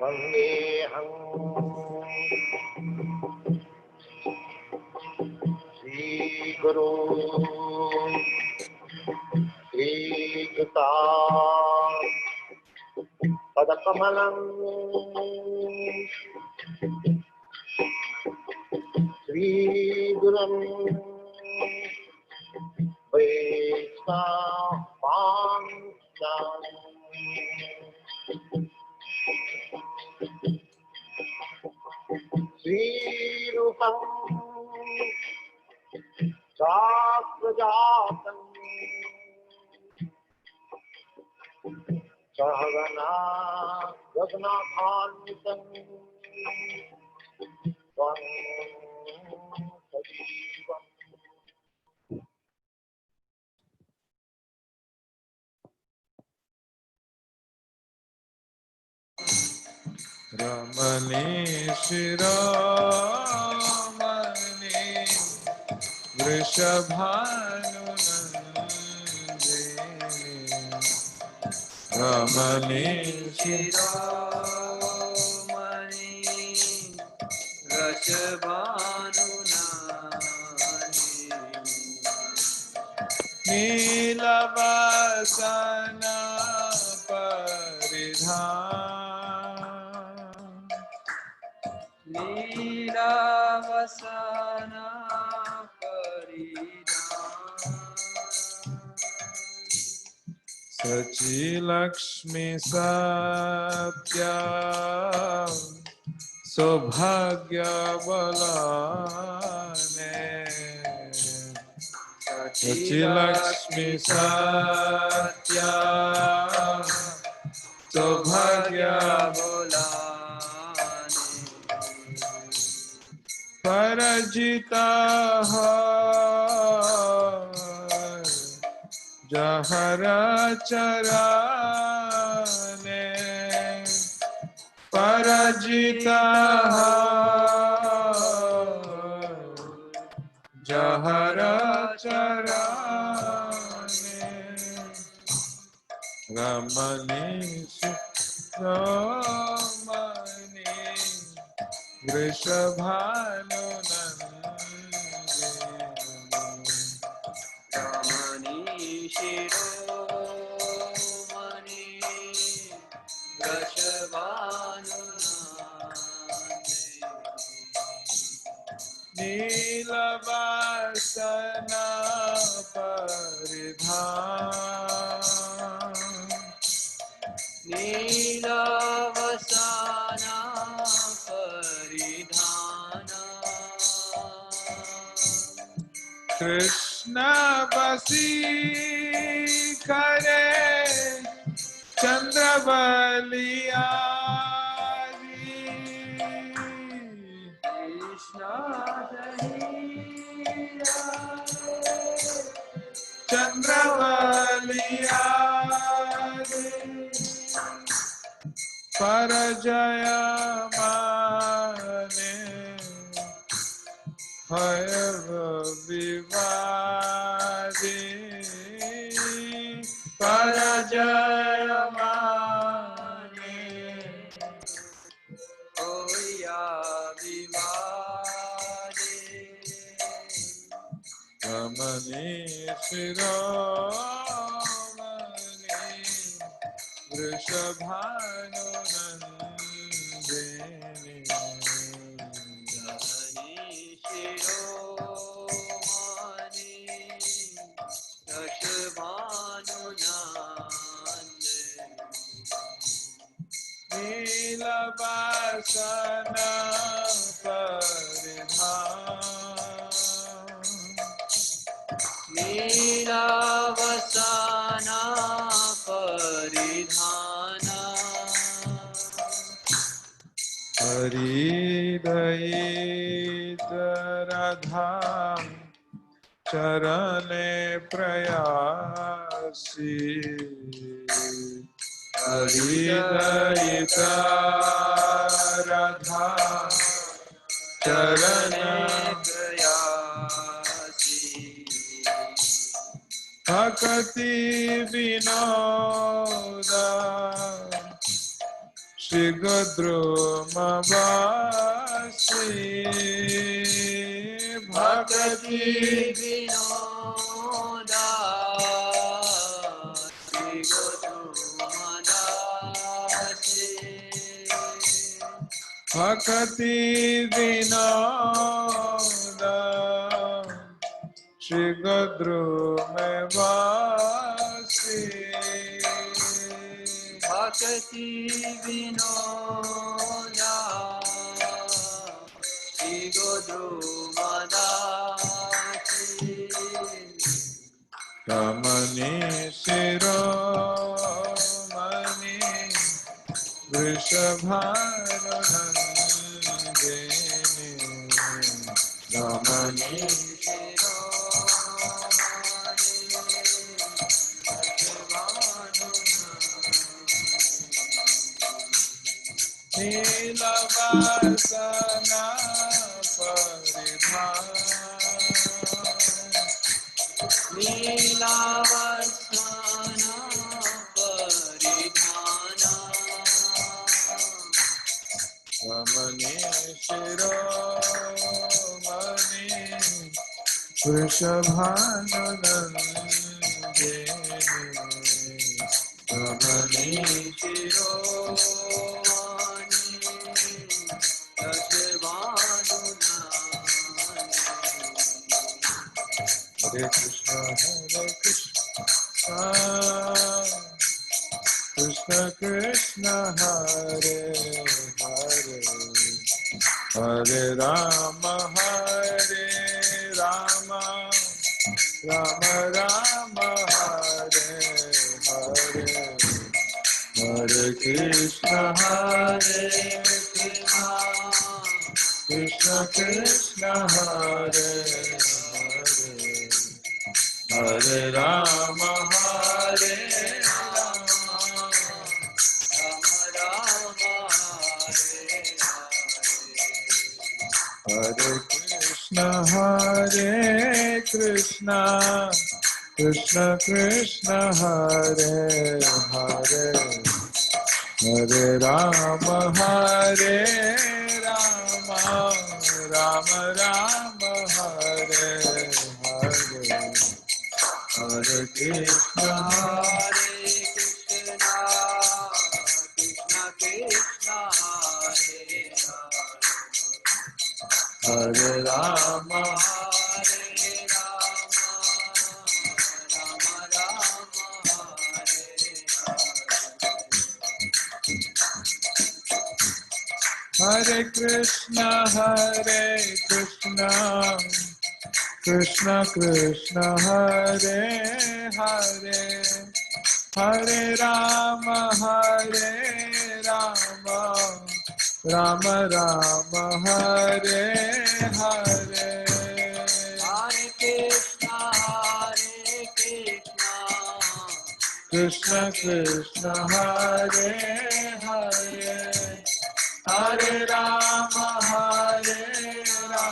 Vandeham Sri Guru Sri Gita Padakamalam Sri Guram Vaishnavang Sri Rupam Sakrajatam Sahagana Raghunathanvitam Ramani Shiromani Vrishabhanunandini Ramani Shiromani Vrishabhanunandini Neelavasana Paridhan Neelavasana Paridhan Sachi Lakshmi Satya Saubhagya Balane Sachi Lakshmi Satya Saubhagya Bolane Parajita hai Jahara Charane Parajita hai Jahara Charane Ramani Ramani Vrishabhanunandini Ramani Shiromani Vrishabhanunandini Neelavasana Paridhan Neelavasana Paridhana Krishna Vasi Kare Chandravaliari Krishna Shahira Chandravaliari Parajaya Mane Hayava Vivadi Parajaya Mane Oya Vivade Ramani Shiromani Vrishabhanunandini Ramani Shiromani Vrishabhanunandini Neelavasana Paridhan Neelavasana Paridhana Haridayita Radha Charane Prayasi Haridayita Radha Charane Prayasi Bhakti Vinoda Shri Gadrumabasi Bhakti Vinoda Shri Gadrumadasi Bhakti Vinoda Shri Gadrumabasi Bhakti Vinoda Shri Gadrumadasi Ramani Shiromani Vrishabhanunandini Ramani Nilavasana Paridhan Nilavasana Paridhana Ramani Shiromani Vrishabhananandini Ramani Shiromani Hare Krishna Krishna Krishna Hare Hare Hare Rama Rama Rama Hare Hare Hare Krishna Krishna Krishna Hare Hare Hare Rama Hare Krishna Krishna Krishna Hare Hare Hare Rama Rama Rama Hare Hare Hare Krishna Krishna Hare Rama Hare Krishna Krishna Krishna Hare Hare Hare Rama Rama Rama Hare Hare Hare Krishna Krishna Hare Hare Hare Rama Rama Rama Hare Hare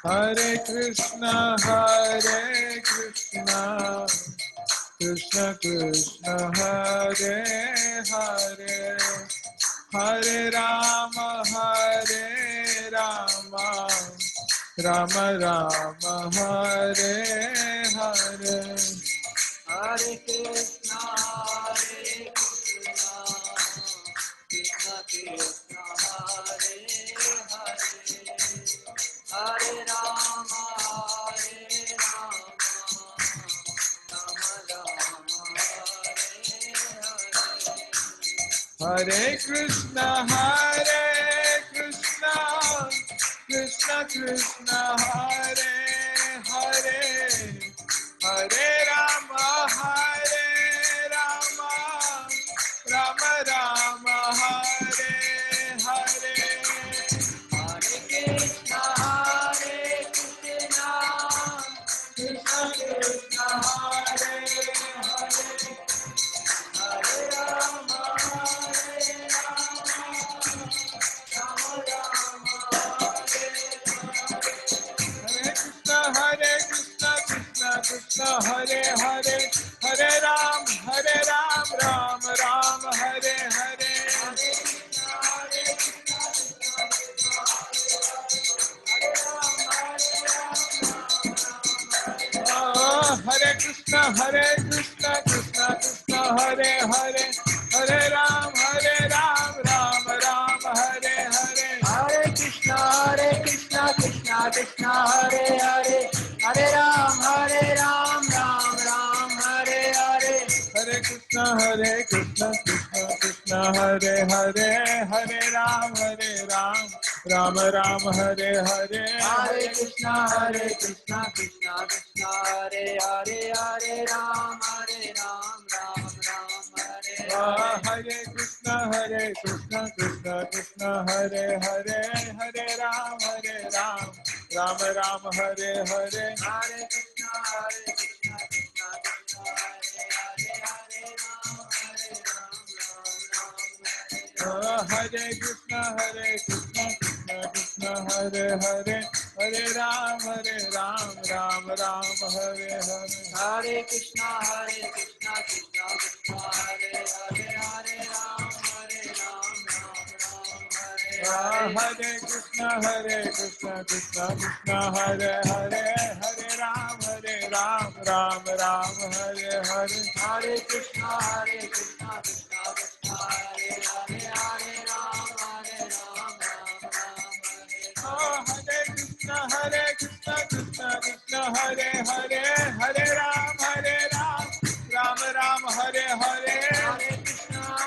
Hare Krishna Krishna Krishna Hare Hare Hare Rama Rama Rama Hare Hare Hare Krishna Krishna Krishna Hare Hare Hare Rama Rama Rama Hare Hare Hare Krishna Krishna Krishna Hare Hare Hare Rama Rama Rama Hare Hare Hare Krishna Krishna Krishna Hare Hare Hare Rama Rama Rama Hare Hare Krishna Krishna Hare Hare Hare Ram Ram Ram Hare Hare Hare Krishna Krishna Krishna Hare Hare Hare Ram Ram Ram Hare Hare Hare Krishna Krishna Krishna Hare Hare Hare Ram Ram Ram Hare Hare Hare Krishna Krishna Krishna Hare Hare Hare Ram Ram Ram Hare Hare, Hare Krishna Hare Krishna, Krishna Krishna Hare Hare, Hare Ram Ram Ram Hare Hare. Hare Krishna Krishna Krishna Hare Hare, Hare Ram Ram Ram Hare Hare. Hare Krishna Krishna Krishna Hare Hare, Hare Ram Ram Hare Krishna Krishna Krishna Hare Hare, Hare Ram Ram Ram Hare Hare. Hare Krishna Krishna Krishna Hare Hare, Hare Ram Ram Hare Krishna Krishna Krishna Hare Hare, Hare Ram Ram Ram Hare Hare. Hare Krishna Krishna Krishna Hare Hare, Hare Ram Hare Krishna Krishna Krishna Hare Hare, Hare Ram Ram Ram Hare Hare.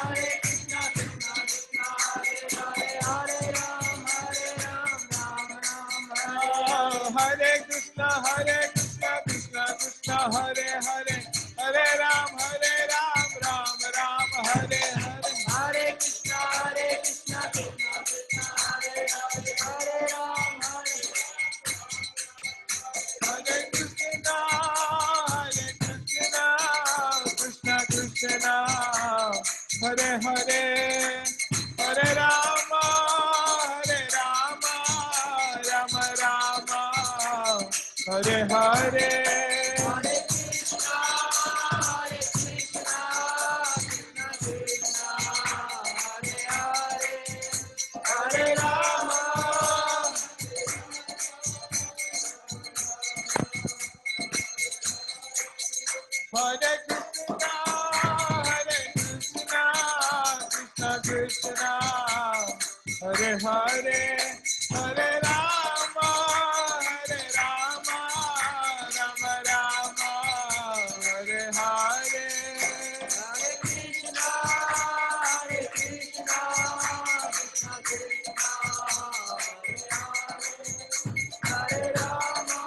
Hare Krishna Krishna Krishna Hare Hare, Hare Ram Hare Krishna Krishna Krishna Hare Hare, Hare Ram Ram Ram Hare Hare. Hare Krishna Krishna Krishna Hare Hare, Hare Ram Hare Krishna Krishna Krishna Hare Hare, Hare Rama Rama Rama Hare Hare. Hare Krishna Krishna Krishna Hare Hare, Hare Rama Hare Krishna Krishna Hare Hare, Hare Rama Rama Rama Hare Hare. Hare Krishna Krishna Krishna Hare Rama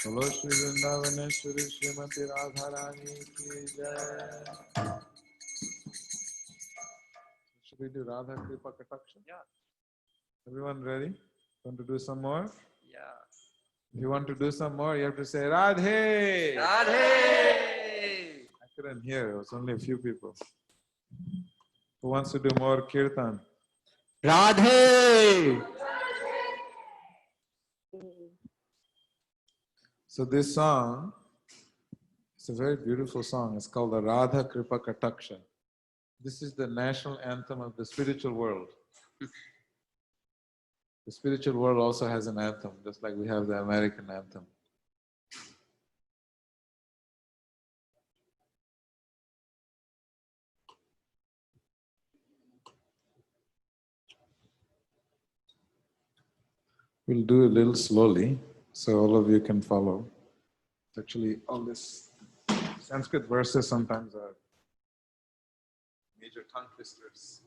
Bolo Shri Vrindavaneshwari Srimati Radharani ki jai. Should we do Radha Kripa Kataksha? Yeah. Everyone ready? Want to do some more? Yeah. If you want to do some more, you have to say Radhe. Radhe. I couldn't hear. It was only a few people. Who wants to do more kirtan? Radhe! So this song, it's a very beautiful song. It's called the Radha Kripa Kataksha. This is the national anthem of the spiritual world. The spiritual world also has an anthem, just like we have the American anthem. We'll do a little slowly so all of you can follow. Actually, all this Sanskrit verses sometimes are major tongue twisters.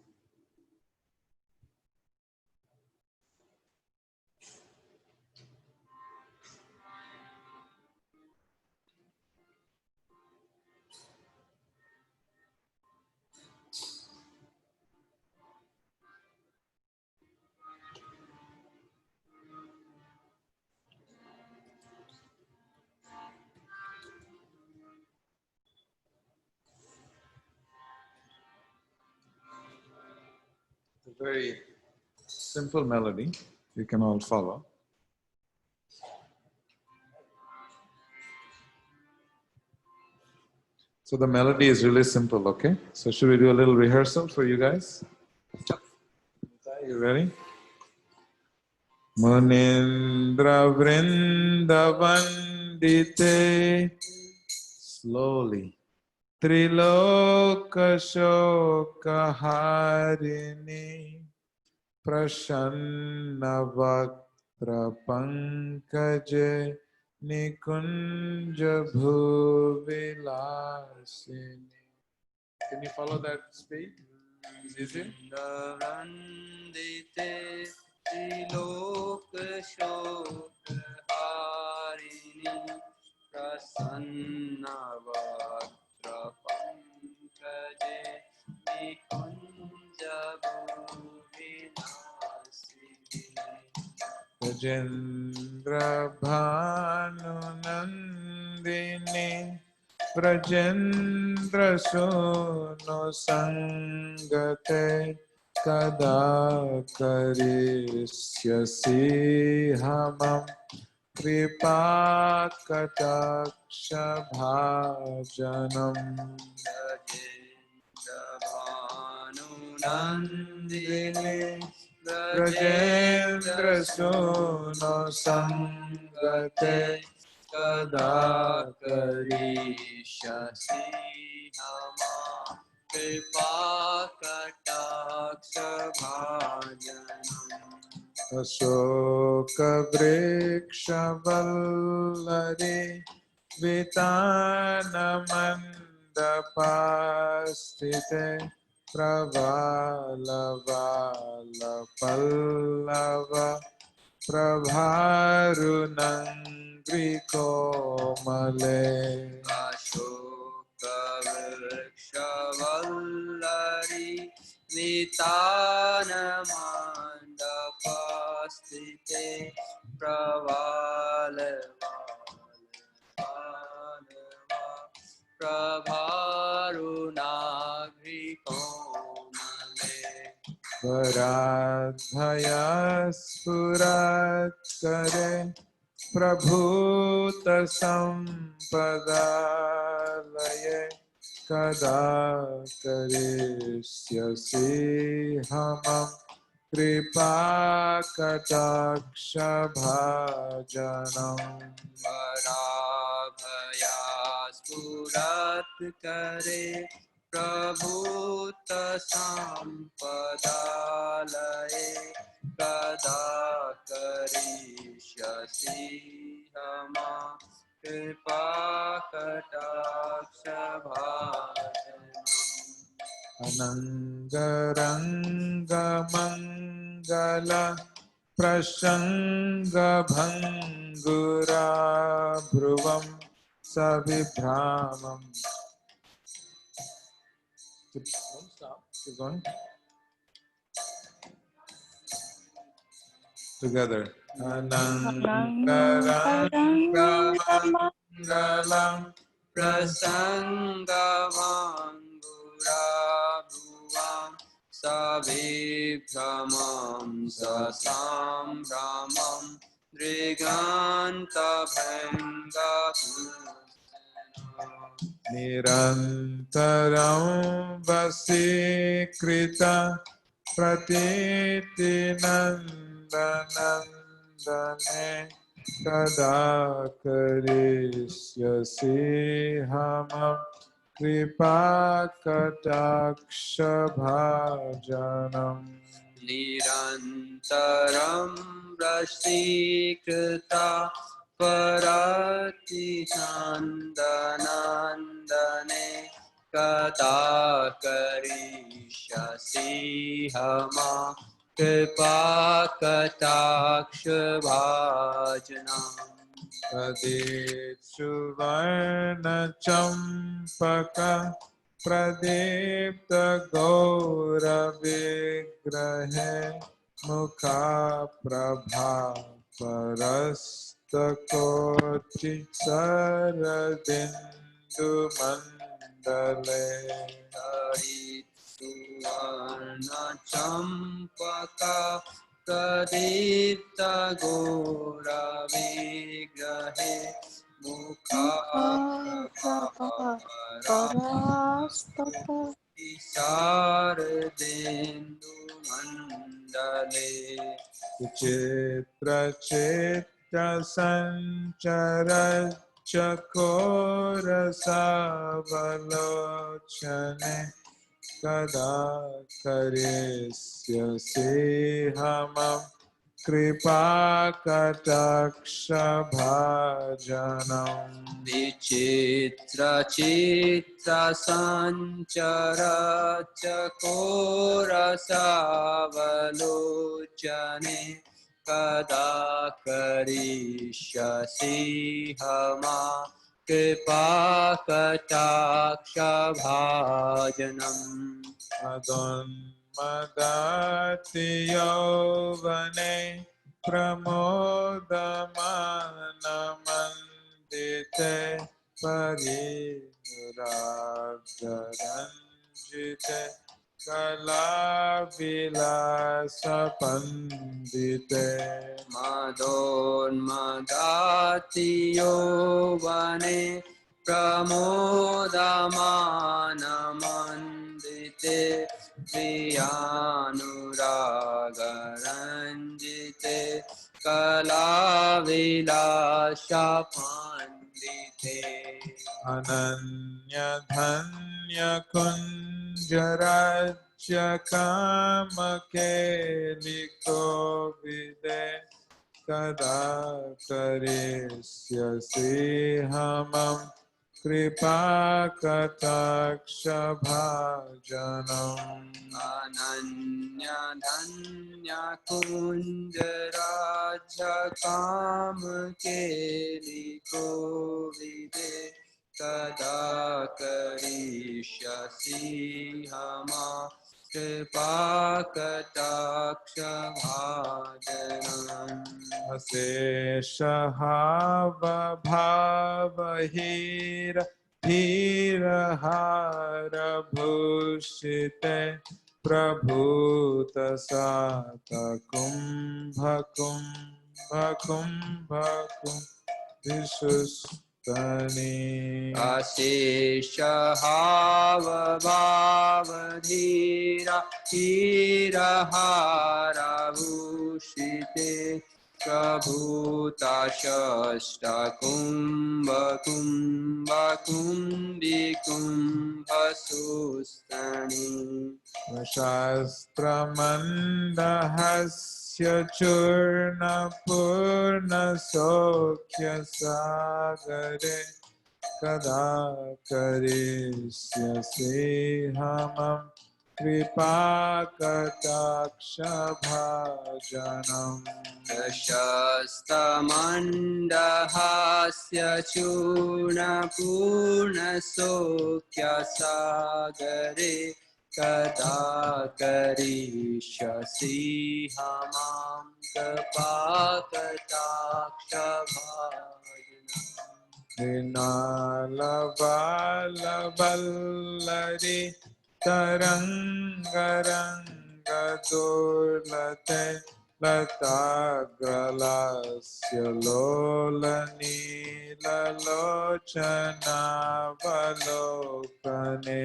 It's a very simple melody you can all follow. So the melody is really simple, okay? So should we do a little rehearsal for you guys? You ready? Munindra Vrindavandite. Slowly. Triloka Shoka Harini. Prashanna Vaktra Pankaje. Nikunja Bhuvilasini. Can you follow that speed? Is it easy? Vandite Trilok Shok Harini Prasanna Vatra Pankaje Nikunja Bhuvinasini Rajendra Bhanu Nandini Rajendra Suno Sangate Kada Karisyasi Hamam Kripa Kataksha Bhajanam Nandini Rajendra Suno Sangate Kada Karishasi Hama Kripa Kataksha Bhajanam Ashoka Vriksha Vallari Vitana Mandapastite Pravala Vala Pallava Prabharunangri Komale Ashoka Vriksha Vallari Vitana Mandapastite Pravala Prabharunagri Komale Varadhaya Spurat Kare Prabhuta Sampadalaye Kada Karisyasi Hamam Kripa Kataksha Bhajanam Varadhaya Spurat Kare Prabhuta Sampadalaye Kada Karishyasi Hama Kripa Kataksha Bhajanam Anangaranga Mangala Prashanga Bhangura Bhruvam Savibhramam. Don't stop. Keep going. Together. Anangaranga Mangalam Prasanga Vangura Bhuvam Savibhramam Sasambramam Driganta Bhanga Nirantaram Vasikrita Pratiti Nandanandane Kada Karisyasi Hamam Kripa Kataksha Bhajanam Nirantaram Rashtikrita Parati Nandanandane Kada Karishyasi Hama Kripa Kataksha Bhajanam Pradit Suvarna Champaka Pradipta Gaura Vigrahe Mukha Prabha Parasta Koti Saradindu Mandale Suvarna Champaka Pradipta Gora Vigrahe Mukha Prabha Vichitra Chitra Sanchara Chakora Savalochane Kada Karisya Hamam Kripa Kataksha Bhajanam Vichitra Chitra Sanchara Chakora Savalochane Kada Karishyasi Hama Kripa Kataksha Bhajanam Adon Madati Yovane Pramodamana Mandite Pariragaranjite Kalavilasa Pandite Madon Madati Yovane Pramodamana Mandite Priyanuragaranjite Kalavilasha Pandite Ananya Dhanya Kunjarajya Kamakeliko Vide Kada Karisyasi Hamam Kripa Kataksha Bhajanam Ananya Dhanya Kunjaraja Kam Keli Kovide Kada Karishyasi Hama Kripa Kataksha Bhajanam Asesha Hava Bhava Hira Hira Hara Bhushite Prabhuta Sata Kumbha Kumbha Kumbha Vishustani Asesha Hava Bhavadhira Hira Hara Bhushite Prabhuta Shashta Kumbha Kumbha Kundi Kumbha Sustani Shastramandahasya Churna Purna Sokhya Sagare Kada Karisyasi Hamam Kripa Kataksha Bhajanam Shasta Mandahasya Chuna Purna Sokya Sagare Kada Karishyasi Hamam Kapakataksha Bhajanam Vinalavalaballari Tarangaranga Durlate Latagralasya Lolani Lalochana Valokane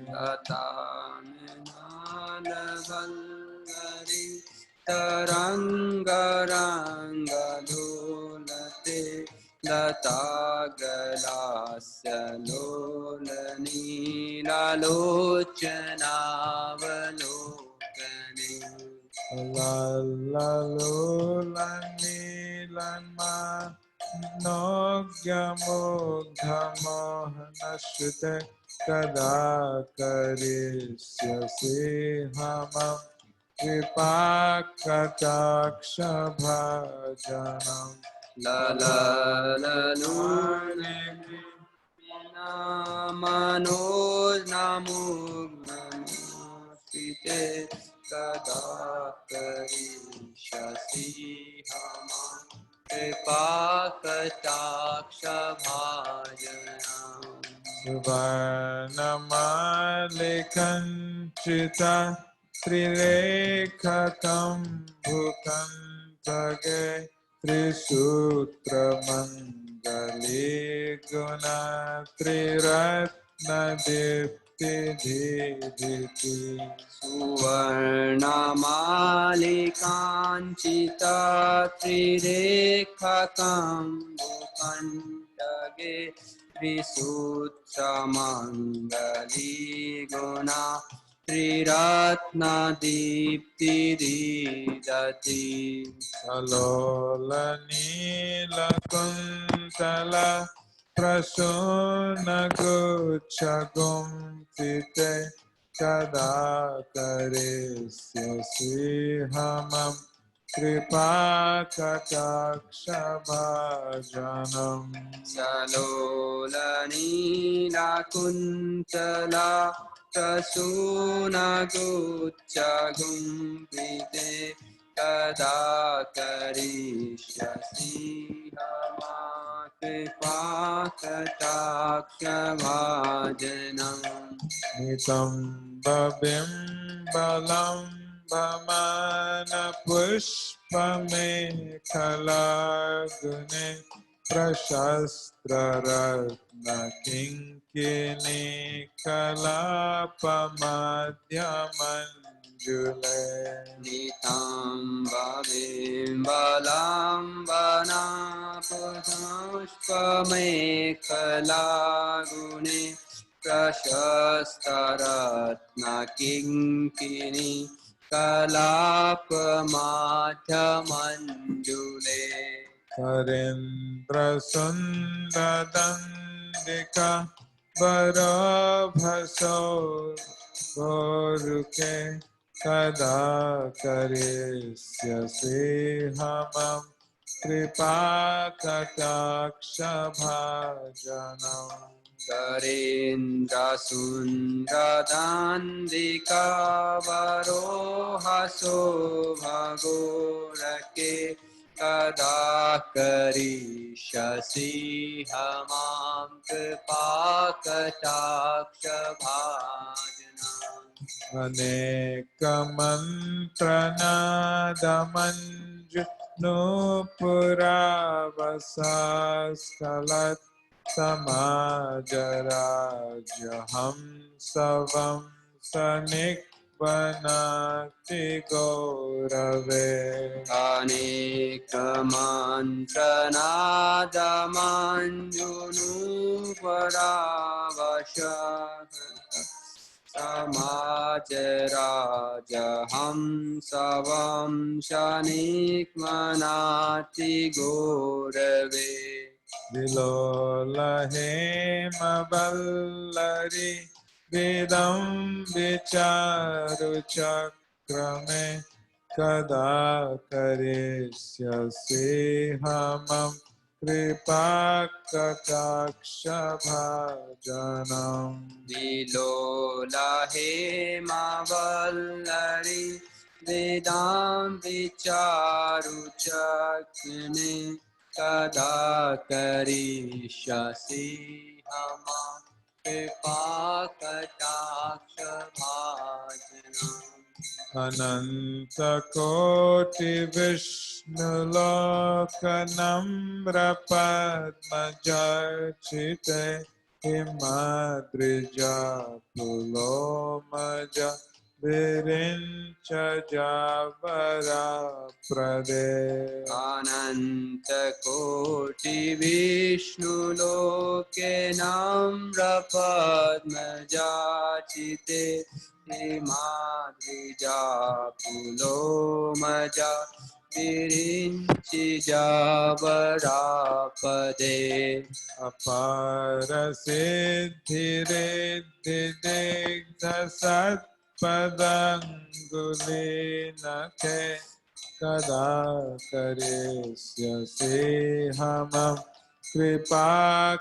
Latamnanavalari Tarangaranga Dolate Latagalasya Lolani Lalochanavalokane Lalolani Lanma Nogya Mugdha Mohana Shrute Kada Karisyasi Hamam Kripa Kataksha Bhajanam La la la lune Manoj Namug Namosite Kada Karishyasi Hama Kripa Kataksha Bhajanam Suvarna Malikanchita Trilekhatam Bhukantage Trisutra Mangali Guna Triratna diditi. Suvarnamalikāñcita trirekhakam bhukantage Visutramangali guna Triratna dipti didati. Alola nila kuntala prasuna guchagum tite kada karisyasi hamam kripa kataksha bhajanam. Salola nila kuntala prasuna guchagum tite kada karishyasi hama kripa kataksha bhajanam. Nitam babim balam bhamana pushpame kalagune prashastra ratna kinkini kalapamadhyamanjule. Nitam bimbalambana pushpamekhala gune prashastaratna kinkini kalapamadhyamanjule. Karindra Sundadandika Varabhaso Goruke Kada Karisyasi Hamam Kripa Kataksha Bhajanam. Karindra Sundradandika Varohaso Bhagorake Kada karishyasi hamam kripa kataksha bhajanam. Aneka mantranadamanju nupuravasaskalat samajaraja savam sanikvanati gaurave. Aneka mantranadamanjunu paravasha samajaraja savam sanikvanati gaurave. Vilola hema ballari vedam vicharu chakrame kada karisyasi hamam kripa kataksha bhajanam. Vilola hema vallari vedam vicharu chakrame kada karishyasi hama kripa kataksha bhajanam. Ananta koti vishnu lokanamra padmajachite himadrija pulomaja virincha javara prade. Ananta koti vishnu loke namra padmajachite himadrija pulomaja virinchi javara pade. Apara siddhi riddhi digdha satpadanguli nakhe kada karisyasi hamam kripa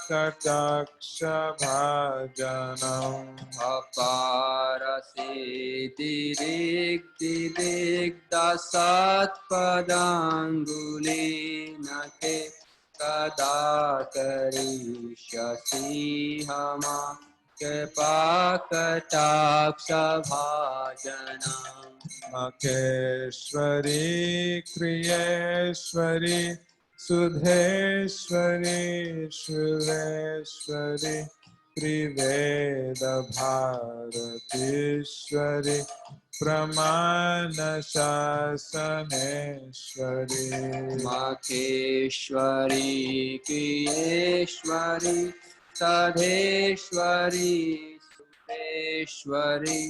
kataksha bhajanam. Apara siddhi rigdhi digdha satpadanguli nakhe kada karishyasi hama kripa kataksha bhajanam. Makheshwari Kriyeshwari Sudheshwari Shrileshwari Triveda Bharatishwari Pramana Shasaneshwari Maheshwari Kiyeshwari Sadheshwari Suteshwari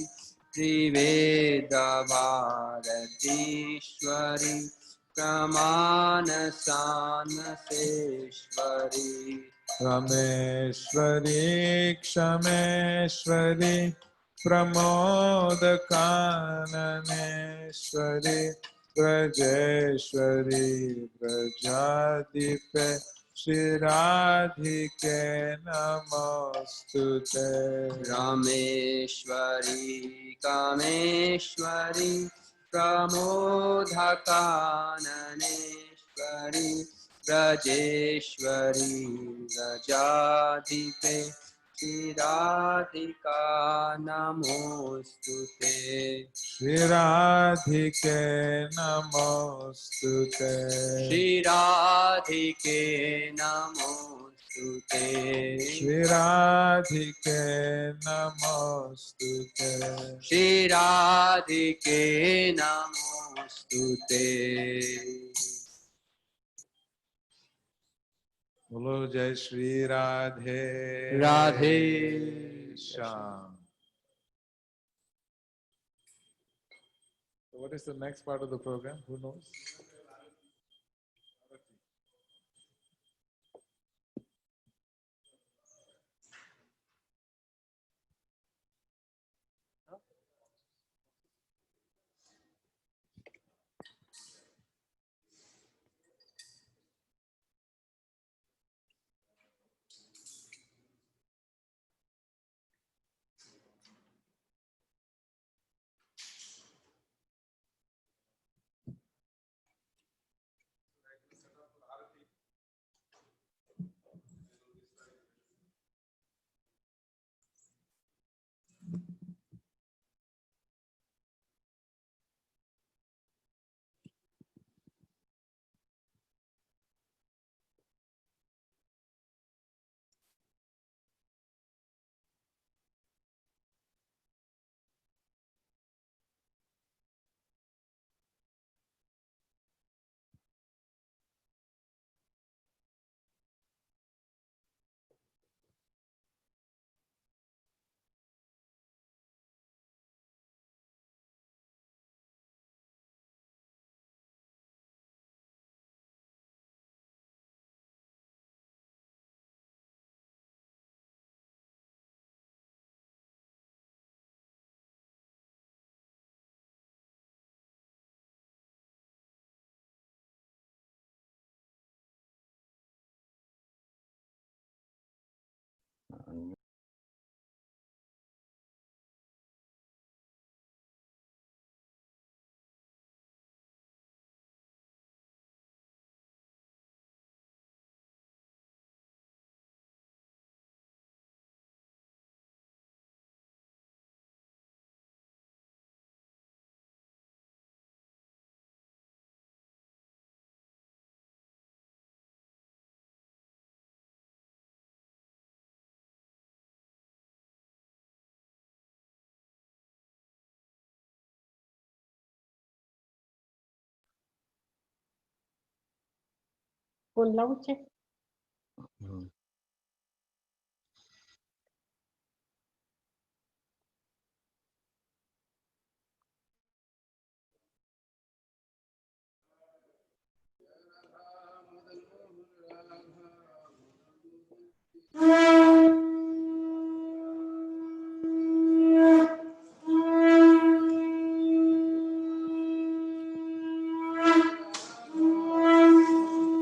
Triveda Bharatishwari Pramana Sanaseshwari Rameshwari Kshameshwari Pramodakananeshwari Brajeshwari Brajadipe Shri Radhike Namostute Rameshwari Kameshwari Pramodhakananeshwari Brajeshwari Rajadhipe Shri Radhika Namostute Shri Radhike Namostute Shri Radhike Namostute Shri Radhike Namostute Shri Radhike Namostute Bolo Jai Shri Radhe Radhe Shyam. So what is the next part of the program? Who knows?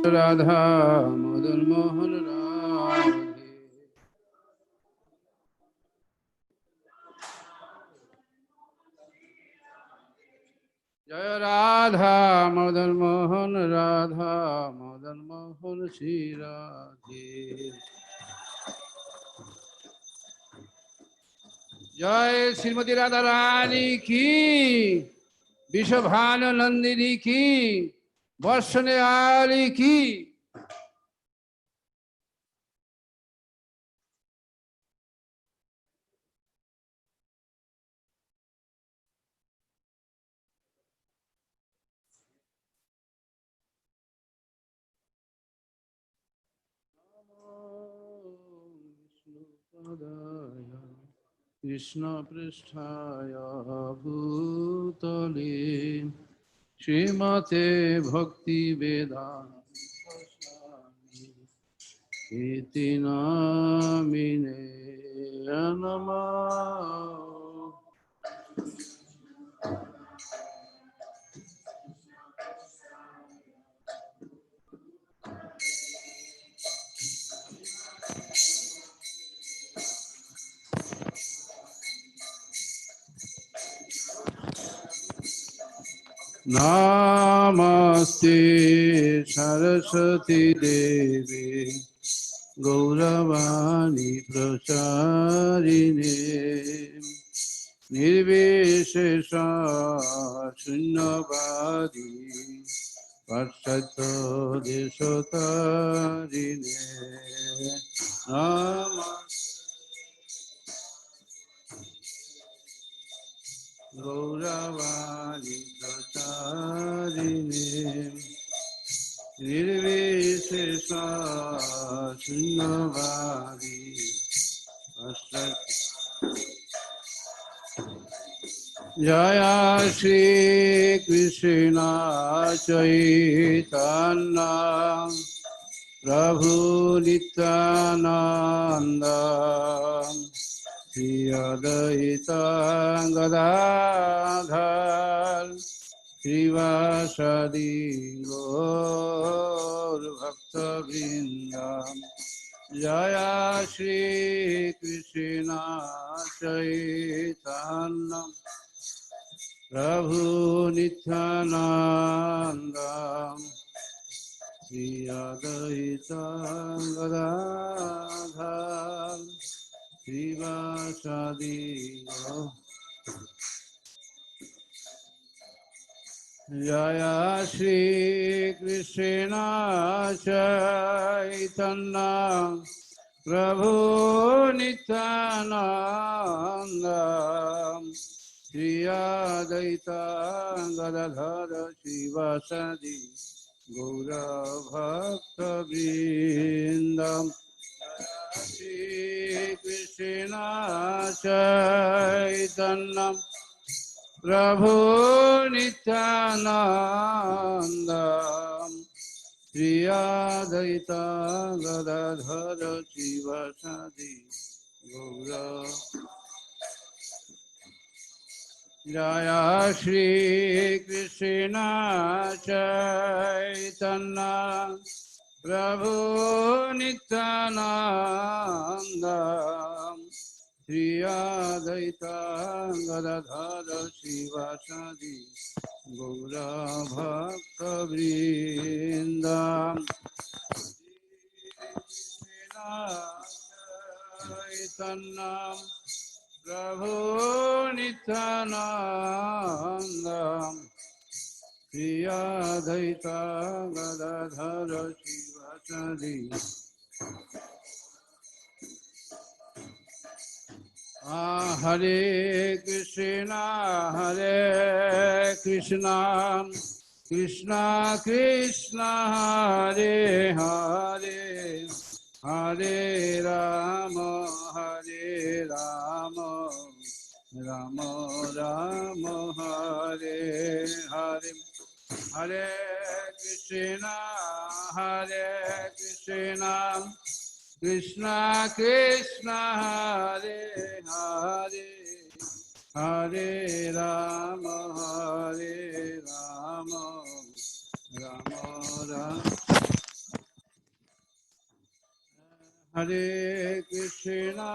Radha Madan Mohan Radhe Jaya Radha Madan Mohan Radha Madan Mohan Shri Radhe Jai Srimati Radharani ki Vishabhanu Nandini ki Varshanayali ki Krishna Pristhaya Bhutale Srimate Bhakti Vedanta Swami Iti Namine Namah. Namaste Saraswati Devi Gauravani Pracharine Nirvishesha Shunyavadi Varshato Deshotarine Namaste Gauravani Pracharine Nirvishesha Shunyavadi Varshato Jaya Shri Krishna Chaitanya Prabhu Nityananda Shri Advaita Gadadhar Srivasadi Gaur Bhakta Vrindam Jaya Shri Krishna Chaitanya Prabhu Nityananda Shri Advaita Gadadhar Srivasadi Jaya Shri Krishna Chaitanya Prabhu Nityananda Shri Advaita Gadadhara Srivasadi Gaura Bhakta Vrindam Shri Krishna Chaitanya Prabhu Nityananda Shri Advaita Gadadhara Srivasadi Gaura Jaya Shri Krishna Chaitanya Prabhu Nityananda Shri Advaita Gadadhara Srivasadi Gaura Bhakta Vrindam Chaitanya Prabhu Nityananda Shri Advaita Gadadhara Srivasadi Hare Krishna Krishna Krishna Hare Hare Hare Rama Rama Rama Hare Hare Hare Krishna Krishna Krishna Hare Hare Hare Rama Rama Rama Hare Krishna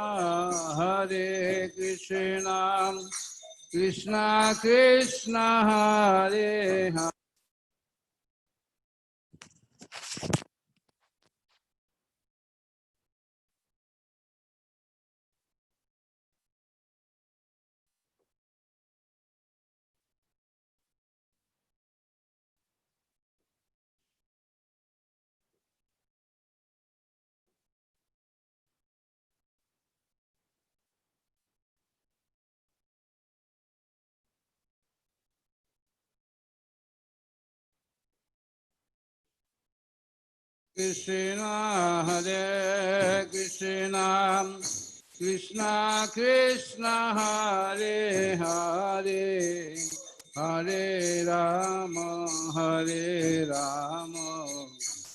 Krishna Krishna Hare Hare Krishna Hare Krishna Krishna Krishna Hare Hare Hare Rama Hare Rama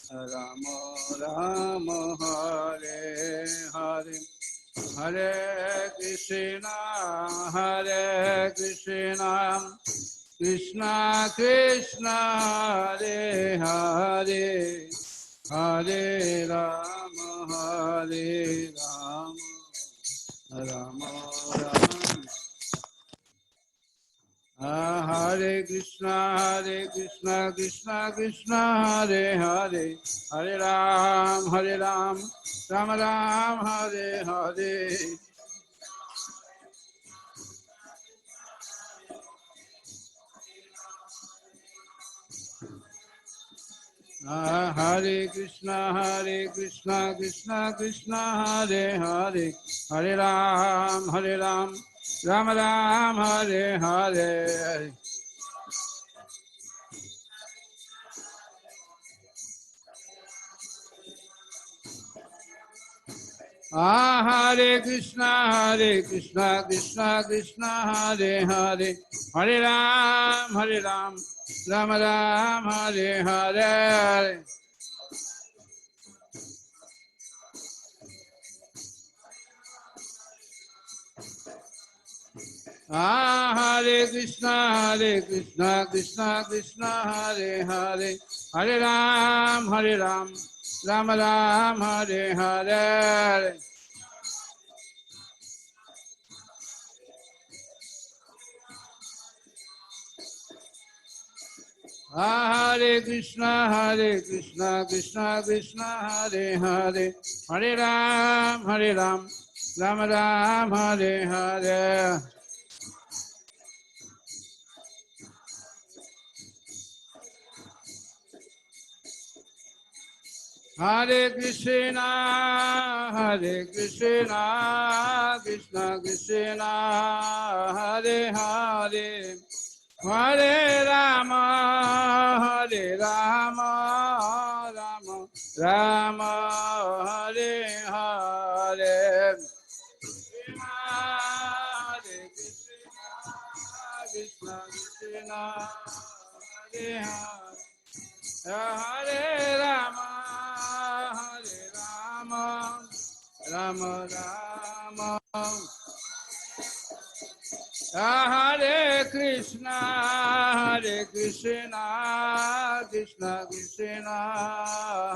Rama Rama Hare Hare Hare Krishna Krishna Krishna Hare Hare Hare Rama Hare Rama Rama Rama Hare Krishna Krishna Krishna Hare Hare Hare Ram Rama Ram Hare Hare Hare Krishna Krishna Krishna Hare Hare Hare Ram Rama Ram Hare Hare Hare Krishna Krishna Krishna Hare Hare Hare Ram Rama Ram Hare Hare Hare Krishna Krishna Krishna Hare Hare Hare Ram Rama Ram Hare Hare Hare Krishna Krishna Krishna Hare Hare Hare Ram Rama Ram Hare Hare Hare Krishna Krishna Krishna Hare Hare Hare Rama Rama Hare Hare Hare Krishna Krishna Hare Hare Hare Rama Rama Rama Hare Krishna Krishna Krishna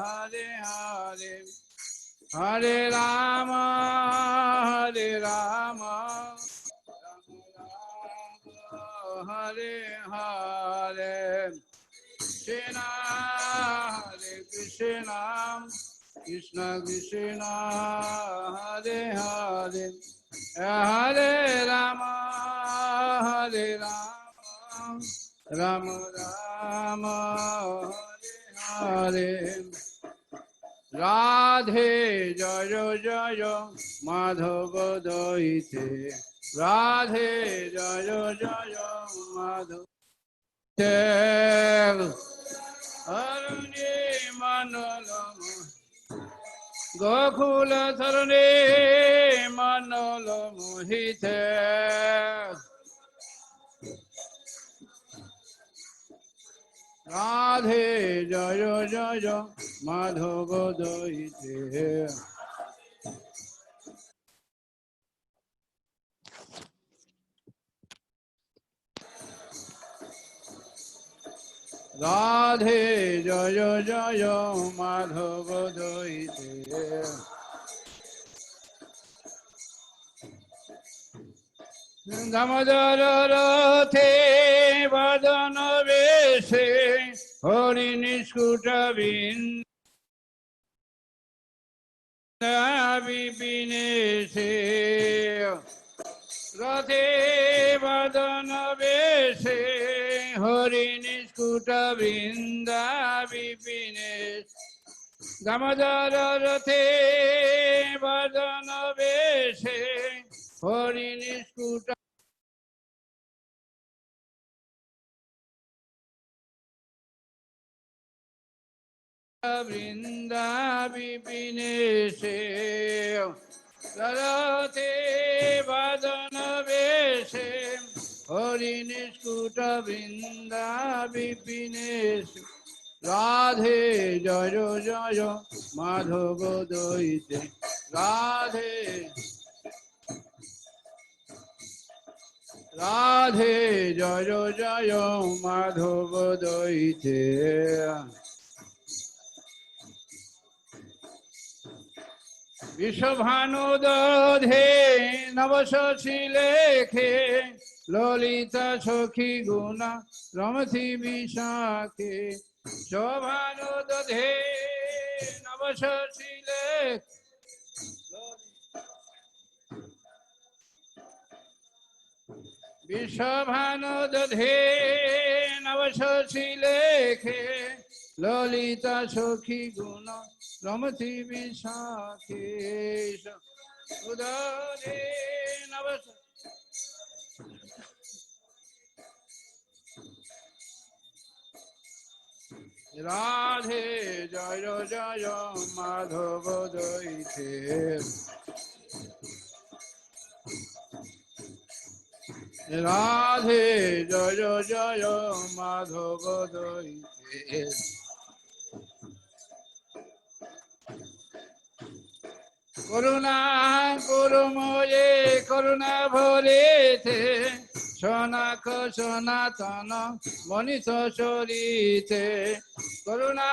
Hare Hare Hare Rama Hare Hare Krishna Krishna Krishna Krishna Hare Hare Hare Rama Rama Rama Hare Hare Radhe Jaya Jaya Madhava Daite Radhe Jaya Jaya Madhava Aruni Manolama Gokula Sarani Manolo Mohite Radhe Jaya Jaya Madhava Daite Radhe Jaya Jaya Madhava Daite Damodara Rathe Vadana Vese Hari Niskuta Vinda Vipinese Rathe Vadana Vese Hari Niskuta Vinda Vipinese Damodara Rathe Vadana Vese Hari Niskuta Vrinda Vipinese Radhate Vadana Veshe Hari Niskuta Vrinda Vipinesh Radhe Jayo Jayo Madhava Doite Radhe Radhe Jayo Jayo Madhava Doite Vishabhanudadhe Navasashilekhe Lolita Sokhi Guna Ramati Vishakhe Shobhanudadhe Navasashilekhe Vishabhanudadhe Navasashilekhe Lolita Sokhi Guna Ramati Vishakhe Udade Navas Radhe Jayo Jayo Madhava Doite Radhe Jayo Jayo Madhava Doite Karuna Kurumoye Karuna Bharete Sonaka Sonatana Manita Sorite Karuna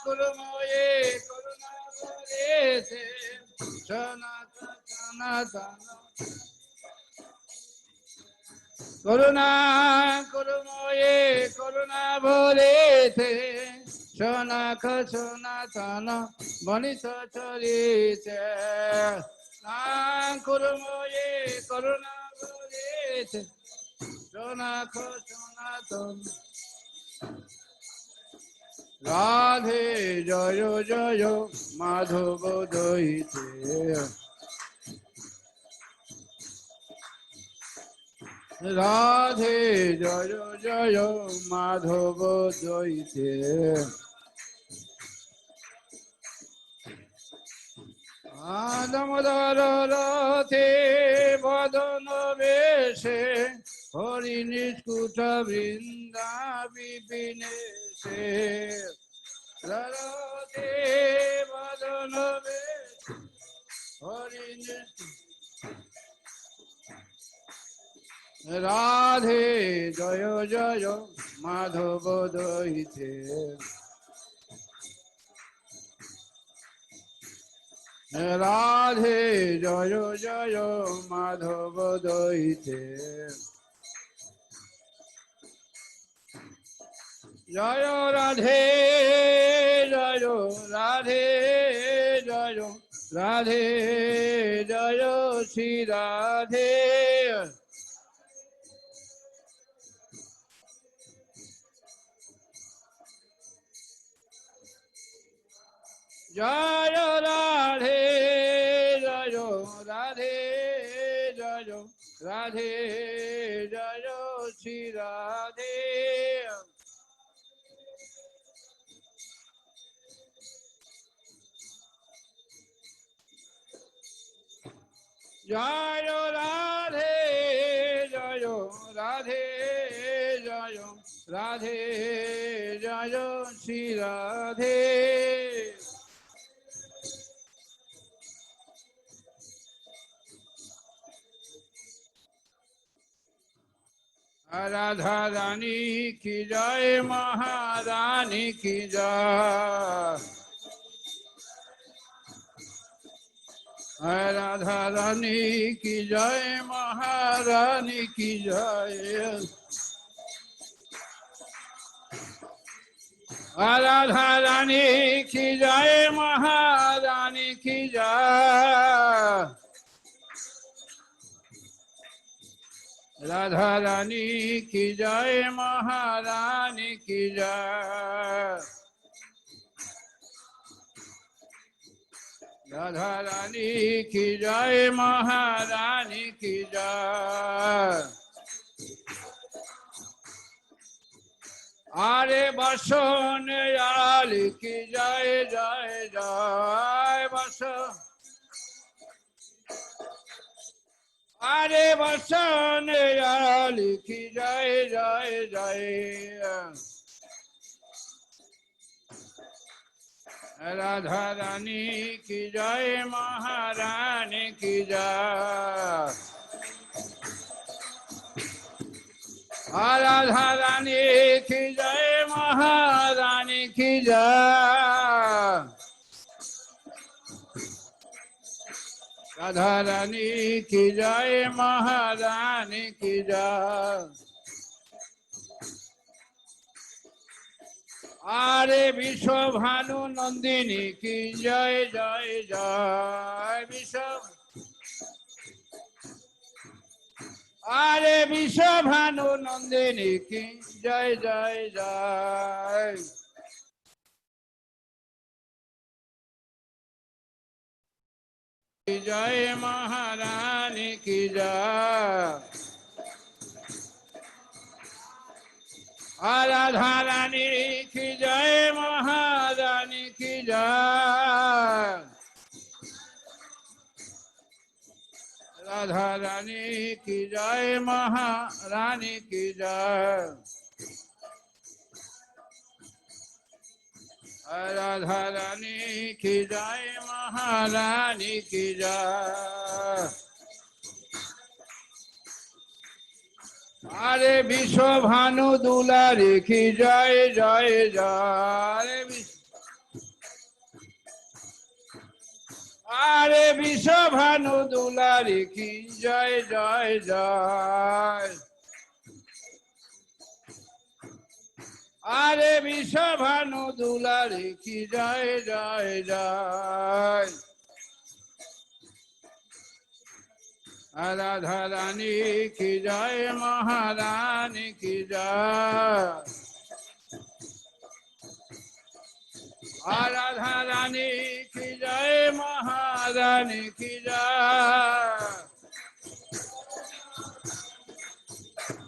Kurumoye Karuna Bharete Sonaka Sonatana Karuna Kurumoye Karuna Bharete Sonaka Sonatana Manita Sorite Kurumoye Karuna Bharete Sonaka Sonatana Radhe Jayo Jayo Madhava Doite Radhe Jayo Jayo Madhava Doite Adamadara Rate Vadana Veshe Hari Niskuta Vrinda Vipineshe Rate Vadana Veshe Hari Niskuta Radhe Jayo Jayo Madhava Doite Radhe Jayo Jayo Madhava Doite Jayo Radhe Jayo Radhe Jayo Radhe Jayo Sri Radhe Jayo Radhe Jayo Radhe Jayo Radhe Jayo Sri Radhe Jayo Radhe Jayo Radhe Jayo Radhe Jayo Sri Radhe Radha Rani ki jai Maharani ki jai Radha Rani ki jai Maharani ki jai Radha Rani ki jai Maharani ki jai Radha Rani ki jai Maharani ki jai Radha Rani ki jai Maharani ki jai Are Bason Ali ki jai jai jai Bason Are Vasane Ali ki jai jai jai. Radha Rani ki jai, Maharani ki jai. Radha Rani ki jai, Maharani ki jai. Radha Rani ki jai, Maharani ki jai. Are Vishwabhanu Nandini ki jai jai jai. Are Vishwabhanu Nandini ki jai jai jai. Ki jai Maharani ki jai. Radha Rani ki jai, Maharani ki jai. Radha Rani ki jai, Maharani ki jai. Radha Rani ki jai, Maharani ki jai. Are Vishwabhanu Dulari ki jai jai jai. Are Vishwabhanu Dulari ki jai jai jai. Are Vishwabhanu Dulari ki jai jai jai. Radha Rani ki jai, Maharani ki jai. Radha Rani ki jai, Maharani ki jai.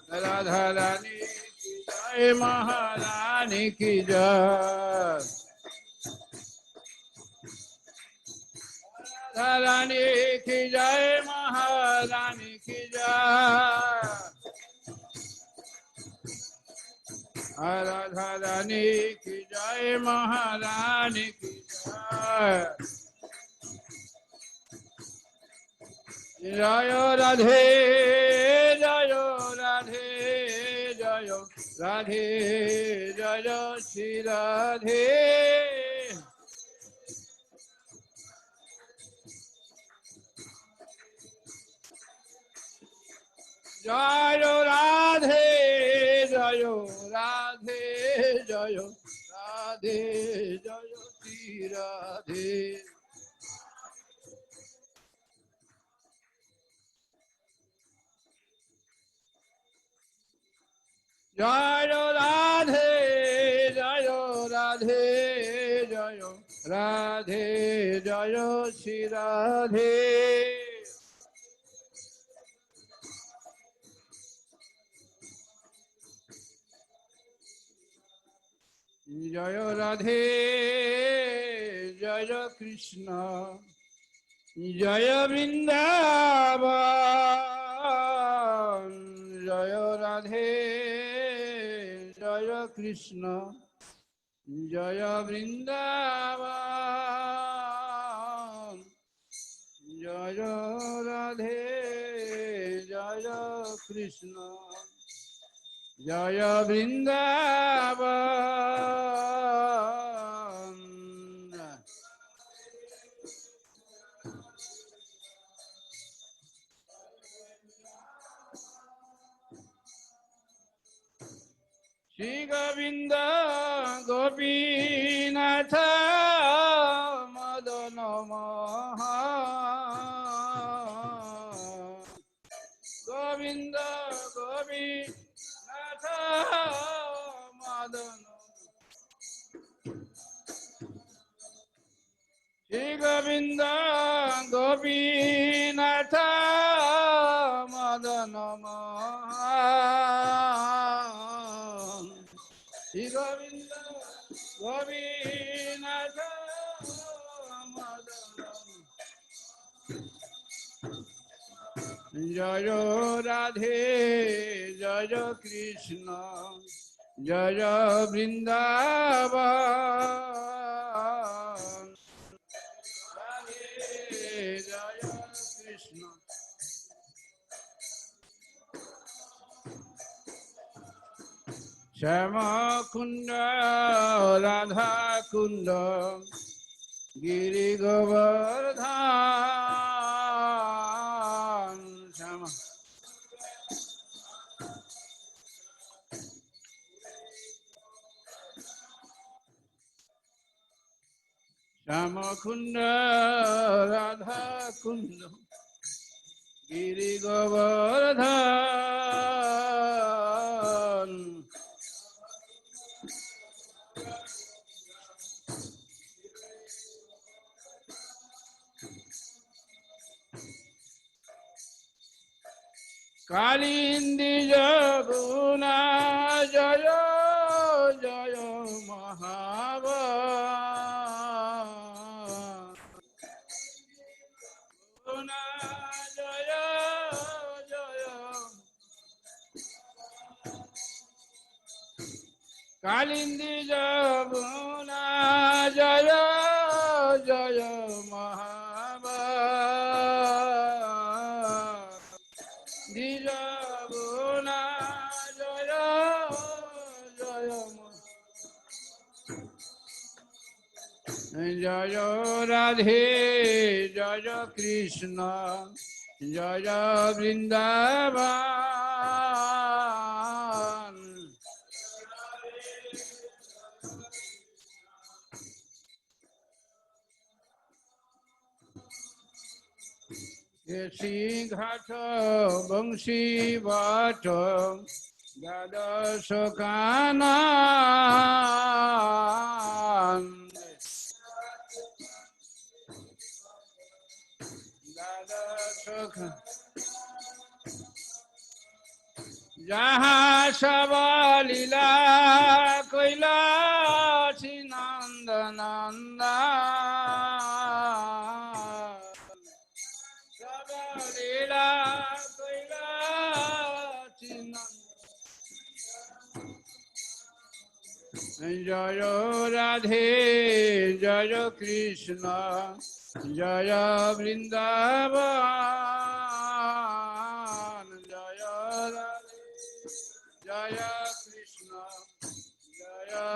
Radha Rani ki jai, Maharani ki jai. Radha Rani ki jai, Maharani ki jai. Radha Rani ki jai, Maharani ki jai. Jayo Radhe, Jayo Radhe, Jayo Radhe, Jayo Sri Radhe. Jayo Radhe, Jayo Radhe, Jayo Radhe, Jayo Sri Radhe. Jayo Radhe, Jayo Radhe, Jayo Radhe, Jayo Sri Radhe. Jaya Radhe, Jaya Krishna, Jaya Vrindavan. Jaya Radhe, Jaya Krishna, Jaya Vrindavan. Jaya Radhe, Jaya Krishna, Jaya Vrindavan. Shri Govinda Gopinatha Madana Maha. Govinda Gopinatha Madana. Shri Govinda Gopinatha Madana Maha. Shri Govinda Gopinatha Madana. Jaya Radhe, Jaya Krishna, Jaya Vrindavan. Radhe, Jaya Krishna. Shama Kunda, Radha Kunda, Giri Govardhan. Shama. Shama Kunda, Radha Kunda, Giri Govardhan. Kalindi Jaguna Jaya Jaya Mahava Guna Jaya Jaya Kalindi Jaguna Jaya Jaya Mahava Dijabuna Jaya Jaya Jaya Radhe Jaya Krishna Jaya Vrindavan. Yesi Ghata Bangshi Vata Gada Sokanan. Gada Sokanan. Jaha Sabalila Koila Sinanda Nanda. Sabalila Koila Sinanda. Jaya Radhe Jaya Krishna Jaya Vrindavan. Jaya Radhe Jaya Krishna Jaya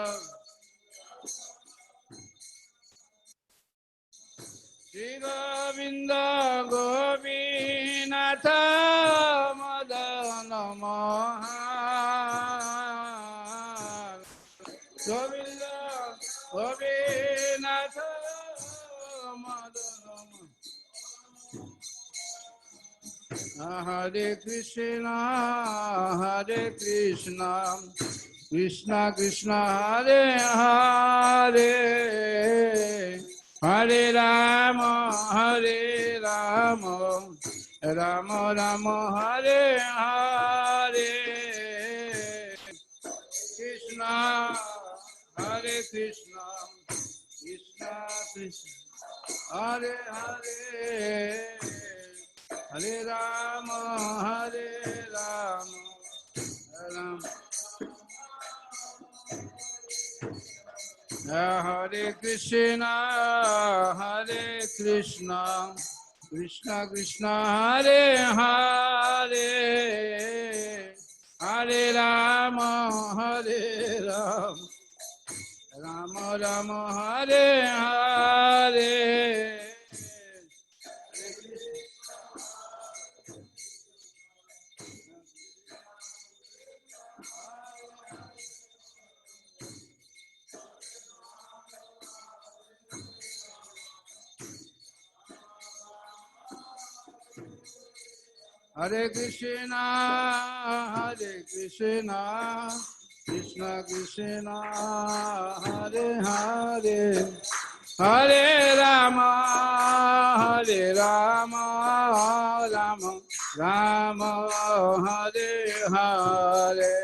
Shri Govinda Gopinatha Madana Mohan. Govinda Gopinatha Madana Mohan. Hare Krishna Hare Krishna Krishna Krishna Hare Hare Hare Rama Hare Rama Rama Rama Hare Hare Krishna Hare Krishna Krishna Krishna Hare Hare Hare Rama Hare Rama Rama Hare Krishna Krishna Krishna Hare Hare Hare Rama Rama Rama Hare Hare. Hare Krishna, Krishna Krishna, Hare Hare, Hare Rama, Rama Rama, Hare Hare,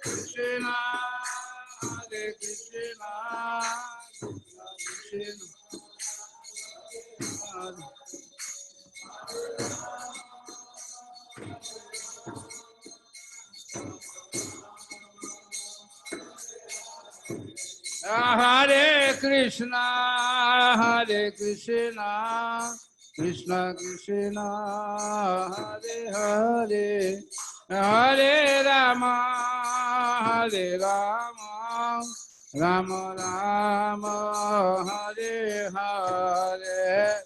Krishna, Hare Krishna, Krishna Krishna. Hare Krishna, Krishna Krishna, Hare Hare, Hare Rama, Rama Rama, Hare Hare,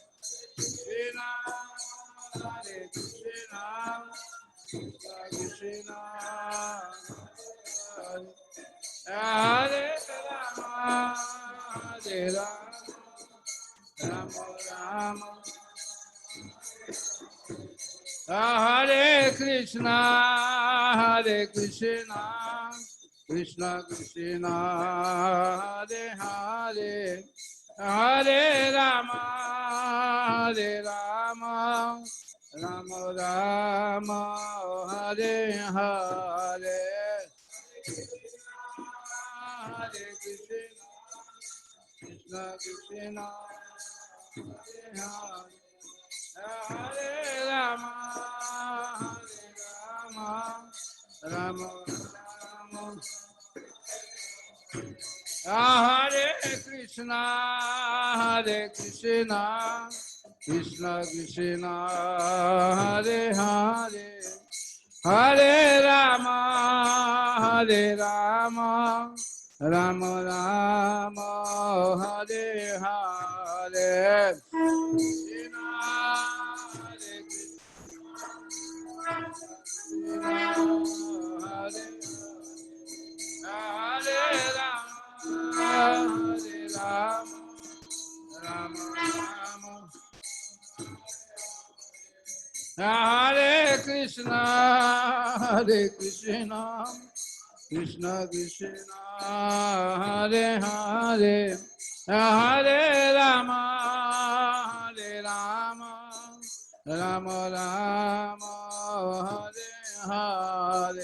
Krishna, Hare Krishna, Krishna Hare Rama, Hare Rama, Rama Hare Krishna, Krishna Krishna, Hare Hare, Hare Rama, Rama Rama, Hare Hare. Hare Krishna, Krishna, Hare Rama, Rama Rama, Hare Krishna, Krishna Krishna, Hare Hare, Hare Rama, Rama Rama, Hare Hare, Krishna, Hare Krishna, Hare Rama, Rama Rama, Hare Krishna, Krishna Krishna, Hare Hare, Hare Rama, Rama Rama, Hare Hare.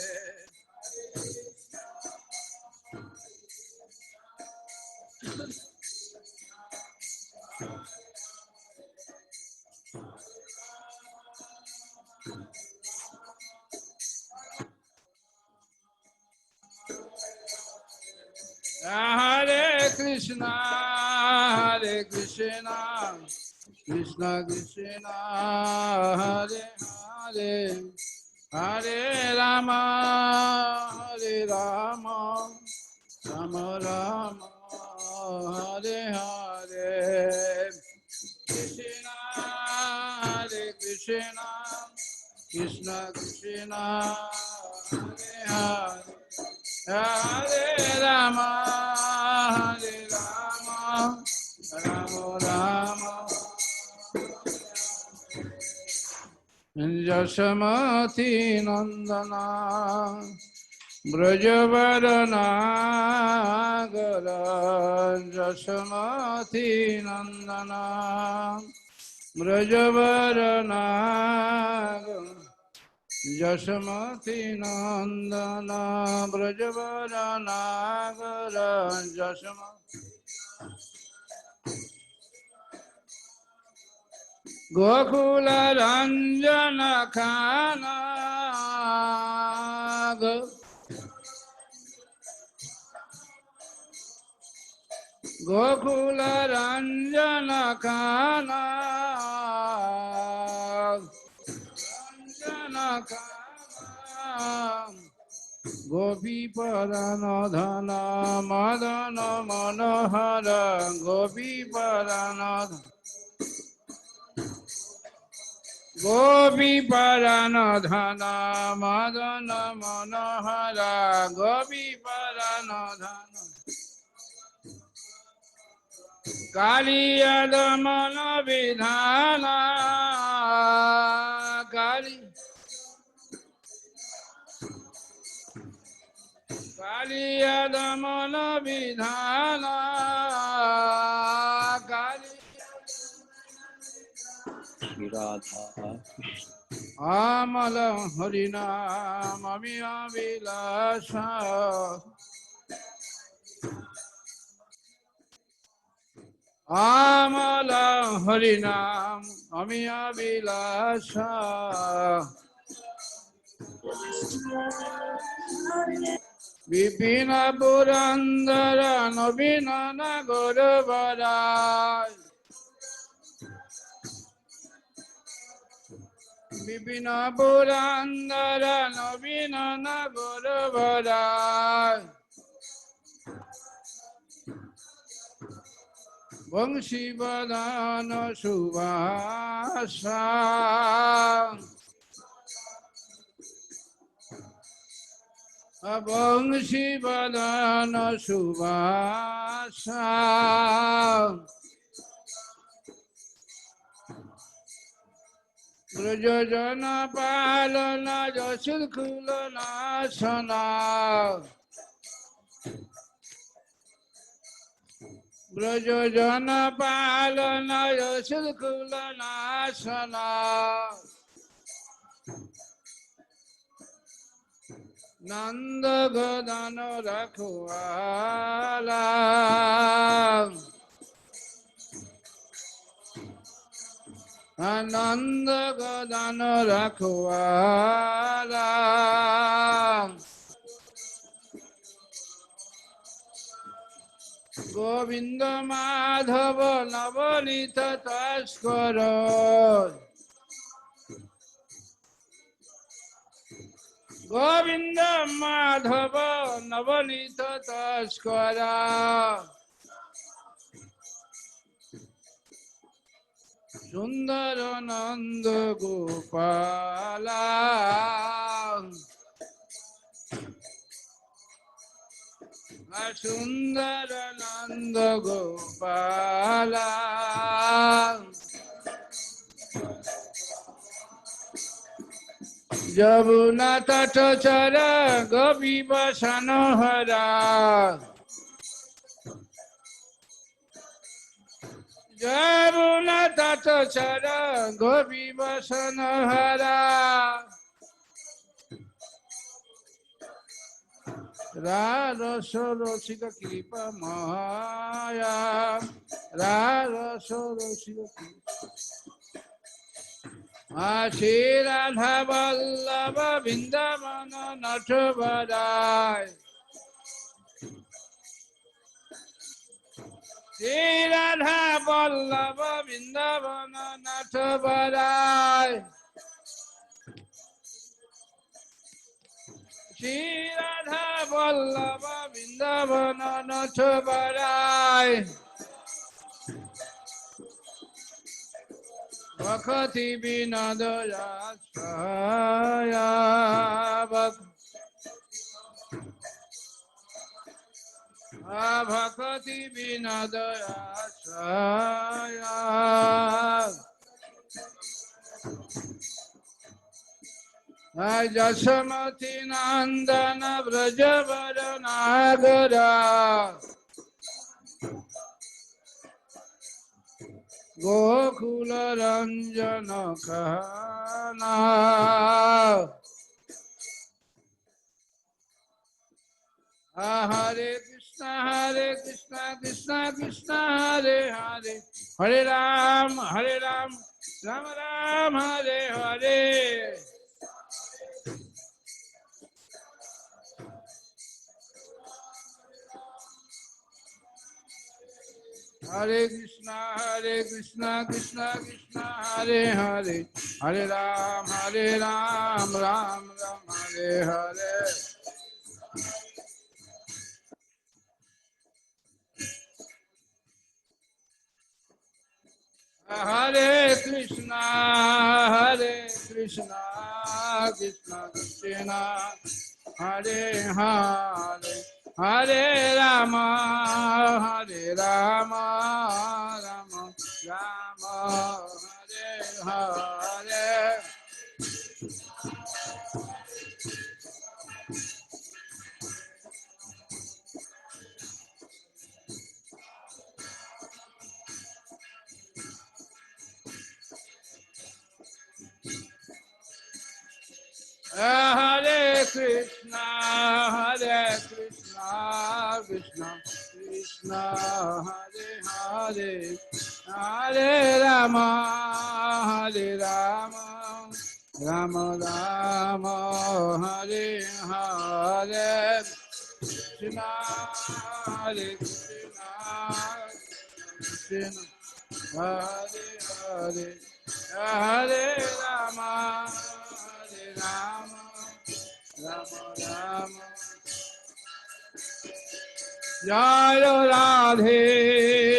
Hare Krishna, Krishna Krishna, Hare Hare, Hare Rama, Rama Rama, Hare Hare, Krishna, Krishna Krishna, Hare Hare, Hare Rama, Rama Rama, Jashamati Nandana, Brajavadana Gara, Jashamati Nandana, Brajavadana Gara, Jashamati Nandana, Brajavadana Gara, Jashamati Gokula Ranjana Khana, Gokula Ranjana Khana, Ranjana Khana, Gopi Paranadhana, Madana Manohara, Gopi Paranadhana, Gopi Paranadhana, Madana Manohara, Gopi Paranadhana, Kaliya Damana Vidhana, Kaliya Damana Vidhana, Sri Radha Amala Harinam Amiya Vilasa, Amala Harinam Amiya Vilasa, Vipina Purandara Novinana Guruvara Vipina Purandara Novinana Guruvara Vamsi Vadana Subhasa Vamsi Vadana Subhasa Brajajana Palana Jasilkulana Sana Brajajana Palana Jasilkulana Sana Nanda Gadana Rakhuala Ananda Gadana Rakhuala Govinda Madhava Navanita Taskara Govinda Madhava Navanita Taskara Sundarananda Gopala Sundarananda Gopala Jamuna Tatachara Gopi Vasanohara Jamuna Tatachara Gopi Vasanohara Radha Sorosika Kripa Maya Radha Sorosika Sri Radha Vallabha Vindavana Nathavadai Sri Radha Vallabha Vindavana Nathavadai Sri Radha Vallabha Vindavana Nathavadai Vakati Vinadaya Saya Vakati Vinadaya Saya Jasamati Nandana Vrajavara Nagara Gokula Ranjana Kahana Hare Krishna Krishna Krishna Hare Hare Hare Ram Ram Ram Hare Hare Hare Krishna Krishna Krishna Hare Hare Hare Ram Ram Ram Hare Hare Hare Krishna Krishna Krishna Hare Hare Hare Rama Rama Rama Hare Hare Hare Krishna Krishna Krishna Hare Hare Hare Rama Rama Rama Hare Hare Krishna, Hare Krishna, Krishna, Hare Hare, Hare Rama, Hare Rama, Rama Rama. Jaya Radhe,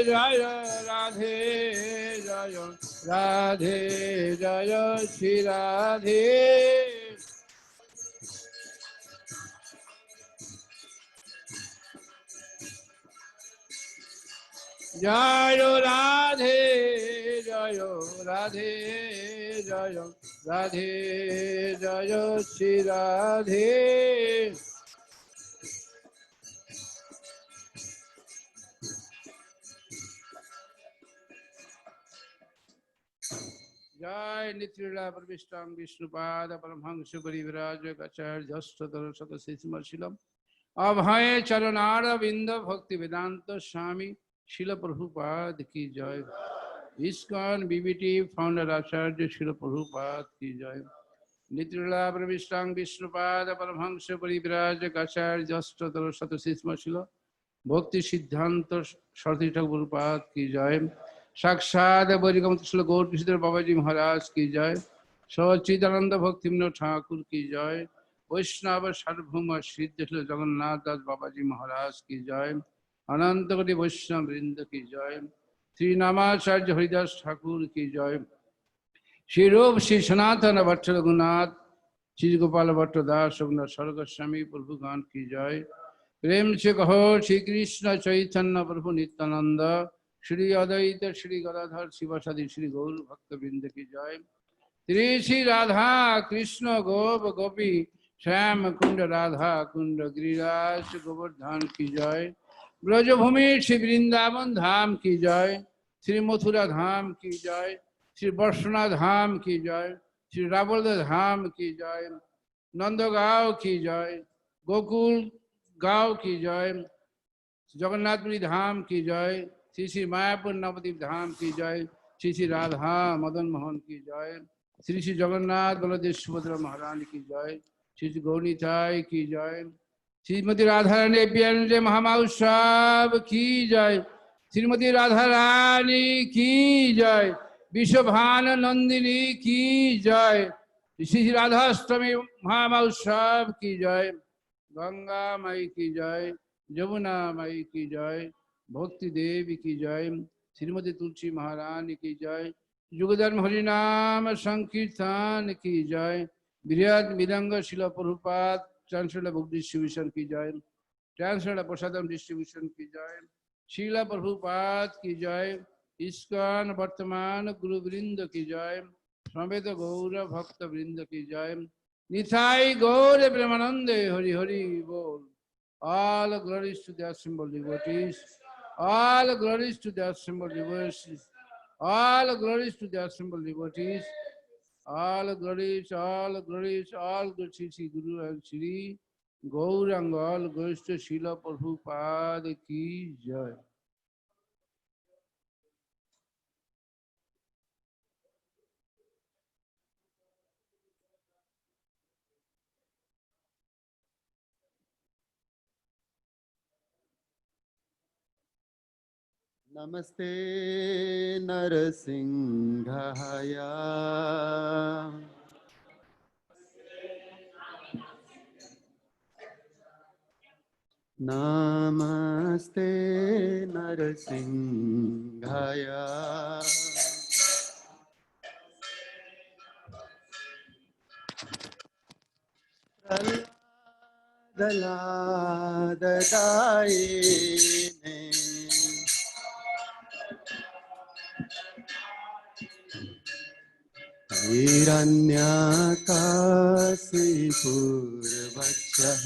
Jaya Radhe, Jaya Radhe, Jaya Shri Radhe. Jaya Radhe, Jaya Radhe, Jaya Radhe, Jaya Shri Radhe. Jai Nitrila Parvishtam Vishnupada Paramhangsa Pariviraja Gacharya Jastadara Satasisma Shilam Abhay Charanara Vinda Bhakti Vedanta Swami Srila Prabhupada Ki Jai. ISKCON BBT founder Acharya Srila Prabhupada Ki Jai. Nitrila Parvishtam Vishnupada Paramhangsa Pariviraja Gacharya Jastadara Satasisma Shilam Bhakti Siddhanta Sarthi Thakur Prabhupada Ki Jai. साक्षात बरिगम श्री गौर किशोर बाबा जी महाराज की जय। सच्चिदानंद भक्ति विनोद ठाकुर की जय। वैष्णव सार्वभौम सिद्ध जगन्नाथ दास बाबा जी महाराज की जय। अनंत कोटि वैष्णव वृंद की जय। श्री नामाचार्य हरिदास ठाकुर की जय। श्री रूप श्री सनातन भट्ट रघुनाथ श्री गोपाल भट्ट दास रघुनाथ स्वर्गस्वामी प्रभुगण की जय। प्रेम से कहो श्री कृष्ण चैतन्य प्रभु नित्यानंद श्री अद्वैत श्री गदाधर शिवासादि श्री गौर भक्त वृंद की जय। श्री श्री राधा कृष्ण गोप गोपी श्याम कुंड राधा कुंड गिरिराज गोवर्धन की जय। ब्रजभूमि श्री वृंदावन धाम की जय। श्री मथुरा धाम की जय। श्री बर्षणा धाम की जय। श्री रावल धाम की जय। नंदगांव की जय। गोकुल गांव की जय। जगन्नाथपुरी धाम की जय। श्री श्री मायापुर नवद्वीप धाम की जय। श्री श्री राधा मदन मोहन की जय। श्री श्री जगन्नाथ बलदेव सुभद्रा महारानी की जय। श्री श्री गौरीताई की जय। श्रीमती राधा रानी प्रिय महामहोत्सव की जय। श्रीमती राधा रानी की जय। विश्वभान नंदिनी की जय। श्री श्री राधाष्टमी महामहोत्सव की जय। गंगा माई की जय। यमुना माई की जय। भक्ति देवी की जय। श्रीमती तुलसी महारानी की जय। युगधर्म हरिनाम संकीर्तन की जय। बृहद मृदंग शिला प्रभुपाद ट्रांसलेटर बुक डिस्ट्रीब्यूशन की जय। ट्रांसलेटर प्रसादम डिस्ट्रीब्यूशन की जय। शीला प्रभुपाद की जय। इस्कॉन वर्तमान गुरु वृंद की जय। समेत गौर भक्त वृंद की जय। निथाई गौर प्रेमानंदे हरि हरि बोल। All glories to the assembled devotees. All glories to the assembled devotees. All glories to the assembled devotees. All glories, all glories, all glories to Sri Guru and Sri Gauranga. All glories to Srila Prabhupada ki jai. नमस्ते नरसिंहाय नमस्ते नरसिंहाय प्रह्लादलाददायिने हिरण्यकाशिपूर्वक्षः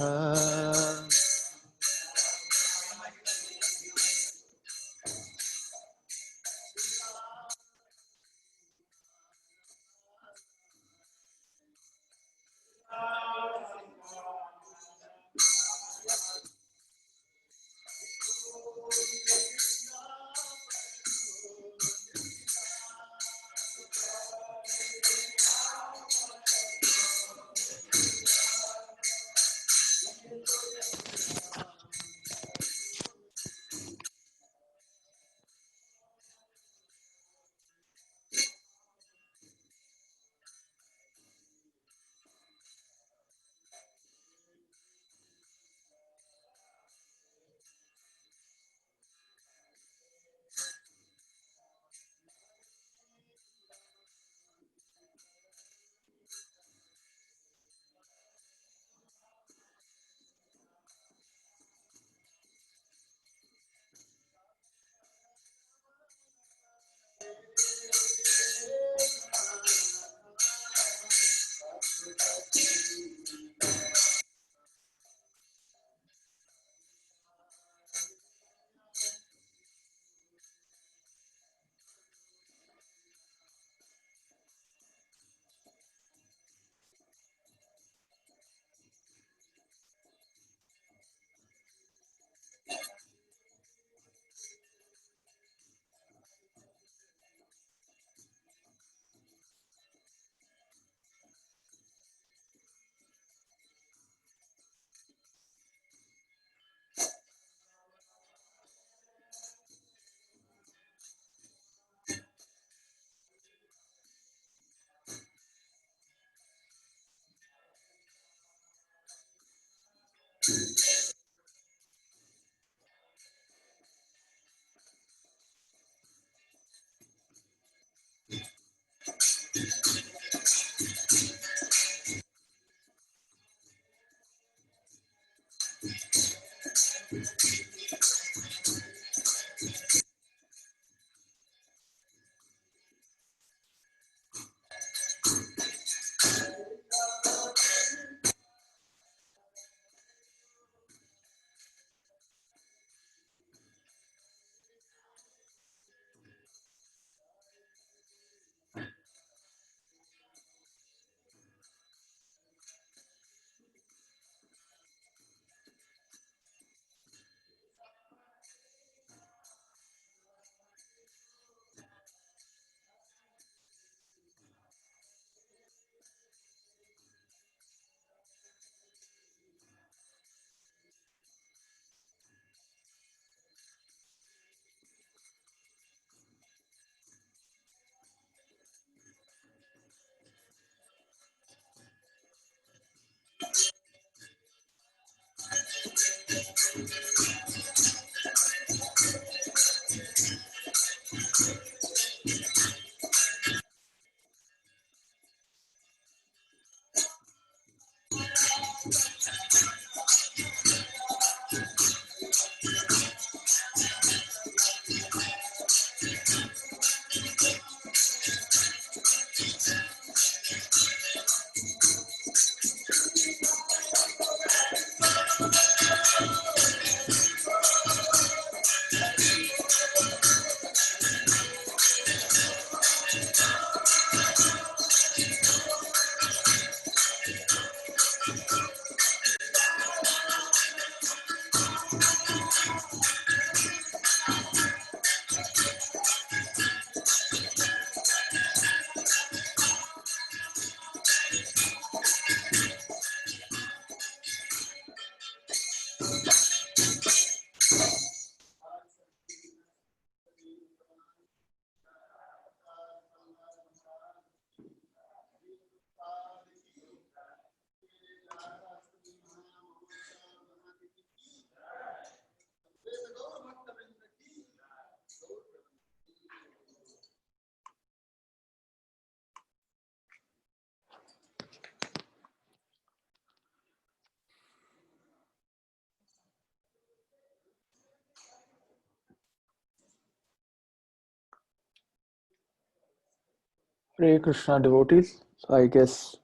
Hare Krishna devotees. So I guess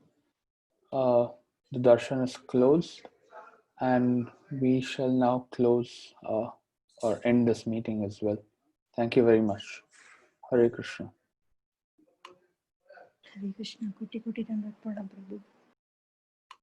the darshan is closed, and we shall now close or end this meeting as well. Thank you very much. Hare Krishna. Hare Krishna, Koti Koti Dandat Pranam Prabhu.